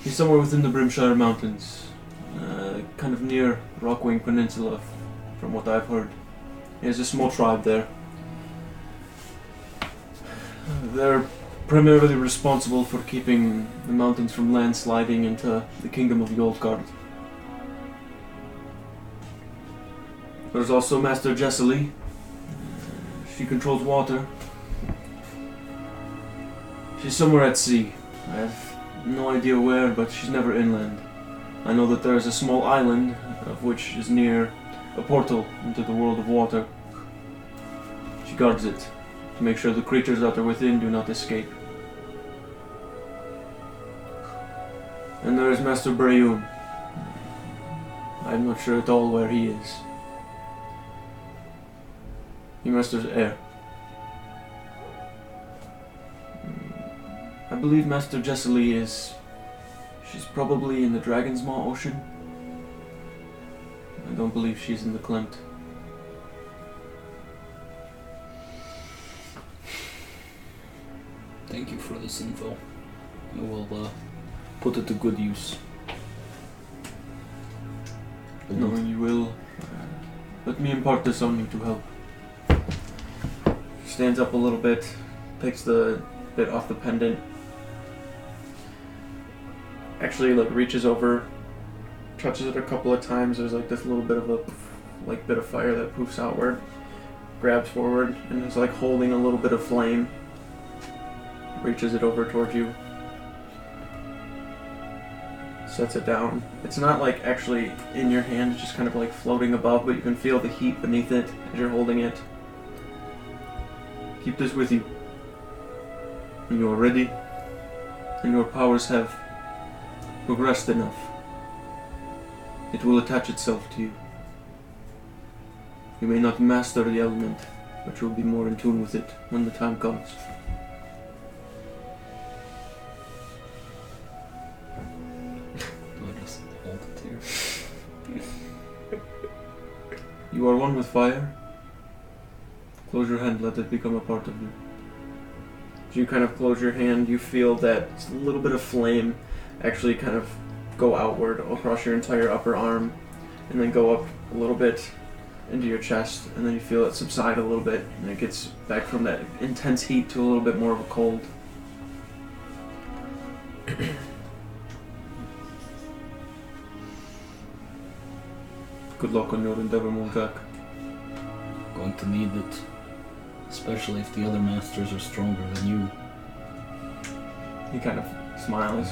He's somewhere within the Brimshire Mountains, kind of near Rockwing Peninsula, from what I've heard. He has a small tribe there. They're primarily responsible for keeping the mountains from landsliding into the kingdom of Yoltgard. There's also Master Jessely. She controls water. She's somewhere at sea. I have no idea where, but she's never inland. I know that there is a small island, of which is near a portal into the world of water. She guards it, to make sure the creatures that are within do not escape. And there is Master Brayun. I'm not sure at all where he is. He masters air. I believe Master Jessely is... She's probably in the Dragon's Maw Ocean. I don't believe she's in the Klimt. Thank you for this info. I will put it to good use. Knowing you will, let me impart this on you to help. Stands up a little bit, takes the bit off the pendant. Actually, like, reaches over, touches it a couple of times. There's like this little bit of a bit of fire that poofs outward. Grabs forward and is like holding a little bit of flame. Reaches it over towards you. Sets it down. It's not like actually in your hand, it's just kind of like floating above, but you can feel the heat beneath it as you're holding it. Keep this with you. When you are ready, and your powers have progressed enough, it will attach itself to you. You may not master the element, but you'll be more in tune with it when the time comes. I'll just hold it here. You are one with fire. Close your hand, let it become a part of you. As you kind of close your hand, you feel that a little bit of flame actually kind of go outward across your entire upper arm, and then go up a little bit into your chest, and then you feel it subside a little bit, and it gets back from that intense heat to a little bit more of a cold. Good luck on your endeavor, Moldrak. Going to need it. Especially if the other masters are stronger than you. He kind of smiles.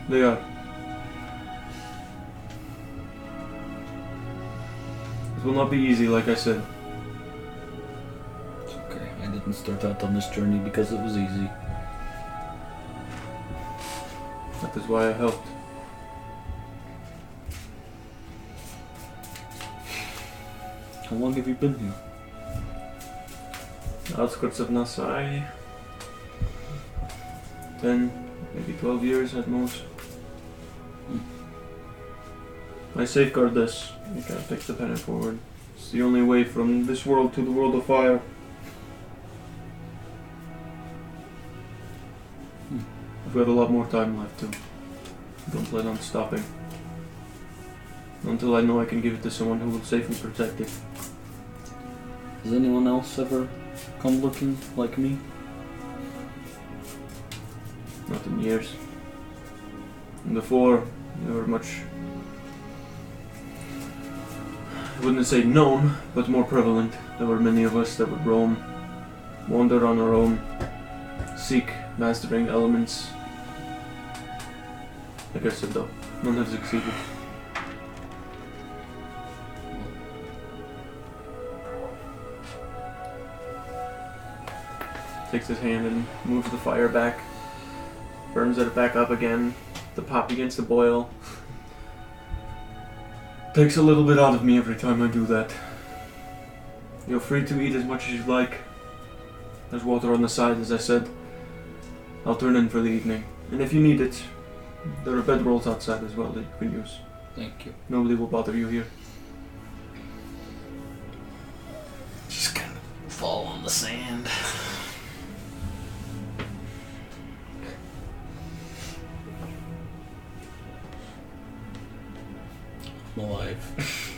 They are. It will not be easy, like I said. It's okay. I didn't start out on this journey because it was easy. That is why I helped. How long have you been here? Outskirts of Nasay. 10, maybe 12 years at most. I safeguard this. You kind of take the pennant forward. It's the only way from this world to the world of fire. I've got a lot more time left too. Don't plan on stopping. Until I know I can give it to someone who will safely protect it. Has anyone else ever come looking like me? Not in years. And before, they were much, I wouldn't say known, but more prevalent. There were many of us that would roam, wander on our own, seek mastering elements. Like I said though, none have succeeded. Takes his hand and moves the fire back, burns it back up again. The pot begins to boil. Takes a little bit out of me every time I do that. You're free to eat as much as you like. There's water on the side, as I said. I'll turn in for the evening. And if you need it, there are bedrolls outside as well that you can use. Thank you. Nobody will bother you here. Just kind of fall on the sand.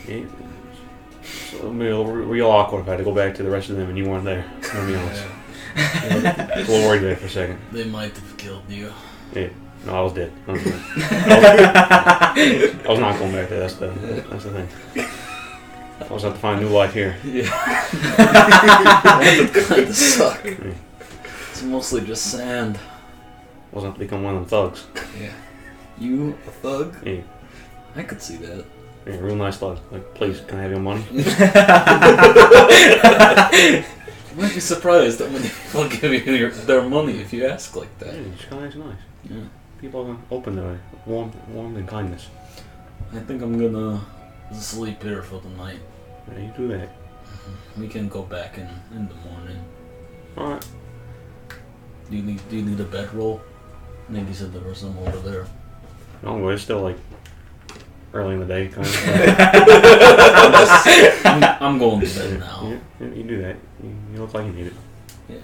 Yeah. So it'll be real awkward if I had to go back to the rest of them and you weren't there. I'll be honest. I was a little worried there for a second. They might have killed you. Yeah. No, I was dead. I was not going back there. That's the thing. I was have to find a new life here. Yeah. That would kind of suck. Yeah. It's mostly just sand. I was have to become one of them thugs. Yeah. You a thug? Yeah. I could see that. Yeah, real nice thug. Like, please, can I have your money? You might be surprised that when people give you their money if you ask like that. Yeah, it's kind of nice. Yeah. People are open to it. Warm and kindness. I think I'm gonna sleep here for the night. Yeah, you do that. We can go back in the morning. Alright. Do you need a bedroll? I think you said there was some over there. No, but it's still like early in the day, kind of. I'm going to bed now. Yeah, you do that. You look like you need it. Yeah.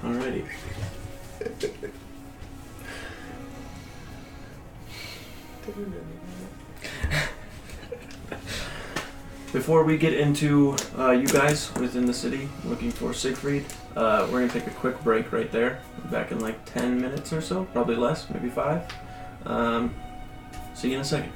Alrighty. Before we get into you guys within the city looking for Sigfried, we're going to take a quick break right there. Back in like 10 minutes or so, probably less, maybe 5. See you in a second.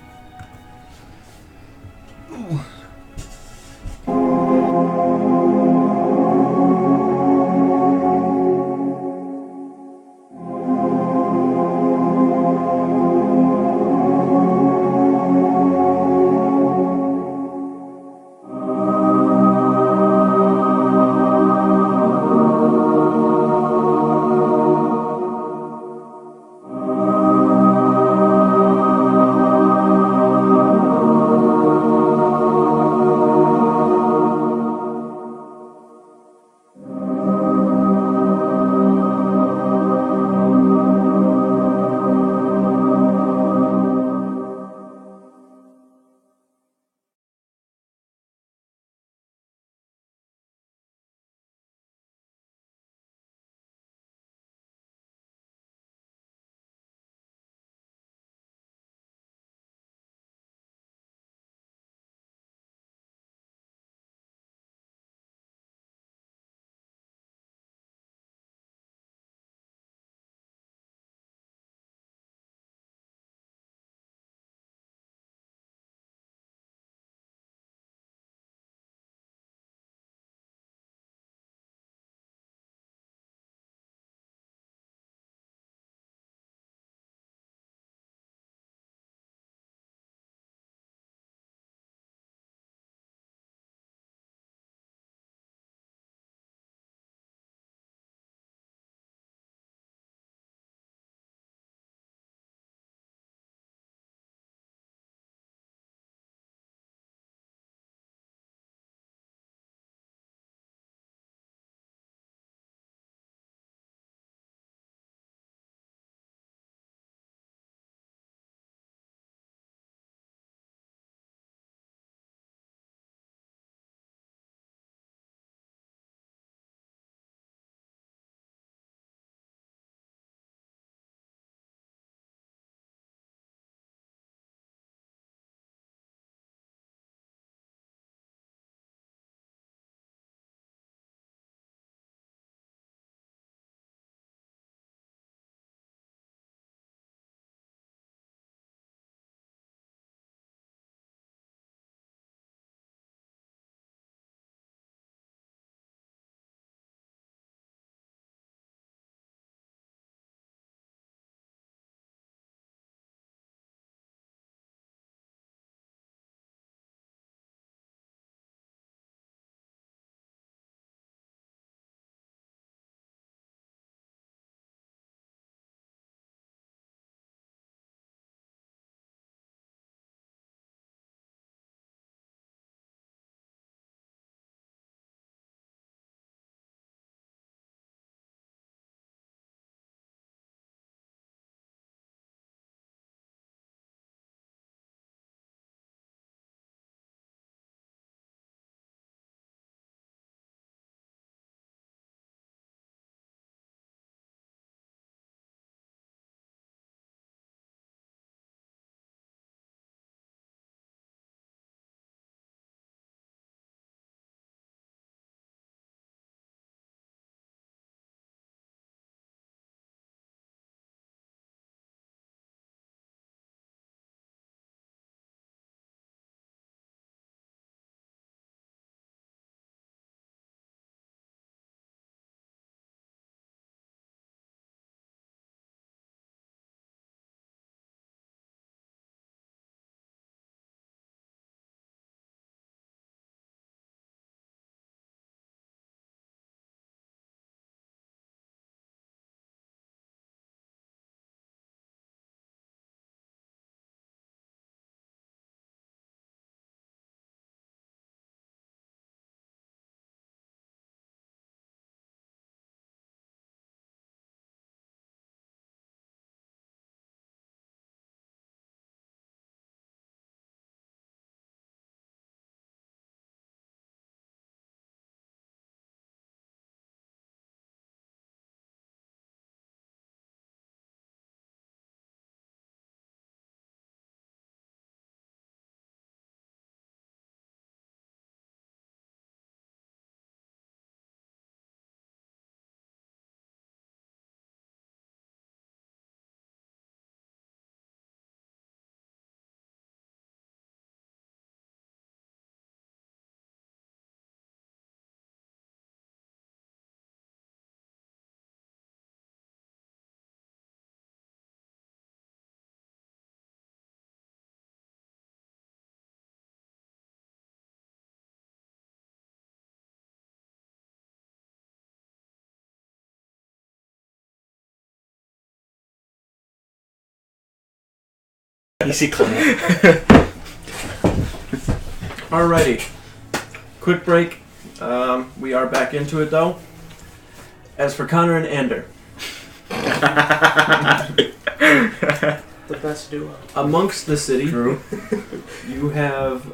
Easy clean. Alrighty. Quick break. We are back into it though. As for Connor and Ander, The best duo. amongst the city, you have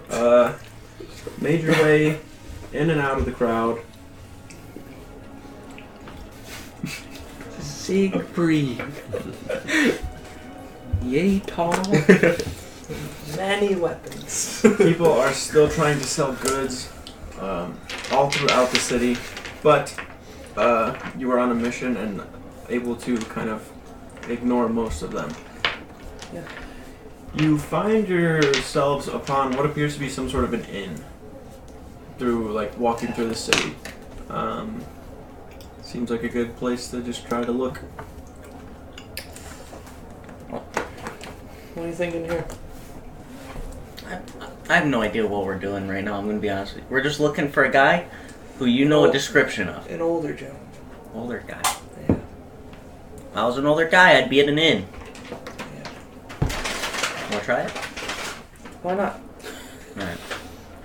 made your way in and out of the crowd. Sigfried. Yay tall. Many weapons. People are still trying to sell goods all throughout the city, but you are on a mission and able to kind of ignore most of them. Yeah. You find yourselves upon what appears to be some sort of an inn through, like, walking through the city. Seems like a good place to just try to look. What are you thinking here? I have no idea what we're doing right now, I'm gonna be honest with you. We're just looking for a guy who you know a description of. An older gentleman. Older guy. Yeah. If I was an older guy, I'd be at an inn. Yeah. Wanna try it? Why not? Alright.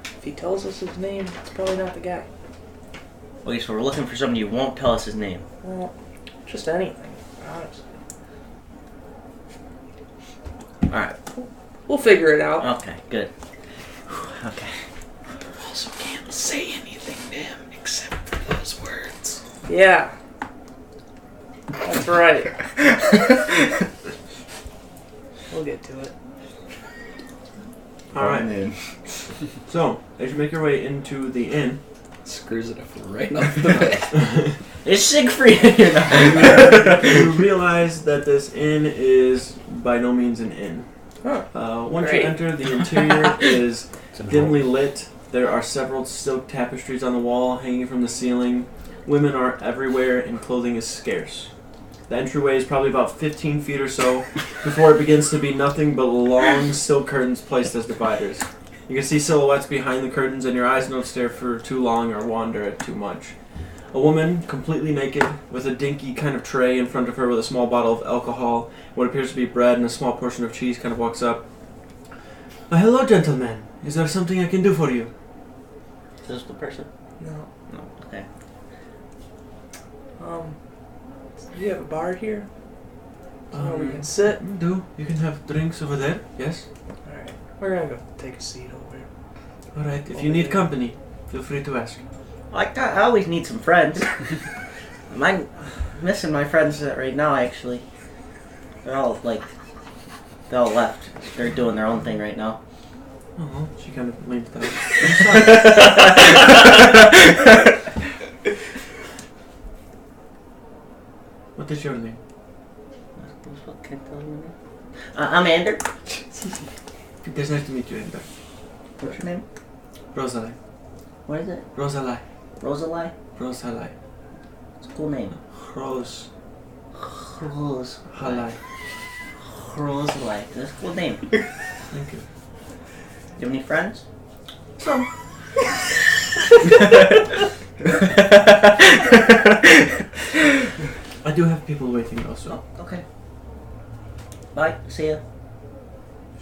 If he tells us his name, it's probably not the guy. Okay, so we're looking for somebody who won't tell us his name. Well, just anything, honestly. Alright. We'll figure it out. Okay, good. Okay. Also can't say anything to him except for those words. Yeah. That's right. We'll get to it. Alright. So, as you make your way into the inn, Screws it up right off the bat. It's Sigfried! You know? you realize that this inn is by no means an inn. Huh. Once Great. you enter, the interior is dimly lit. There are several silk tapestries on the wall hanging from the ceiling. Women are everywhere and clothing is scarce. The entryway is probably about 15 feet or so before it begins to be nothing but long silk curtains placed as dividers. You can see silhouettes behind the curtains and your eyes don't stare for too long or wander at too much. A woman, completely naked, with a dinky kind of tray in front of her with a small bottle of alcohol, what appears to be bread and a small portion of cheese, kind of walks up. Hello, gentlemen. Is there something I can do for you? Is this the person? No. No. Okay. Do you have a bar here? Where we can sit? Do. You can have drinks over there, yes? Alright. We're gonna go take a seat over here. Alright, if you need company, feel free to ask. I always need some friends. I'm missing my friends right now, actually. They're all left. They're doing their own thing right now. Oh, she kind of leans down. What is your name? What can I tell you now? I'm Ander. It is nice to meet you, Ender. What's your name? Rosalie. What is it? Rosalie. Rosalie? Rosalie. It's a cool name. Rose. Rosalie. Rosalie. That's a cool name. Thank you. You have any friends? Some. I do have people waiting also. Okay. Bye. See ya.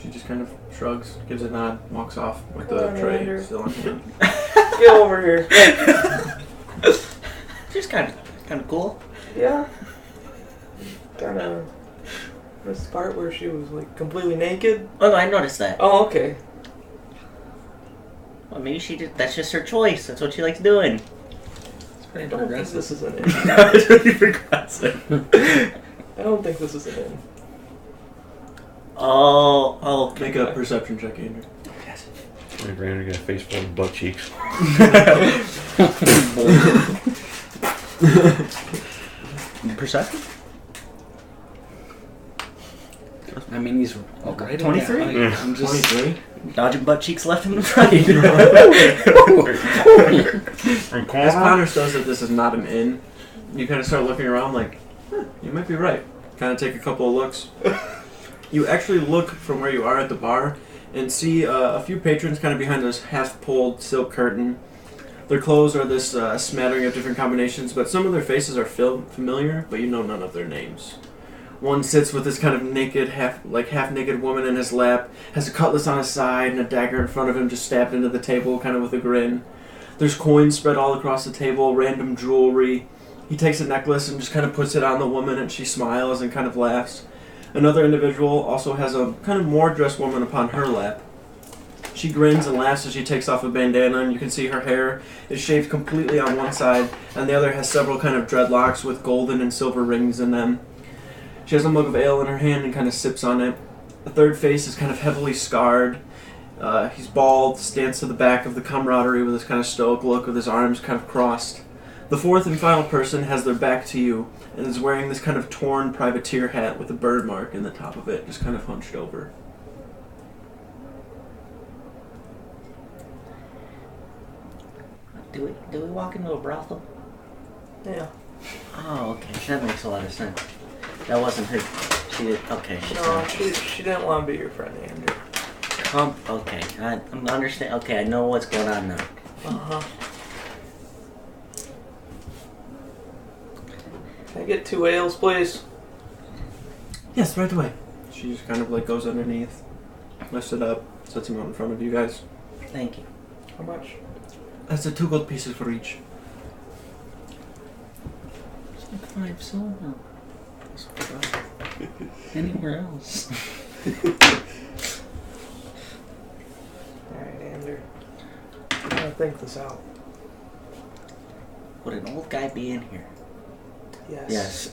She just kind of shrugs, gives a nod, walks off with Come the on, tray Ander. still on hand. Get over here. She's kind of cool. Yeah. Kinda. This part where she was like completely naked. Oh no, I noticed that. Oh, okay. Well, maybe she did. That's just her choice. That's what she likes doing. I don't think this is an inn. That's really progressive. I don't think this is an inn. Oh, okay. Make a perception check, Andrew. My granny got a face full of butt cheeks. Perception? I mean, he's right 23? on that. Yeah. I'm just 23? Dodging butt cheeks left and right. As Connor says that this is not an inn, you kind of start looking around like, you might be right. Kind of take a couple of looks. You actually look from where you are at the bar and see a few patrons kind of behind this half-pulled silk curtain. Their clothes are this smattering of different combinations, but some of their faces are familiar, but you know none of their names. One sits with this kind of naked, half naked woman in his lap, has a cutlass on his side and a dagger in front of him just stabbed into the table, kind of with a grin. There's coins spread all across the table, random jewelry. He takes a necklace and just kind of puts it on the woman, and she smiles and kind of laughs. Another individual also has a kind of more dressed woman upon her lap. She grins and laughs as she takes off a bandana, and you can see her hair is shaved completely on one side, and the other has several kind of dreadlocks with golden and silver rings in them. She has a mug of ale in her hand and kind of sips on it. The third face is kind of heavily scarred. He's bald, stands to the back of the camaraderie with this kind of stoic look with his arms kind of crossed. The fourth and final person has their back to you and is wearing this kind of torn privateer hat with a bird mark in the top of it, just kind of hunched over. Do we walk into a brothel? Yeah. Oh, okay. That makes a lot of sense. That wasn't her. She did. Okay. No, she didn't want to be your friend, Andrew. Okay. I'm understand. Okay, I know what's going on now. Uh-huh. Can I get 2 ales, please? Yes, right away. She just kind of like goes underneath, lifts it up, sets him out in front of you guys. Thank you. How much? That's 2 gold pieces for each. It's like 5 silver. Anywhere else. Alright, Andrew. I'm gonna think this out. Would an old guy be in here? Yes.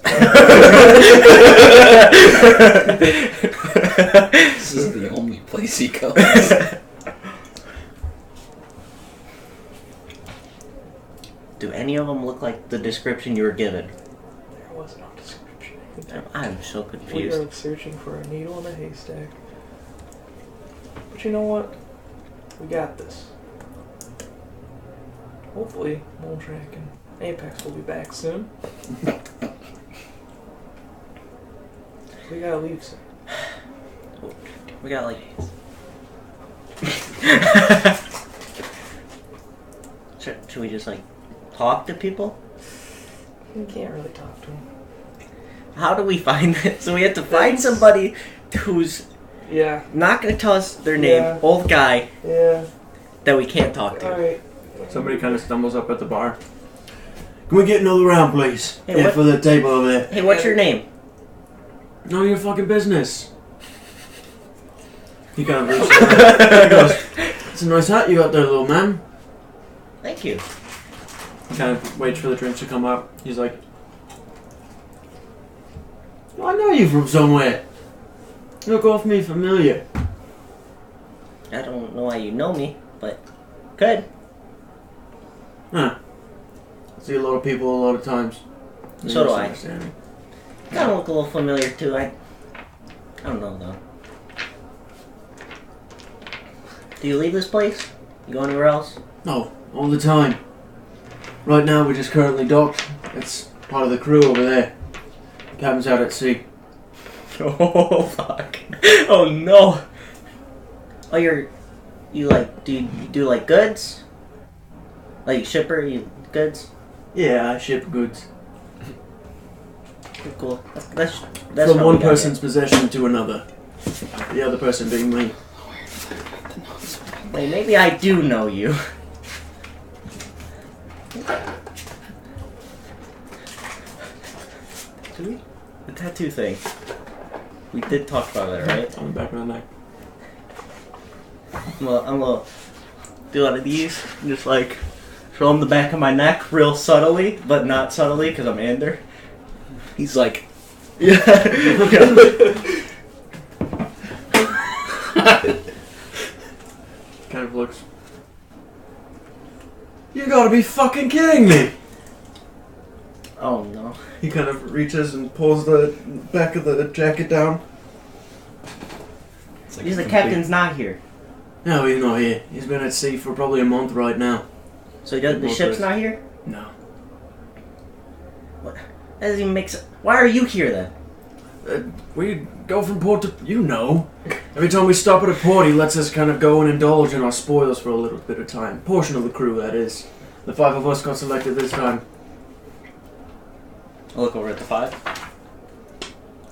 This is the only place he goes. Do any of them look like the description you were given? There was no description. I'm so We confused. are searching for a needle in a haystack. But you know what? We got this. Hopefully, Moldrak and Apex will be back soon. We gotta leave soon. We got like. Should we just like talk to people? We can't really talk to them. How do we find it? So we have to find somebody who's Yeah. not going to tell us their name, Yeah. old guy, Yeah. that we can't talk to. Alright. Somebody kind of stumbles up at the bar. Can we get another round, please? Hey, what- for the table over there. Hey, what's your name? None of your fucking business. He kind of reaches out. He goes, "It's a nice hat you got there, little man." Thank you. He kind of waits for the drinks to come up. He's like, "I know you from somewhere. You look awfully familiar." I don't know why you know me, but good. Huh. I see a lot of people a lot of times. So do I. Understanding. Kind of look a little familiar too. I don't know though. Do you leave this place? You go anywhere else? No, all the time. Right now we're just currently docked. It's part of the crew over there. Captain's out at sea. Oh fuck! Oh no! Oh, you like do you do like goods? Like shipper, you goods? Yeah, I ship goods. Cool. That's From what one we got person's possession to another. The other person being me. here. Wait, maybe I do know you. Do we? The tattoo thing. We did talk about that, right? On the back of the neck. I'm gonna do one of these, and just like show him the back of my neck real subtly, but not subtly because I'm Ander. He's like, Yeah. Kind of looks. You gotta be fucking kidding me! Oh no. He kind of reaches and pulls the back of the jacket down. it's like Because a the complete- captain's not here. No, he's not here. He's been at sea for probably a month right now. So the ship's not here? No. What? That doesn't even make sense. Why are you here then? We go from port to... You know. Every time we stop at a port, he lets us kind of go and indulge in our spoils for a little bit of time. Portion of the crew, that is. The 5 of us got selected this time. I'll look over at the 5.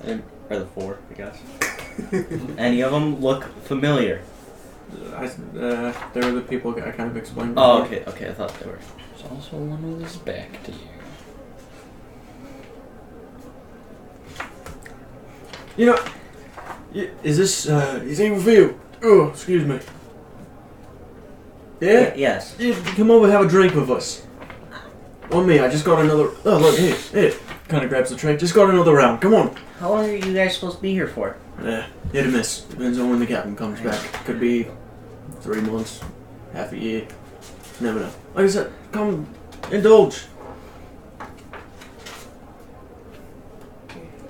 Or the 4, I guess. Any of them look familiar? They were the people I kind of explained. Oh, before. okay, I thought they were. There's also one with his back to you. You know, is this Sigfried? Oh, excuse me. Yeah? Yes. Yeah, come over, have a drink with us. On me, I just got another. Oh, look, here. Kind of grabs the tray. Just got another round. Come on. How long are you guys supposed to be here for? Hit or miss. Depends on when the captain comes back. Could be 3 months, half a year. Never know. Like I said, come indulge.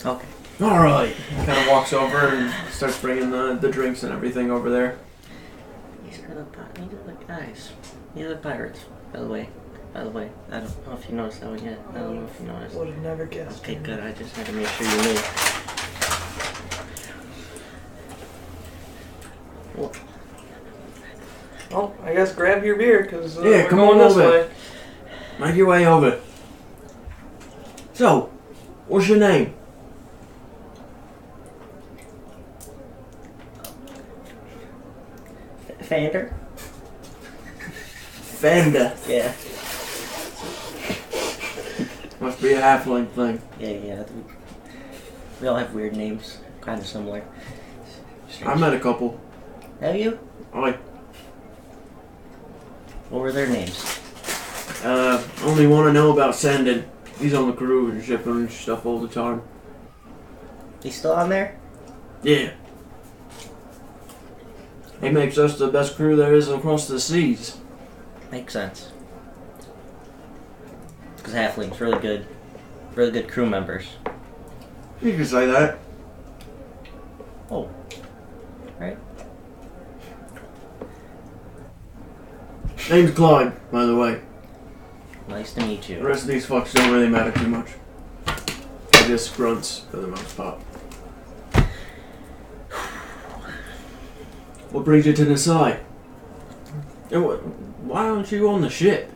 Okay. All right. He kind of walks over and starts bringing the drinks and everything over there. These are the guys. These are the pirates, by the way. I don't know if you noticed that one yet. I don't know if you noticed. Would have never guessed. Okay, good. I just had to make sure you knew. Well, I guess grab your beer, because Yeah, we're come going on this over. way. Make your way over. So, what's your name? Fander? Fender. Yeah. Must be a halfling thing. Yeah. We all have weird names. Kind of similar. I met a couple. Have you? I What were their names? only one I know about Sandin. He's on the crew and shipping stuff all the time. He's still on there? Yeah. He makes us the best crew there is across the seas. Makes sense. Because halflings, really good crew members. You can say that. Oh. Right. Name's Clyde, by the way. Nice to meet The you. rest of these fucks don't really matter too much. They're just grunts for the most part. What brings you to Nasay? And why aren't you on the ship?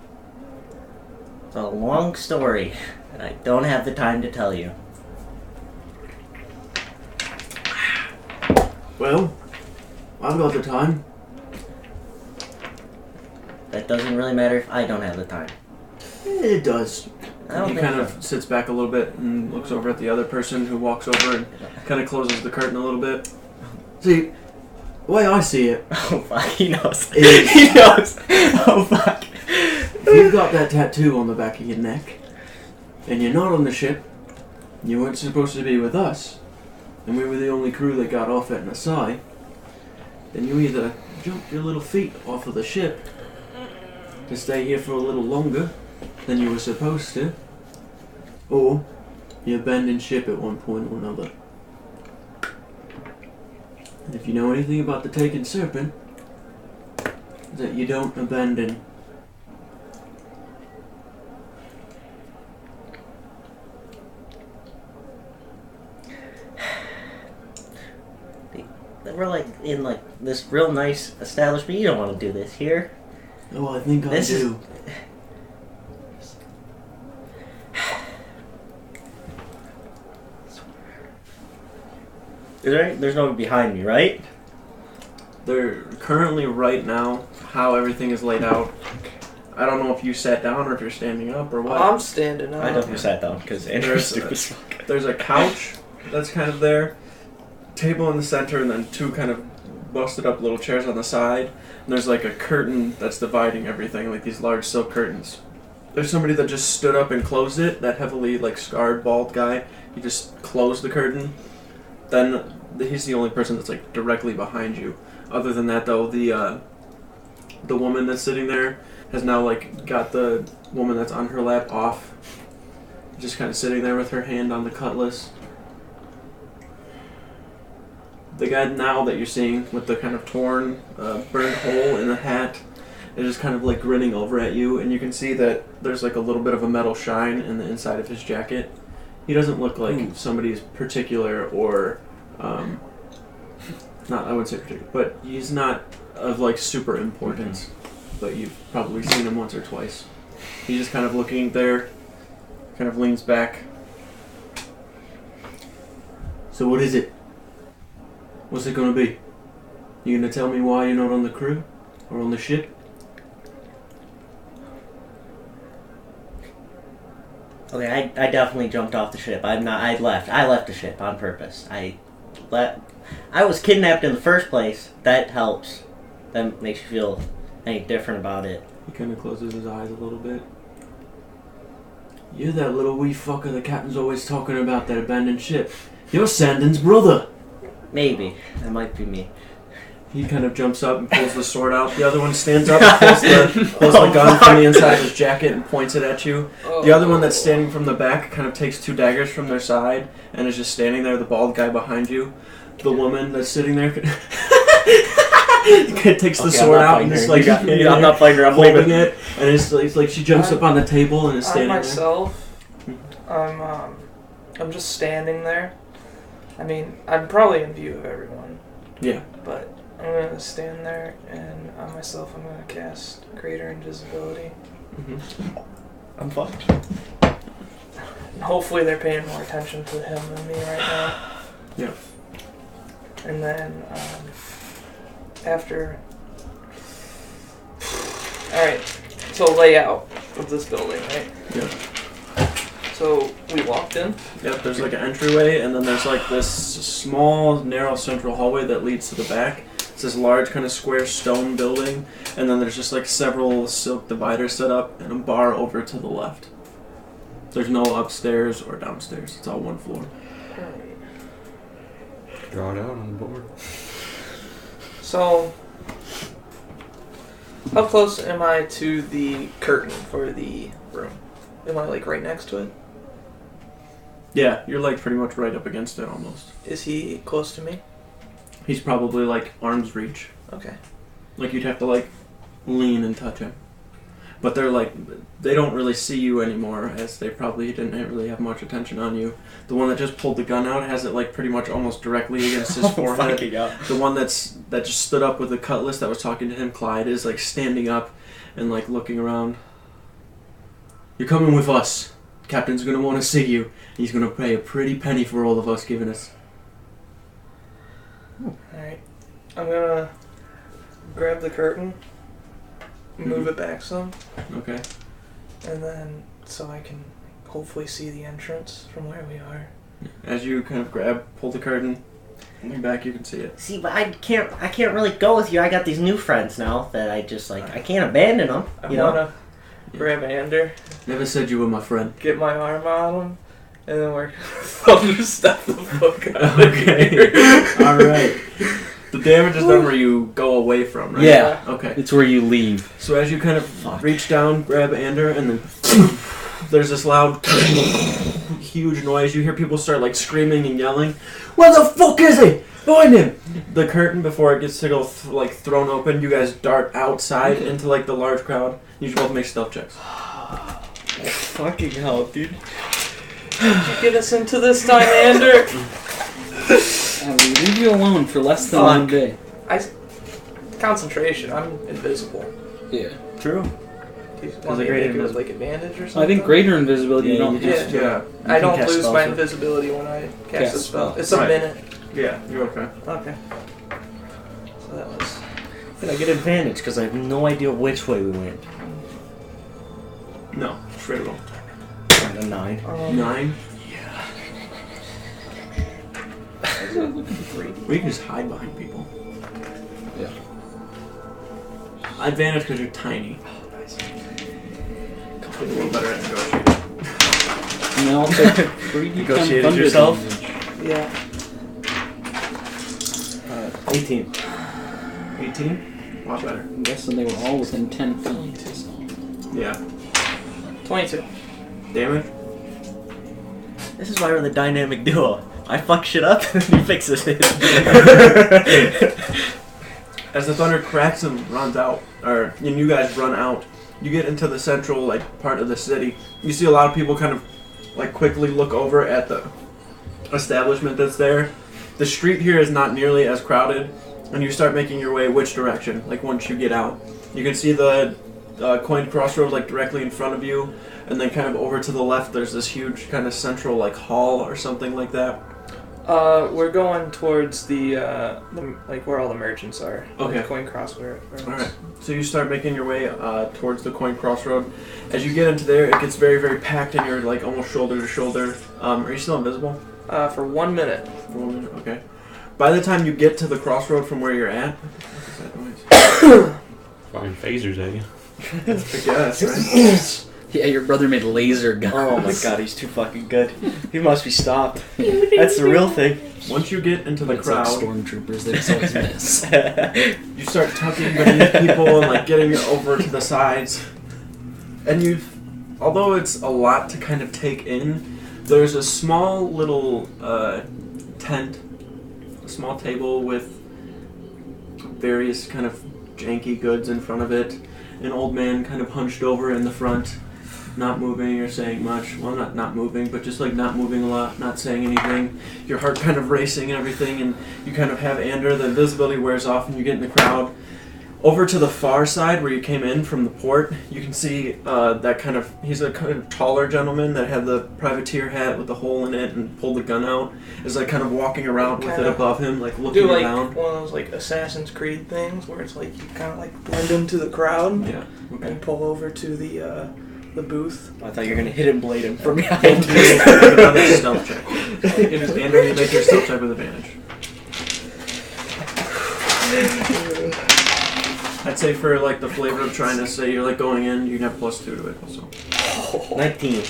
It's a long story, and I don't have the time to tell you. Well, I've got the time. That doesn't really matter if I don't have the time. It does. I don't He think kind so. of sits back a little bit and looks over at the other person who walks over and kind of closes the curtain a little bit. See, the way I see it, Oh fuck, he knows. Is- He knows. Oh fuck. if you've got that tattoo on the back of your neck, and you're not on the ship, you weren't supposed to be with us, and we were the only crew that got off at Nasay, then you either jump your little feet off of the ship to stay here for a little longer than you were supposed to, or you abandon ship at one point or another. And if you know anything about the Taken Serpent, that you don't abandon. We're like in like this real nice establishment. You don't want to do this here. Oh, I think This I is- do. There's no one behind me, right? They're currently right now, how everything is laid out. I don't know if you sat down or if you're standing up or what. I'm standing up. I definitely sat down because Andrew's There's stupid as fuck. There's a couch that's kind of there, table in the center, and then two kind of busted up little chairs on the side. And there's like a curtain that's dividing everything, like these large silk curtains. There's somebody that just stood up and closed it, that heavily like scarred bald guy. He just closed the curtain. Then he's the only person that's like directly behind you. Other than that though, the woman that's sitting there has now like got the woman that's on her lap off. Just kind of sitting there with her hand on the cutlass. The guy now that you're seeing with the kind of torn, burned hole in the hat is just kind of like grinning over at you, and you can see that there's like a little bit of a metal shine in the inside of his jacket. He doesn't look like somebody's particular or, not, I wouldn't say particular, but he's not of like super importance, but you've probably seen him once or twice. He's just kind of looking there, kind of leans back. So what is it? What's it gonna be? You gonna tell me why you're not on the crew? Or on the ship? Okay, I definitely jumped off the ship. I left the ship on purpose. I was kidnapped in the first place. That helps. That makes you feel any different about it. He kind of closes his eyes a little bit. You're that little wee fucker the captain's always talking about, that abandoned ship. You're Sandon's brother. Maybe. That might be me. He kind of jumps up and pulls the sword out. The other one stands up and pulls the gun from the inside of his jacket and points it at you. The other one that's standing from the back kind of takes 2 daggers from their side and is just standing there, the bald guy behind you. The woman that's sitting there takes the sword out and is like, I'm not fighting her, I'm holding leaving it. And it's like she jumps up on the table and is standing myself, I'm just standing there. I mean, I'm probably in view of everyone. Yeah. But I'm going to stand there, and on myself I'm going to cast Greater Invisibility. Mm-hmm. I'm fucked. And hopefully they're paying more attention to him than me right now. Yeah. And then, after... Alright, so layout of this building, right? Yeah. So, we walked in. Yep, there's like an entryway, and then there's like this small, narrow central hallway that leads to the back. It's this large kind of square stone building, and then there's just like several silk dividers set up and a bar over to the left. There's no upstairs or downstairs. It's all one floor. Draw it out on the board. So, how close am I to the curtain for the room? Am I like right next to it? Yeah, you're like pretty much right up against it almost. Is he close to me? He's probably like arm's reach. Okay. Like you'd have to like lean and touch him. But they're like, they don't really see you anymore, as they probably didn't really have much attention on you. The one that just pulled the gun out has it like pretty much almost directly against his forehead. The one that just stood up with the cutlass that was talking to him, Clyde, is like standing up and like looking around. You're coming with us. Captain's gonna want to see you. He's gonna pay a pretty penny for all of us giving us. Alright. I'm gonna grab the curtain, move it back some, Okay. and then so I can hopefully see the entrance from where we are. As you kind of pull the curtain, lean back, you can see it. See, but I can't really go with you. I got these new friends now that I just like. I can't abandon them. I You know. wanna grab Ander, Never said you were my friend. get my arm on him, and then I'll just step the fuck out of here. Alright. The damage is done where you go away from, right? Yeah. Okay. It's where you leave. So as you kind of reach down, grab Ander, and then there's this loud, huge noise. You hear people start like screaming and yelling. Where the fuck is he? Find him! The curtain, before it gets to go thrown open, you guys dart outside into like the large crowd. You should both make stealth checks. Fucking hell, dude. Did you get us into this time, Ander? I will leave you alone for less than 1 day. Concentration. I'm invisible. Yeah. True. Do you want me to make it with like advantage or something? I think greater invisibility. Yeah, you don't. you just- Yeah. I don't cast lose spells my with- invisibility when I cast a spell. spells. It's a Right. minute. Yeah, you're okay. Okay. So that was... And I get advantage because I have no idea which way we went. No, straight roll. A 9. 9. We can just hide behind people. Yeah. Advantage because you're tiny. A little better at negotiating. And then also 3d10 Negotiated thunder yourself? damage. Yeah. 18. 18? A lot better. I'm guessing they were all within 10 feet. So. Yeah. 22. Damage? This is why we're the dynamic duo. I fuck shit up and he fixes it. As the thunder cracks and runs out, and you guys run out, you get into the central part of the city. You see a lot of people kind of quickly look over at the establishment that's there. The street here is not nearly as crowded, and you start making your way which direction, once you get out. You can see the coined crossroads directly in front of you, and then kind of over to the left there's this huge kind of central hall or something like that. We're going towards the like where all the merchants are. Okay. The coin cross where All right. So you start making your way towards the coin crossroad. As you get into there, it gets very, very packed, and you're like almost shoulder to shoulder. Are you still invisible? For 1 minute. For 1 minute. Okay. By the time you get to the crossroad from where you're at, what is that noise? Firing phasers at you. I guess. Right? Yeah, your brother made laser guns. Oh my god, he's too fucking good. He must be stopped. That's the real thing. Once you get into the But it's like crowd, stormtroopers, they just always miss. you start tucking beneath people and like getting over to the sides. And although it's a lot to kind of take in, there's a small little tent, a small table with various kind of janky goods in front of it. An old man kind of hunched over in the front, not moving or saying much. Well, not moving, but just like not moving a lot, not saying anything. Your heart kind of racing and everything, and you kind of have Ander. The invisibility wears off, and you get in the crowd. Over to the far side where you came in from the port, you can see he's a kind of taller gentleman that had the privateer hat with the hole in it and pulled the gun out. Is like kind of walking around with it above him, like looking do like around. one of those like Assassin's Creed things where it's like you kind of like blend into the crowd Yeah. Okay. and pull over to the booth. I thought you were gonna hit and blade him from Make behind. another stealth check. Ander, you make your stealth check with advantage. I'd say for like the flavor of trying to say you're like going in, you can have +2 to it also. 19.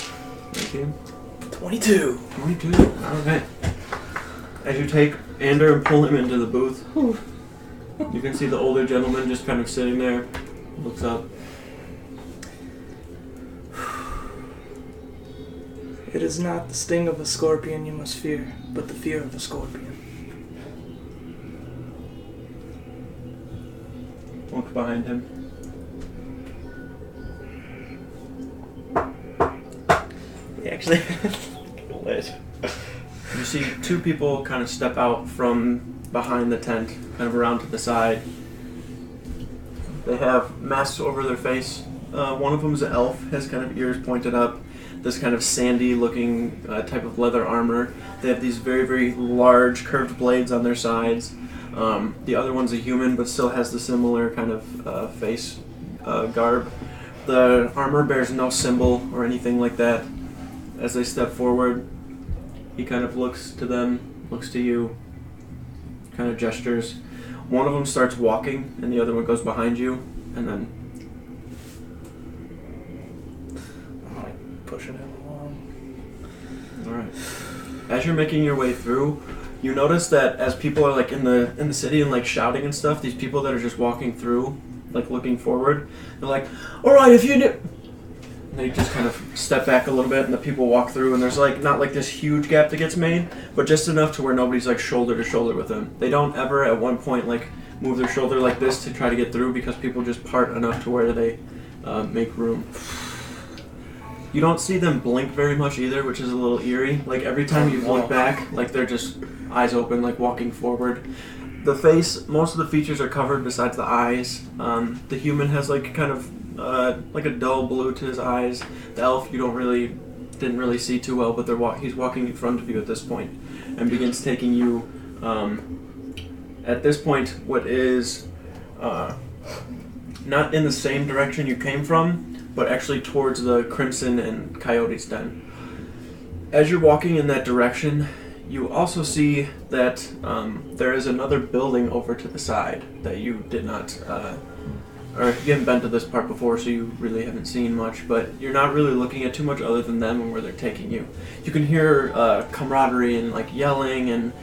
19? 22. 22. Okay. As you take Ander and pull him into the booth, you can see the older gentleman just kind of sitting there, looks up. It is not the sting of a scorpion you must fear, but the fear of a scorpion. Look behind him. He actually lit. You see two people kind of step out from behind the tent, kind of around to the side. They have masks over their face. One of them is an elf, has kind of ears pointed up, this kind of sandy-looking type of leather armor. They have these very, very large curved blades on their sides. The other one's a human, but still has the similar kind of face garb. The armor bears no symbol or anything like that. As they step forward, he kind of looks to them, looks to you, kind of gestures. One of them starts walking, and the other one goes behind you, and then I'm like pushing him along. Alright. As you're making your way through, you notice that as people are like in the city and like shouting and stuff, these people that are just walking through, like looking forward, they're like, "Alright, if you knew..." And they just kind of step back a little bit, and the people walk through, and there's like not like this huge gap that gets made, but just enough to where nobody's like shoulder to shoulder with them. They don't ever at one point like move their shoulder like this to try to get through, because people just part enough to where they make room. You don't see them blink very much either, which is a little eerie. Like every time you look back, like they're just eyes open, like walking forward. The face, most of the features are covered besides the eyes. The human has like kind of like a dull blue to his eyes. The elf didn't really see too well, but he's walking in front of you at this point and begins taking you at this point what is not in the same direction you came from, but actually towards the Crimson and Coyote's Den. As you're walking in that direction, you also see that there is another building over to the side that you did not, or you haven't been to this part before, so you really haven't seen much, but you're not really looking at too much other than them and where they're taking you. You can hear camaraderie and like yelling and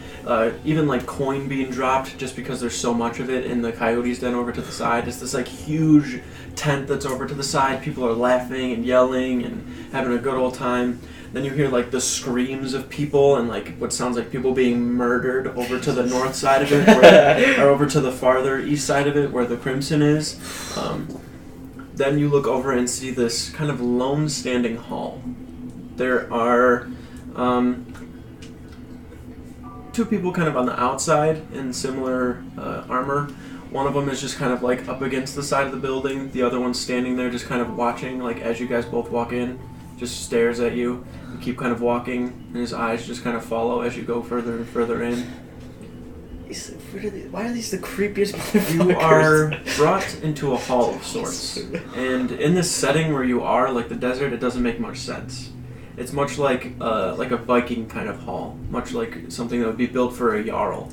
even like coin being dropped just because there's so much of it in the Coyote's Den over to the side. It's this like huge tent that's over to the side. People are laughing and yelling and having a good old time. Then you hear like the screams of people and like what sounds like people being murdered over to the north side of it, or over to the farther east side of it where the Crimson is. Then you look over and see this kind of lone standing hall. There are two people kind of on the outside in similar armor. One of them is just kind of like up against the side of the building. The other one's standing there just kind of watching like as you guys both walk in. just stares at you. You keep kind of walking, and his eyes just kind of follow as you go further and further in. Why are these the creepiest motherfuckers? You are brought into a hall of sorts. And in this setting where you are, like the desert, it doesn't make much sense. It's much like a Viking kind of hall, much like something that would be built for a jarl.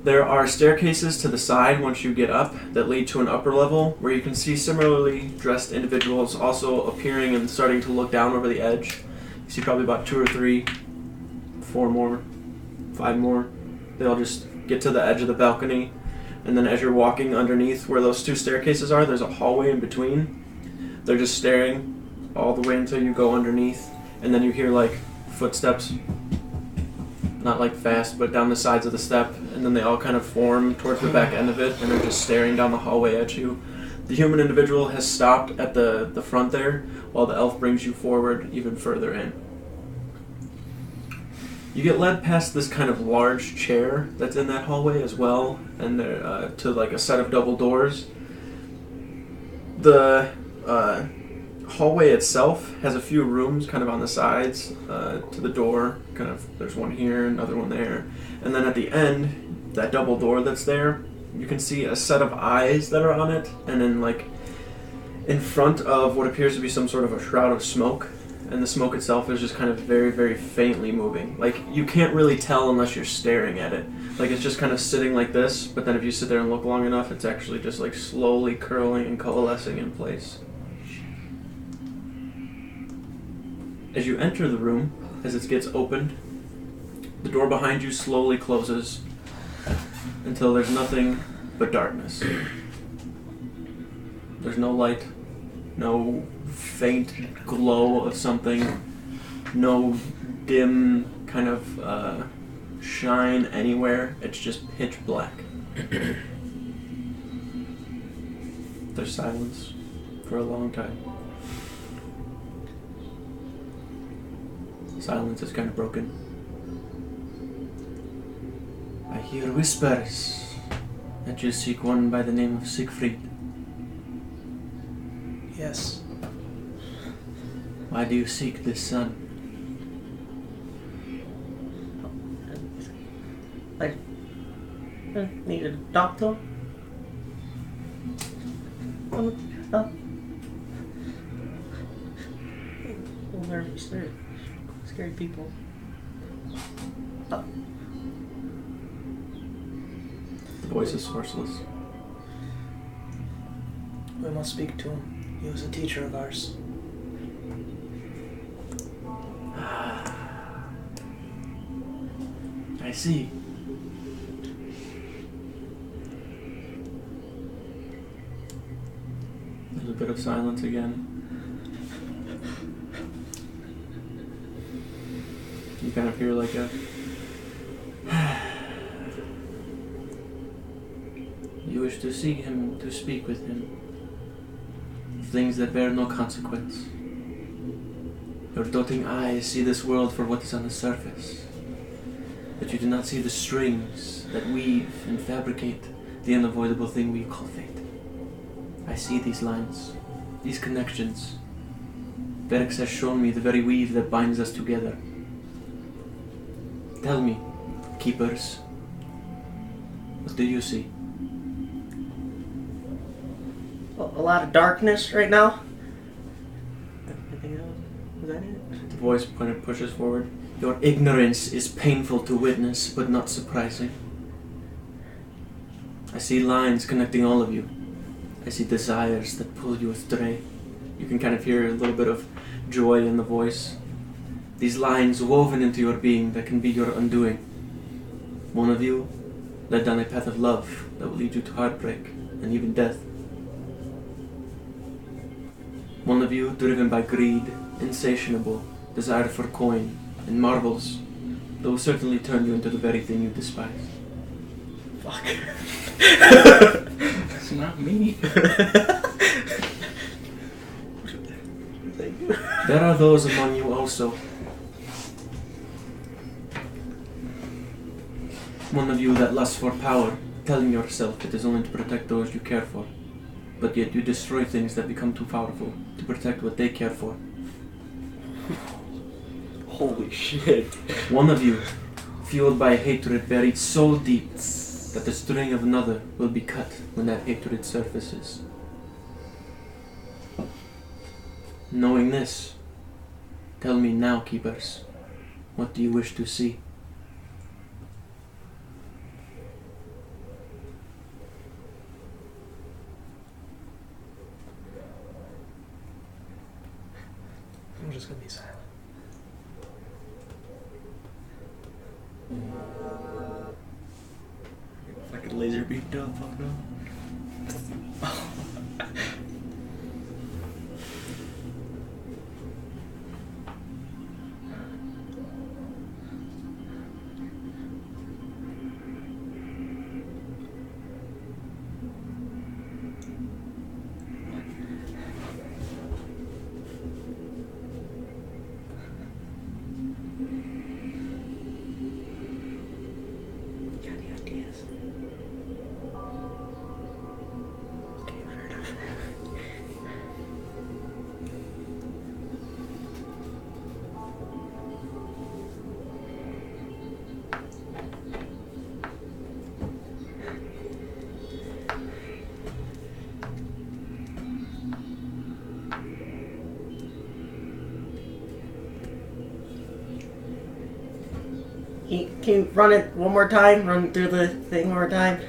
There are staircases to the side once you get up that lead to an upper level where you can see similarly dressed individuals also appearing and starting to look down over the edge. You see probably about 2 or 3, 4 more, 5 more. They all just get to the edge of the balcony, and then as you're walking underneath where those 2 staircases are, there's a hallway in between. They're just staring all the way until you go underneath, and then you hear like footsteps, not like fast, but down the sides of the step, and then they all kind of form towards the back end of it, and they're just staring down the hallway at you. The human individual has stopped at the front there, while the elf brings you forward even further in. You get led past this kind of large chair that's in that hallway as well, and there, to like a set of double doors. The hallway itself has a few rooms kind of on the sides to the door. Kind of, there's one here, another one there, and then at the end, that double door that's there, you can see a set of eyes that are on it, and then like in front of what appears to be some sort of a shroud of smoke. And the smoke itself is just kind of very, very faintly moving. Like, you can't really tell unless you're staring at it. Like, it's just kind of sitting like this, but then if you sit there and look long enough, it's actually just, like, slowly curling and coalescing in place. As you enter the room, as it gets opened, the door behind you slowly closes until there's nothing but darkness. There's no light, no faint glow of something, no dim kind of shine anywhere. It's just pitch black. There's silence for a long time. Silence is kind of broken. I hear whispers that you seek one by the name of Sigfried. Yes. Why do you seek this son? I needed a doctor. They're scary people. The voice is sourceless. We must speak to him. He was a teacher of ours. I see. There's a bit of silence again. You kind of hear like a... You wish to see him, to speak with him. Things that bear no consequence. Your doting eyes see this world for what is on the surface. But you do not see the strings that weave and fabricate the unavoidable thing we call fate. I see these lines, these connections. Berix has shown me the very weave that binds us together. Tell me, keepers, what do you see? A lot of darkness right now. Was that it? The voice kind of pushes forward. Your ignorance is painful to witness, but not surprising. I see lines connecting all of you. I see desires that pull you astray. You can kind of hear a little bit of joy in the voice. These lines woven into your being that can be your undoing. One of you led down a path of love that will lead you to heartbreak and even death. One of you driven by greed, insatiable, desire for coin, and marbles, that will certainly turn you into the very thing you despise. Fuck. It's not me. There are those among you also. One of you that lusts for power, telling yourself it is only to protect those you care for. but yet you destroy things that become too powerful to protect what they care for. Holy shit. One of you, fueled by hatred buried so deep that the string of another will be cut when that hatred surfaces. Knowing this, tell me now, keepers, what do you wish to see? I'm just gonna be silent. Fucking laser beamed up, fuck no. Can you run it one more time? Run through the thing one more time?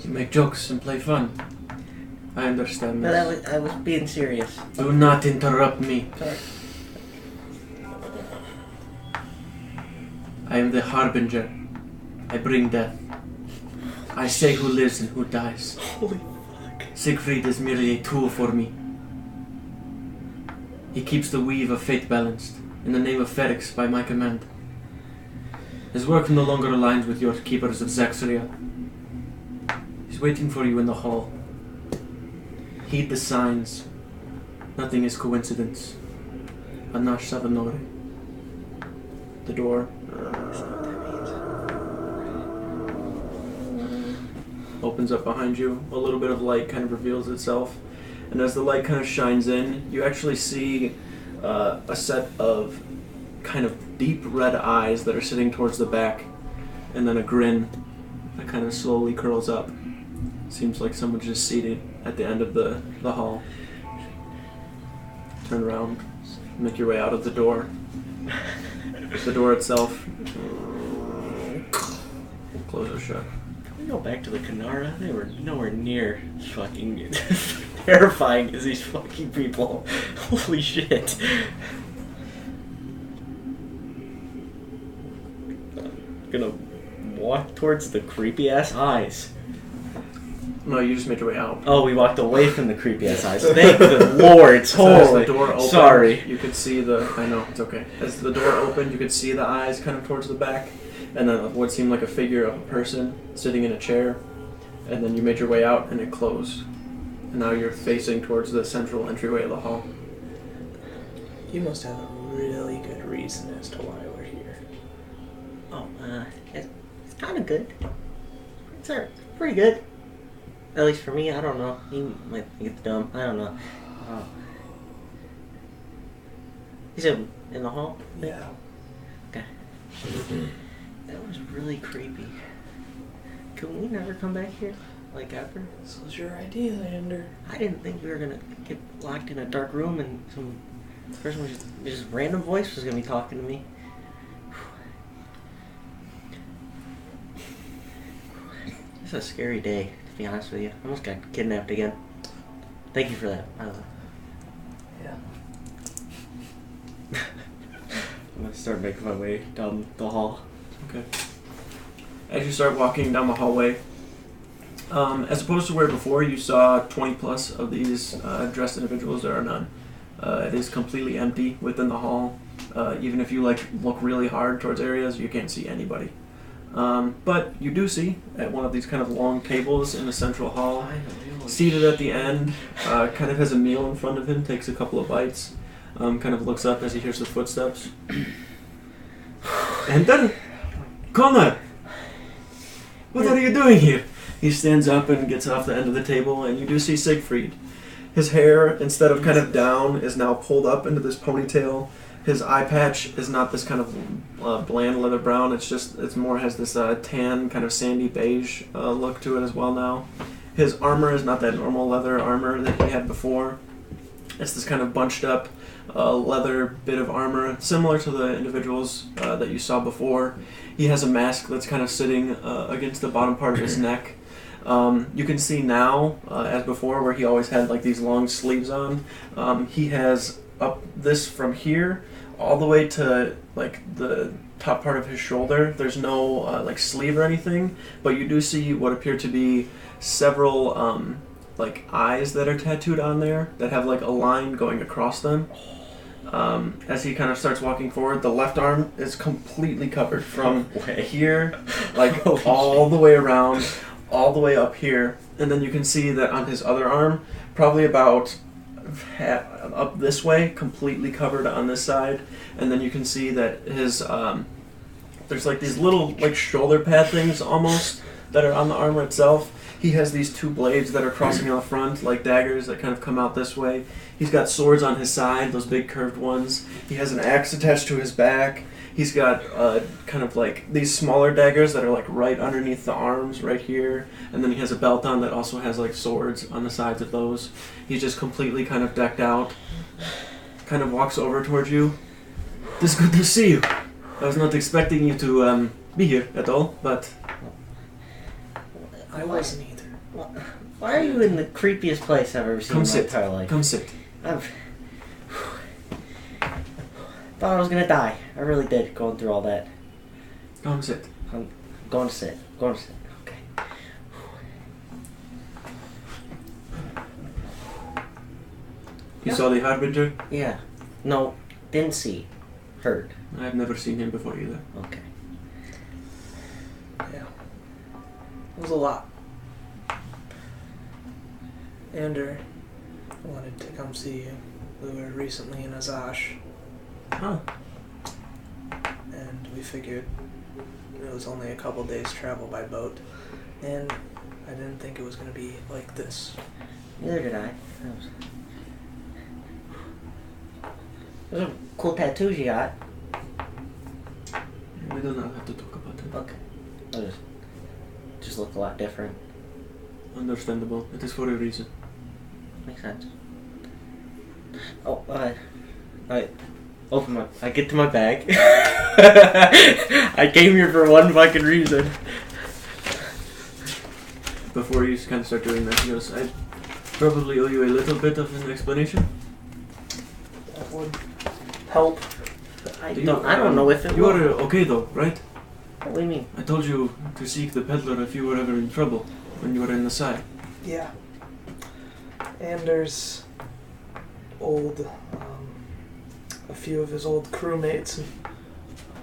You make jokes and play fun. I understand No, this. I was being serious. Do not interrupt me. Sorry. I am the harbinger. I bring death. I say who lives and who dies. Holy fuck. Sigfried is merely a tool for me. He keeps the weave of fate balanced, in the name of Ferrix, by my command. His work no longer aligns with your keepers of Zaxria. He's waiting for you in the hall. Heed the signs. Nothing is coincidence. Anash Savanore. The door opens up behind you. A little bit of light kind of reveals itself. And as the light kind of shines in, you actually see a set of kind of deep red eyes that are sitting towards the back. And then a grin that kind of slowly curls up. Seems like someone's just seated at the end of the hall. Turn around, make your way out of the door. The door itself closes shut. Can we go back to the Kanara? They were nowhere near fucking terrifying as these fucking people. Holy shit. I'm gonna walk towards the creepy ass eyes. No, you just made your way out. Oh, we walked away from the creepy ass eyes. Thank the Lord. So as the Holy. door opened, Sorry. you could see the... I know, it's okay. As the door opened, you could see the eyes kind of towards the back, and then what seemed like a figure of a person sitting in a chair, and then you made your way out, and it closed. And now you're facing towards the central entryway of the hall. You must have a really good reason as to why we're here. Oh, it's kind of good. It's pretty good. At least for me, I don't know. You might think it's dumb. I don't know. You said in the hall? Yeah. Okay. That was really creepy. Can we never come back here? Like ever? This was your idea, Lander. I didn't think we were gonna get locked in a dark room and some person was just random voice was gonna be talking to me. It's a scary day, to be honest with you. I almost got kidnapped again. Thank you for that. Yeah. I'm gonna start making my way down the hall. Okay. As you start walking down the hallway, as opposed to where before you saw 20 plus of these dressed individuals, there are none. It is completely empty within the hall. Even if you look really hard towards areas, you can't see anybody. But you do see at one of these kind of long tables in the central hall, seated at the end, kind of has a meal in front of him, takes a couple of bites. kind of looks up as he hears the footsteps. Enter! Connor! What are you doing here? He stands up and gets off the end of the table, and you do see Sigfried. His hair, instead of kind of down, is now pulled up into this ponytail. His eye patch is not this kind of bland leather brown. It's more has this tan, kind of sandy beige look to it as well now. His armor is not that normal leather armor that he had before. It's this kind of bunched up leather bit of armor, similar to the individuals that you saw before. He has a mask that's kind of sitting against the bottom part of his neck. You can see now, as before, where he always had like these long sleeves on. He has up this from here all the way to like the top part of his shoulder. There's no like sleeve or anything, but you do see what appear to be several like eyes that are tattooed on there that have like a line going across them. As he kind of starts walking forward, the left arm is completely covered from here, like all the way around, all the way up here, and then you can see that on his other arm, probably about up this way, completely covered on this side, and then you can see that his there's like these little like shoulder pad things almost that are on the armor itself. He has these two blades that are crossing out front, like daggers that kind of come out this way. He's got swords on his side, those big curved ones. He has an axe attached to his back. He's got kind of like these smaller daggers that are like right underneath the arms, right here. And then he has a belt on that also has like swords on the sides of those. He's just completely kind of decked out. Kind of walks over towards you. It's good to see you. I was not expecting you to be here at all, but... I wasn't either. Why are you in the creepiest place I've ever seen in my entire life? Come sit. Thought I was gonna die. I really did, going through all that. Come sit. I'm going to sit. Going to sit. Okay. You saw the Harbinger? Yeah. No, didn't see. Heard. I've never seen him before either. Okay. Yeah. It was a lot. Ander wanted to come see you. We were recently in Azash, Huh. and we figured it was only a couple days travel by boat, and I didn't think it was going to be like this. Neither did I. Those are cool tattoos you got. We do not have to talk about it. Okay. Those just look a lot different. Understandable. It is for a reason. Makes sense. Oh, I get to my bag. I came here for one fucking reason. Before you kind of start doing that, he goes, I probably owe you a little bit of an explanation. That would help. I don't know if it You will. are okay though, right? What do you mean? I told you to seek the peddler if you were ever in trouble when you were in Nasay. Yeah. Anders old, a few of his old crewmates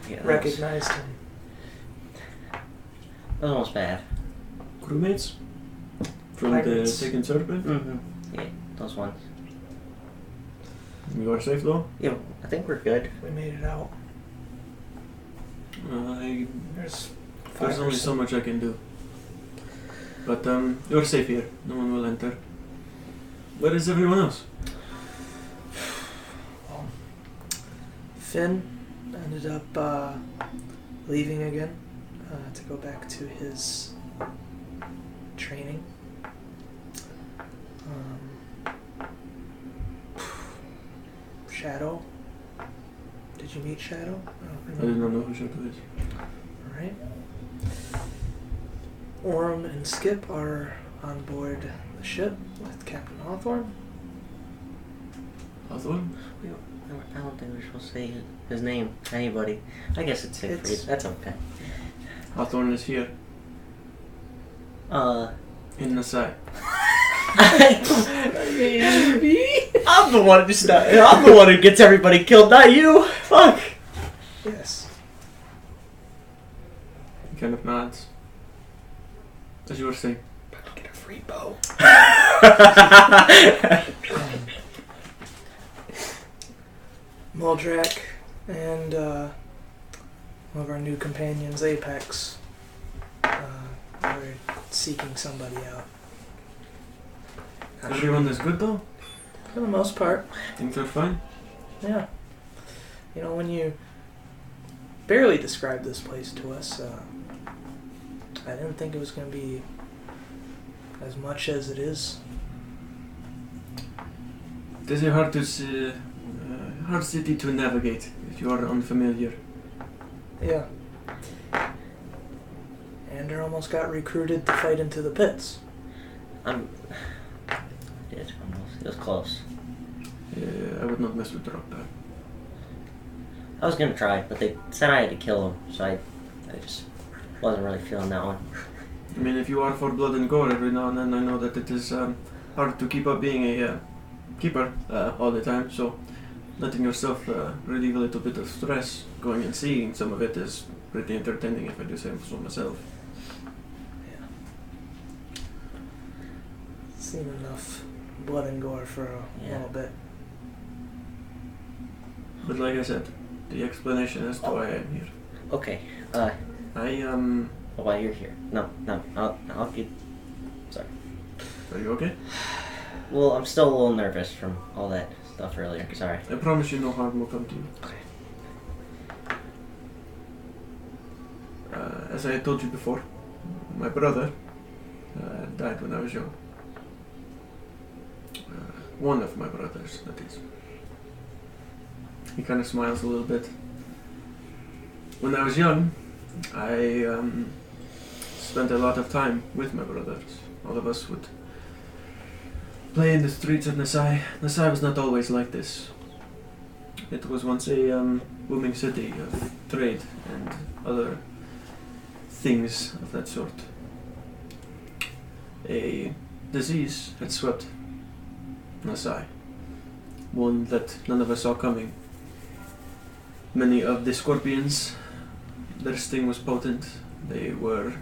Yeah, recognized him. That was almost bad. Crewmates? From Pirates. the taken serpent? Mm-hmm. Yeah, those ones. You are safe though? Yeah, I think we're good. We made it out. There's There's only so much I can do. But you're safe here. No one will enter. Where is everyone else? Well, Finn ended up leaving again to go back to his training. Shadow. Did you meet Shadow? I I don't do remember. not know who Shadow is. Alright. Orm and Skip are on board the ship with Captain Hawthorne. Hawthorne? I don't think we're supposed to say his name to anybody. I guess it's Sigfried. It's- That's okay. Hawthorne is here. In Nasay. I'm the one I'm the one who gets everybody killed, not you. Fuck. Yes. He kind of nods. As you were saying. About to get a free bow. Moldrak and one of our new companions, Apex, we're seeking somebody out. Everyone is good though? For the most part, Things are fine? yeah. You know, when you barely described this place to us, I didn't think it was going to be as much as it is. It is a hard city to navigate if you are unfamiliar. Yeah. Ander almost got recruited to fight into the pits. I did almost. It was close. I would not mess with the rock dog. I was gonna try, but they said I had to kill him, so I just wasn't really feeling that one. I mean, if you are for blood and gore every now and then, I know that it is hard to keep up being a keeper all the time, so letting yourself relieve a little bit of stress, going and seeing some of it is pretty entertaining if I do say so myself. Yeah. Seen enough blood and gore for a little bit. But like I said, the explanation as to why I'm here. Okay. While you're here. No, I'll get... Sorry. Are you okay? Well, I'm still a little nervous from all that stuff earlier. Sorry. I promise you no harm will come to you. Okay. As I had told you before, my brother died when I was young. One of my brothers, that is. He kind of smiles a little bit. When I was young, I spent a lot of time with my brothers. All of us would play in the streets of Nasay. Nasay was not always like this. It was once a booming city of trade and other things of that sort. A disease had swept Nasay, one that none of us saw coming. Many of the scorpions, their sting was potent. They were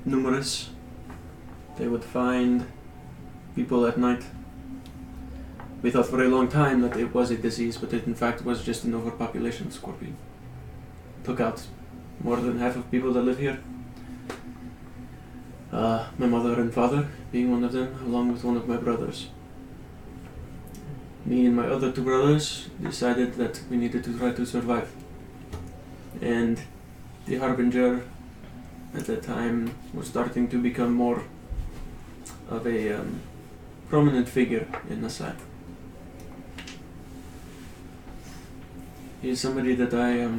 numerous. They would find people at night. We thought for a long time that it was a disease, but it in fact was just an overpopulation of scorpion. Took out more than half of people that live here. My mother and father being one of them, along with one of my brothers. Me and my other two brothers decided that we needed to try to survive. And the Harbinger at that time was starting to become more of a prominent figure in Nasay. He is somebody that I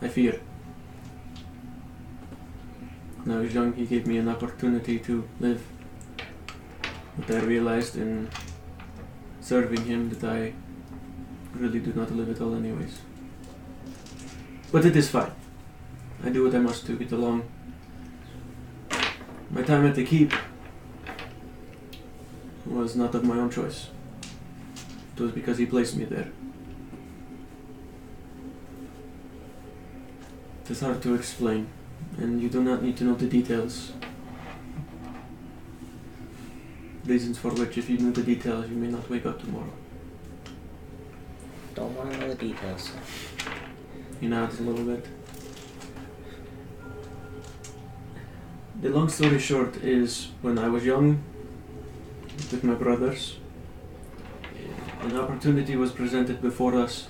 fear. When I was young, he gave me an opportunity to live. But I realized in serving him that I really do not live at all anyways. But it is fine. I do what I must to get along. My time at the keep was not of my own choice. It was because he placed me there. It is hard to explain, and you do not need to know the details. Reasons for which, if you knew the details, you may not wake up tomorrow. Don't want to know the details. He nods a little bit. The long story short is, when I was young, with my brothers, an opportunity was presented before us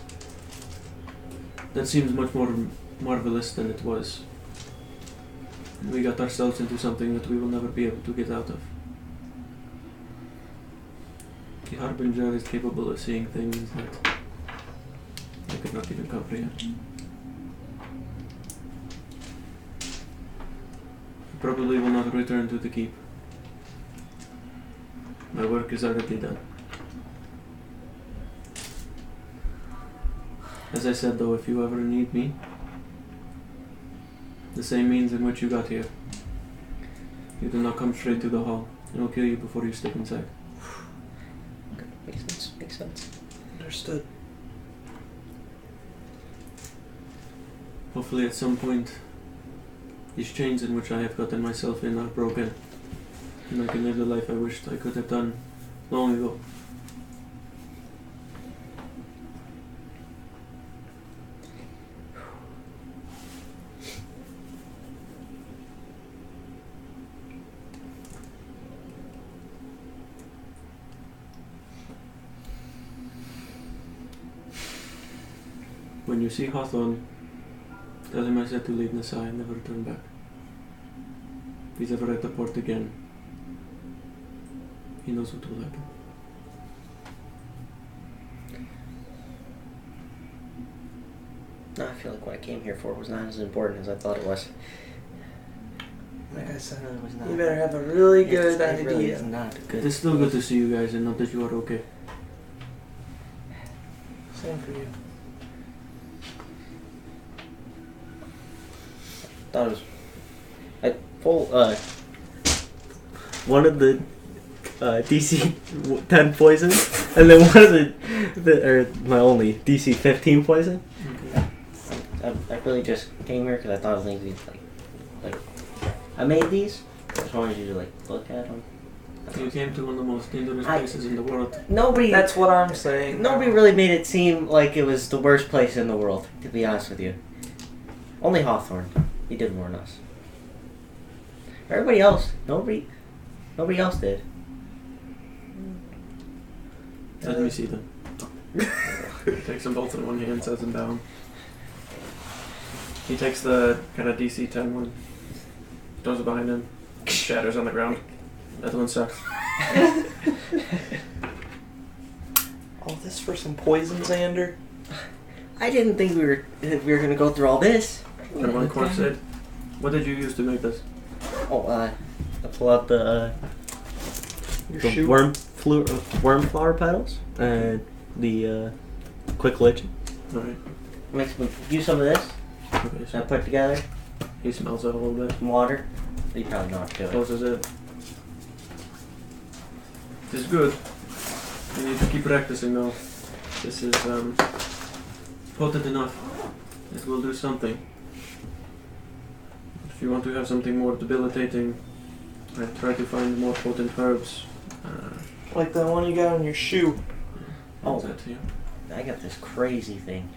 that seems much more marvelous than it was. And we got ourselves into something that we will never be able to get out of. The Harbinger is capable of seeing things that I could not even comprehend. I probably will not return to the keep. My work is already done. As I said though, if you ever need me, the same means in which you got here. You do not come straight to the hall. It will kill you before you step inside. Okay, makes sense. Understood. Hopefully at some point, these chains in which I have gotten myself in are broken, and I can live the life I wished I could have done long ago. When you see Hawthorne, tell him I said to leave Nasay and never return back. If he's ever at the port again, he knows what will happen. No, I feel like what I came here for was not as important as I thought it was. Like I said, It was not. you better have a really good It really idea. is not good. It's still good to see you guys and know that you are okay. Same for you. Thought it was. I pull one of the DC 10 poison, and then one of or my only DC 15 poison. Okay. I really just came here because I thought it was easy. Like I made these. I just wanted you to like look at them. You came to one of the most dangerous places in the world. Nobody. That's what I'm saying. Nobody really made it seem like it was the worst place in the world. To be honest with you, only Hawthorne. He did warn us. Everybody else, nobody else did. Let me see them. He takes them both in one hand, sets them down. He takes the kind of DC 10 one, throws it behind him, shatters on the ground. That one sucks. All this for some poison, Xander? I didn't think we were gonna go through all this. And one corpse said, "What did you use to make this?" Oh, I pull out the Your shoe? worm flower petals and the quick lich. Alright. Makes me use some of this. Okay, And I so put it together. he smells it a little bit. Some water. You probably know how to do it. Closes it. This is good. You need to keep practicing though. This is potent enough. It will do something. If you want to have something more debilitating, I try to find more potent herbs. Like the one you got on your shoe. Oh. That here. I got this crazy thing.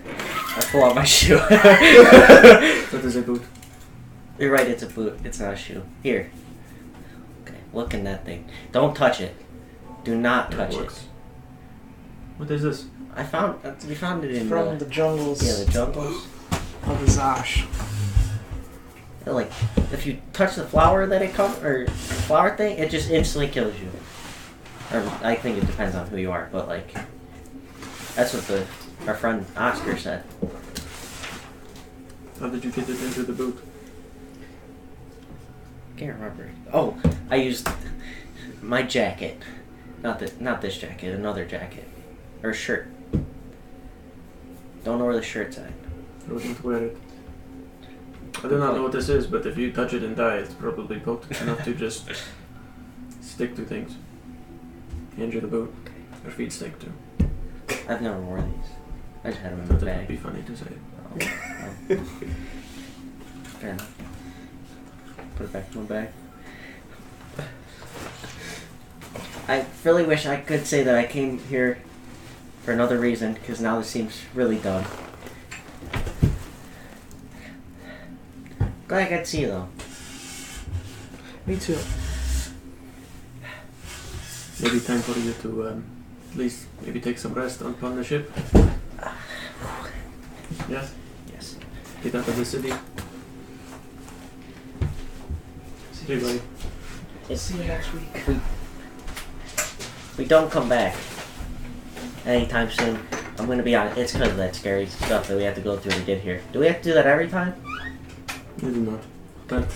I pull out my shoe. That is a boot. You're right, it's a boot. It's not a shoe. Here. Okay, look in that thing. Don't touch it. Do not That touch it. works. What is this? We found it in From the jungles the jungles. of the Zash. Like, if you touch the flower that it comes, or flower thing, it just instantly kills you. Or I think it depends on who you are, but like, that's what our friend Oscar said. How did you get it into the boot? Can't remember. Oh, I used my jacket, not this jacket, another jacket, or shirt. Don't know where the shirt's at. I wouldn't wear it. I do not know what this is, but if you touch it and die, it's probably potent enough to just stick to things. Hand you the boot. Your feet stink too. I've never worn these. I just had them in I my thought that would bag. be funny to say. Oh. Fair enough. Put it back in my bag. I really wish I could say that I came here for another reason, because now this seems really dumb. Glad I got to see you though. Me too. Maybe time for you to at least maybe take some rest on the ship. Yes? Yes. Get out of the city. See you, buddy. See you next week. We don't come back anytime soon. I'm gonna be honest, it's because of that scary stuff that we have to go through to get here. Do we have to do that every time? You do not. But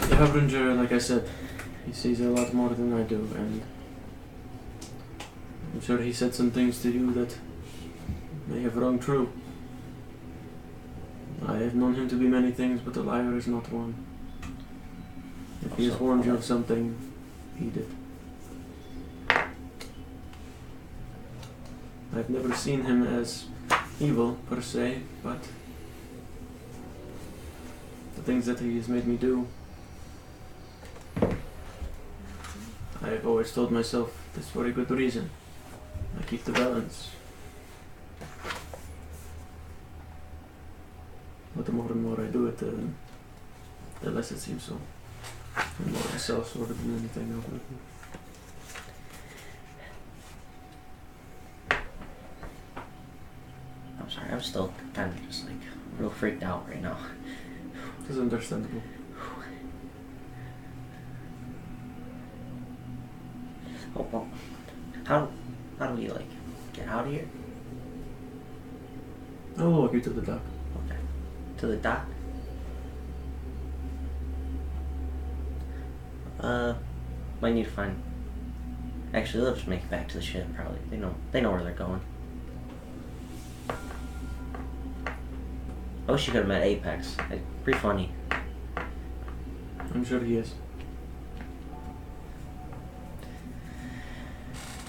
the Harbinger, like I said, he sees a lot more than I do, and I'm sure he said some things to you that may have rung true. I have known him to be many things, but a liar is not one. If he has warned you of something, he did. I've never seen him as evil, per se, but the things that he has made me do, I've always told myself this for a good reason. I keep the balance. But the more and more I do it, the less it seems so. The more I self-sorted than anything else. I'm still kind of just like real freaked out right now. It's understandable. Oh, well, how do we like get out of here? I'll walk you to the dock. Okay. To the dock? Might need to find. Actually, they'll just make it back to the ship. Probably they know where they're going. I wish you could have met Apex. Pretty funny. I'm sure he is.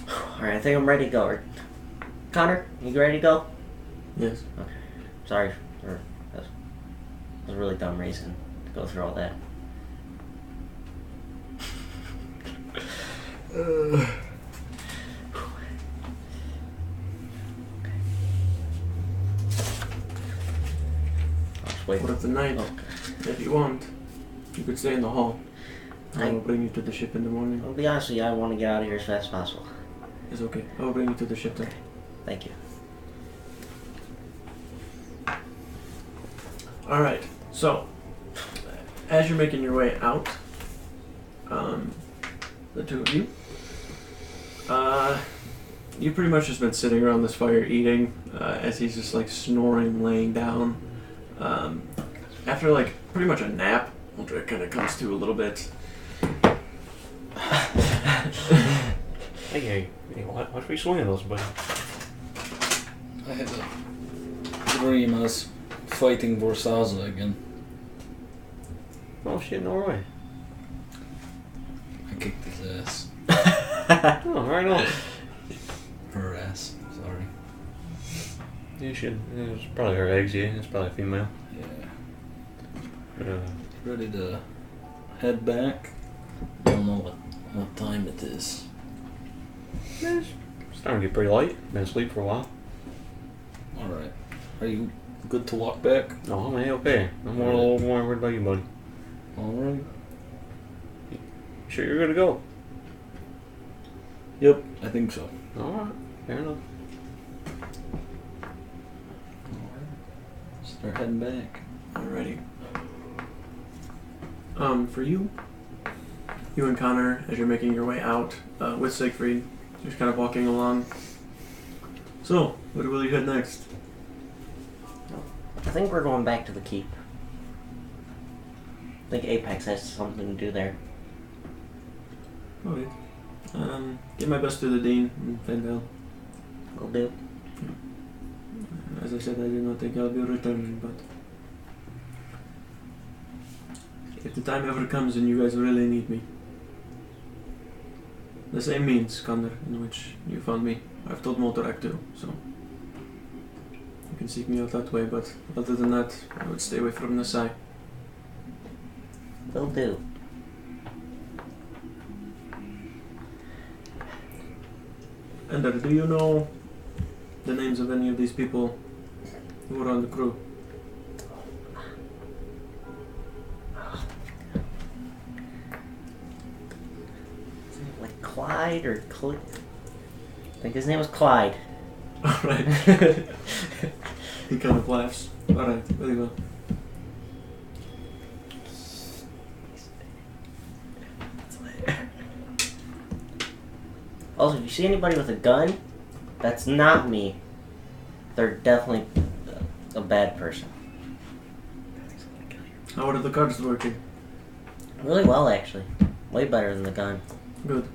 All right, I think I'm ready to go. Connor, you ready to go? Yes. Okay. Sorry, that was a really dumb reason to go through all that. I'll just wait. What of the night? Okay. If you want, you could stay in the hall. I will I- bring you to the ship in the morning. I'll be honest with you, I want to get out of here as fast as possible. It's okay. I will bring you to the ship then. Thank you. Alright, so as you're making your way out, the two of you, you've pretty much just been sitting around this fire eating as he's just like snoring, laying down. After like pretty much a nap, Moldrak kind of comes to a little bit. Hey, watch me swinging those, buddy. I had a dream I was fighting Vorsaza again. Oh shit, no way. I kicked his ass. Oh, right on. Her ass, sorry. You should. It's probably her eggs, yeah. It's probably a female. Yeah. Ready to head back? I don't know what time it is. It's starting to get pretty light. Been asleep for a while. Alright. Are you good to walk back? Oh, I'm okay. I'm a little more worried about you, buddy. Alright. Sure you're good to go? Yep, I think so. Alright, fair enough. Start heading back. Alrighty. For you and Connor, as you're making your way out with Sigfried, you're just kind of walking along. So, where will you head next? I think we're going back to the keep. I think Apex has something to do there. Okay. Get my best to the Dean and Fendel. Will do. As I said, I do not think I'll be returning, but if the time ever comes and you guys really need me, the same means, Connor, in which you found me. I've told Moldrak too, so you can seek me out that way, but other than that, I would stay away from Nasay. Will do. Ender, do you know the names of any of these people who were on the crew? Like Clyde or I think his name was Clyde. Alright. He kind of laughs. Alright, very well. Also, if you see anybody with a gun, that's not me. They're definitely a bad person. How are the cards working? Really well, actually. Way better than the gun. Good.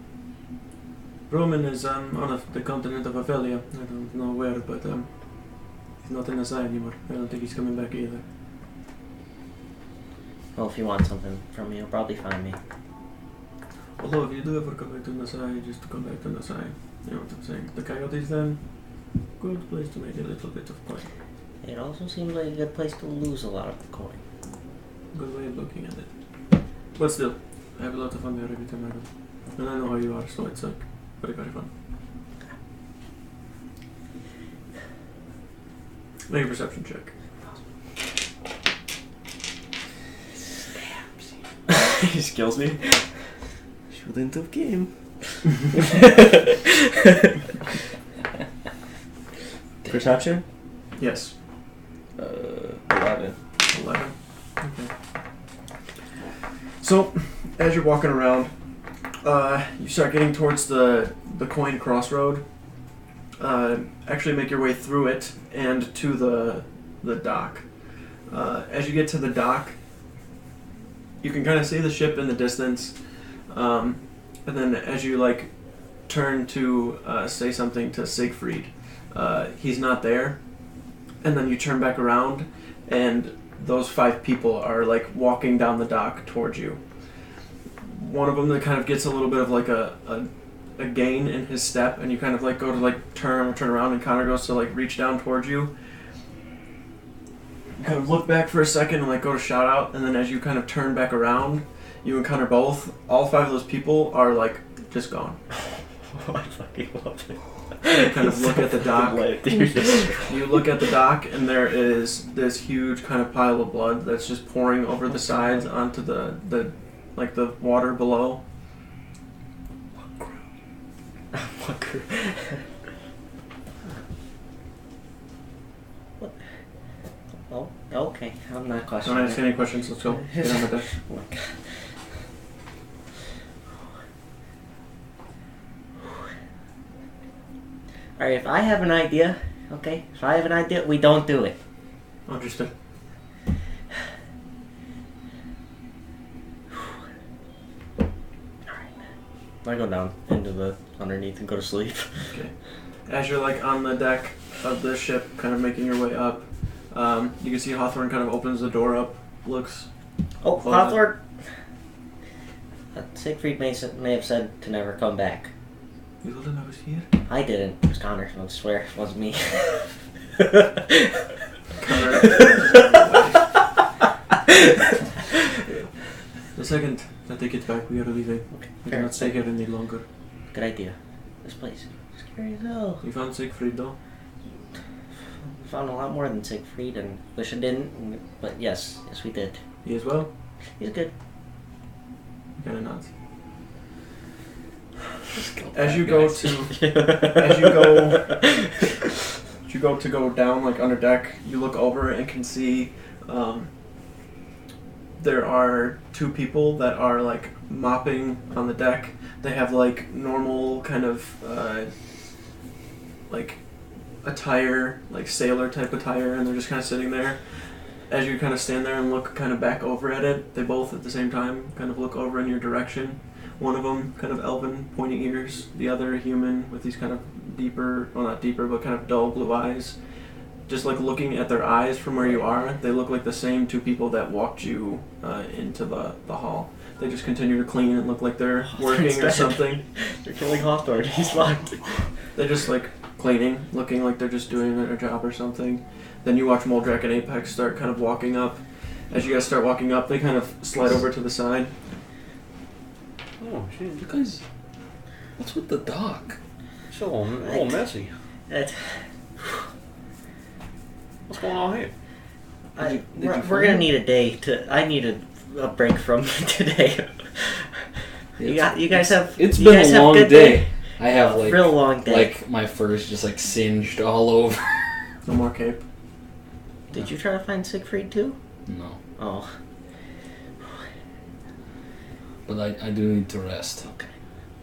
Roman is on the continent of Ophelia. I don't know where, but he's not in Nasay anymore. I don't think he's coming back either. Well, if you want something from me, you'll probably find me. Although if you do ever come back to Nasay, just to come back to Nasay. You know what I'm saying? The Coyotes then, good place to make a little bit of coin. It also seems like a good place to lose a lot of the coin. Good way of looking at it. But still, I have a lot of fun there every time I go. And I know how you are, so it's like very, very fun. Make a perception check. He just kills me. Shouldn't have came. Perception? Yes. 11. 11. Okay. So, as you're walking around, you start getting towards the coin crossroad. Actually make your way through it and to the dock. As you get to the dock, you can kind of see the ship in the distance. And then as you like turn to say something to Sigfried, he's not there. And then you turn back around and those 5 people are like walking down the dock towards you. One of them that kind of gets a little bit of like a gain in his step, and you kind of like go to like turn around, and Connor goes to like reach down towards you. You kind of look back for a second and like go to shout out, and then as you kind of turn back around, you and Connor both, all 5 of those people are like just gone. I fucking love it. You kind of look at the dock. You look at the dock, and there is this huge kind of pile of blood that's just pouring over the sides onto the water below. What? Oh, okay. I'm not Don't questioning. ask any questions. Let's go. Get on the deck. Oh my god. Alright, if I have an idea, okay? If I have an idea, we don't do it. Understood. I go down into the underneath and go to sleep. Okay. As you're like on the deck of the ship, kind of making your way up, you can see Hawthorne kind of opens the door up, looks. Oh, Close Hawthorne! Sigfried may have said to never come back. You told him I was here? I didn't. It was Connor. I swear. It wasn't me. Connor. The second that they get back, we are leaving. Okay. We cannot stay here any longer. Good idea. This place. Scary as hell. You found Sigfried though? We found a lot more than Sigfried, and wish I didn't. But yes, we did. He as well? He's good. Kind of nuts. As you go to go down like under deck, you look over and can see there are 2 people that are like mopping on the deck. They have like normal kind of like attire, like sailor type attire, and they're just kind of sitting there. As you kind of stand there and look kind of back over at it, they both at the same time kind of look over in your direction. One of them kind of elven, pointy ears. The other human with these kind of deeper, well not deeper, but kind of dull blue eyes. Just like looking at their eyes from where you are, they look like the same 2 people that walked you into the hall. They just continue to clean and look like they're working or something. They're killing Hawthorne. He's fucked. They're just like cleaning, looking like they're just doing their job or something. Then you watch Moldrak and Apex start kind of walking up. As you guys start walking up, they kind of slide over to the side. Oh shit! You guys, what's with the dock? It's all messy. What's going on here? We're gonna need a day to. I need a break from today. You guys have. It's you been guys a have long good day. I have like real long day. like my fur's just like singed all over. No more cape. Did you try to find Sigfried too? No, Oh. but I do need to rest. Okay.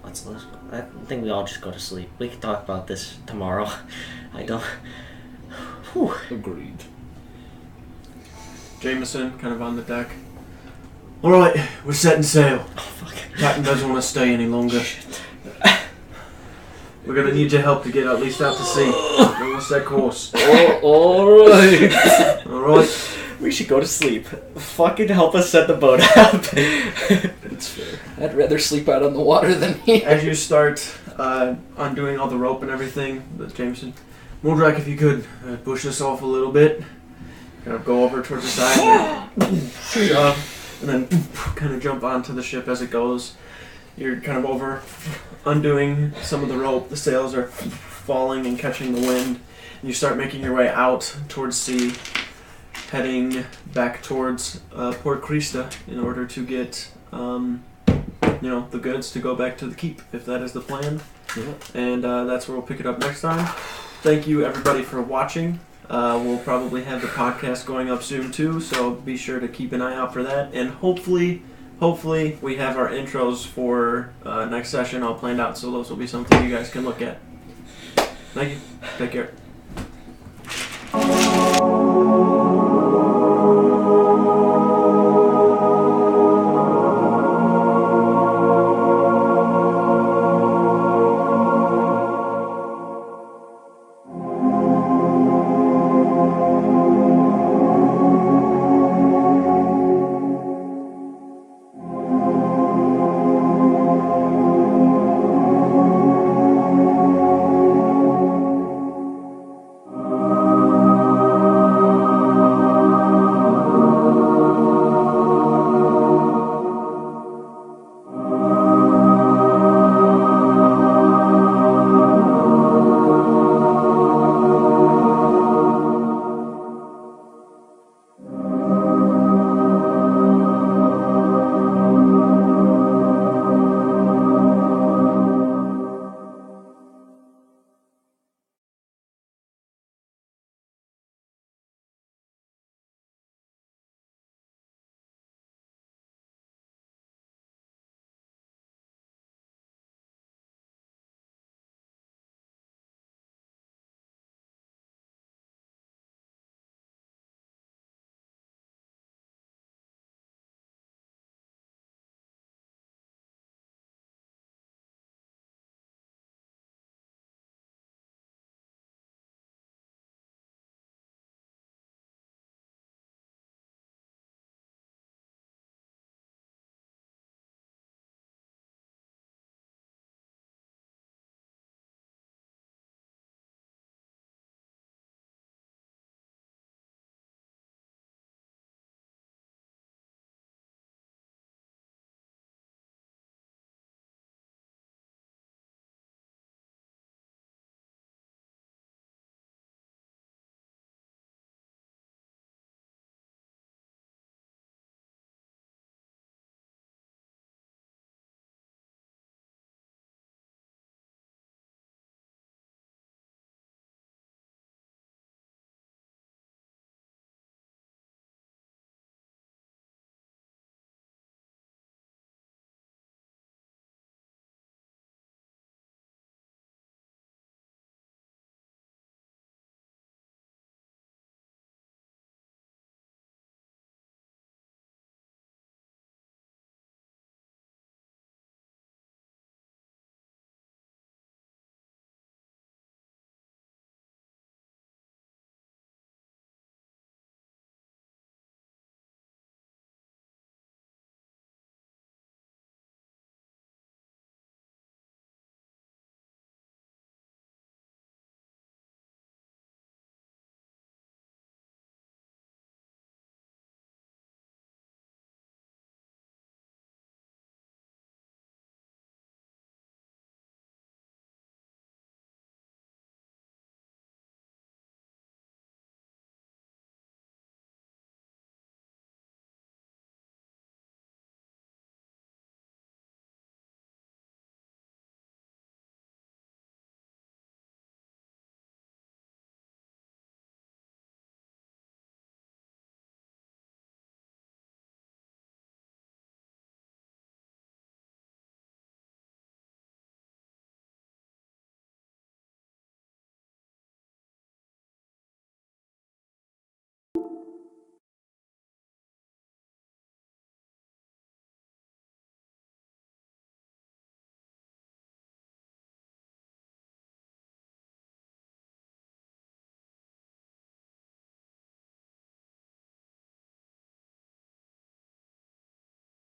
Let's. I think we all just go to sleep. We can talk about this tomorrow. I don't. Whew. Agreed. Jameson kind of on the deck. Alright, we're setting sail. Oh fuck. Captain doesn't want to stay any longer. We're gonna need your help to get at least out to sea. We'll set course. Alright. Alright. We should go to sleep. Fucking help us set the boat up. It's fair. I'd rather sleep out on the water than here. As you start undoing all the rope and everything, Jameson, Moldrak, if you could push us off a little bit, kind of go over towards the side, and then kind of jump onto the ship as it goes. You're kind of over, undoing some of the rope. The sails are falling and catching the wind, and you start making your way out towards sea, heading back towards Port Krista in order to get the goods to go back to the keep, if that is the plan. Yeah. And that's where we'll pick it up next time. Thank you everybody for watching. We'll probably have the podcast going up soon too, so be sure to keep an eye out for that. And hopefully we have our intros for next session all planned out, so those will be something you guys can look at. Thank you. Take care.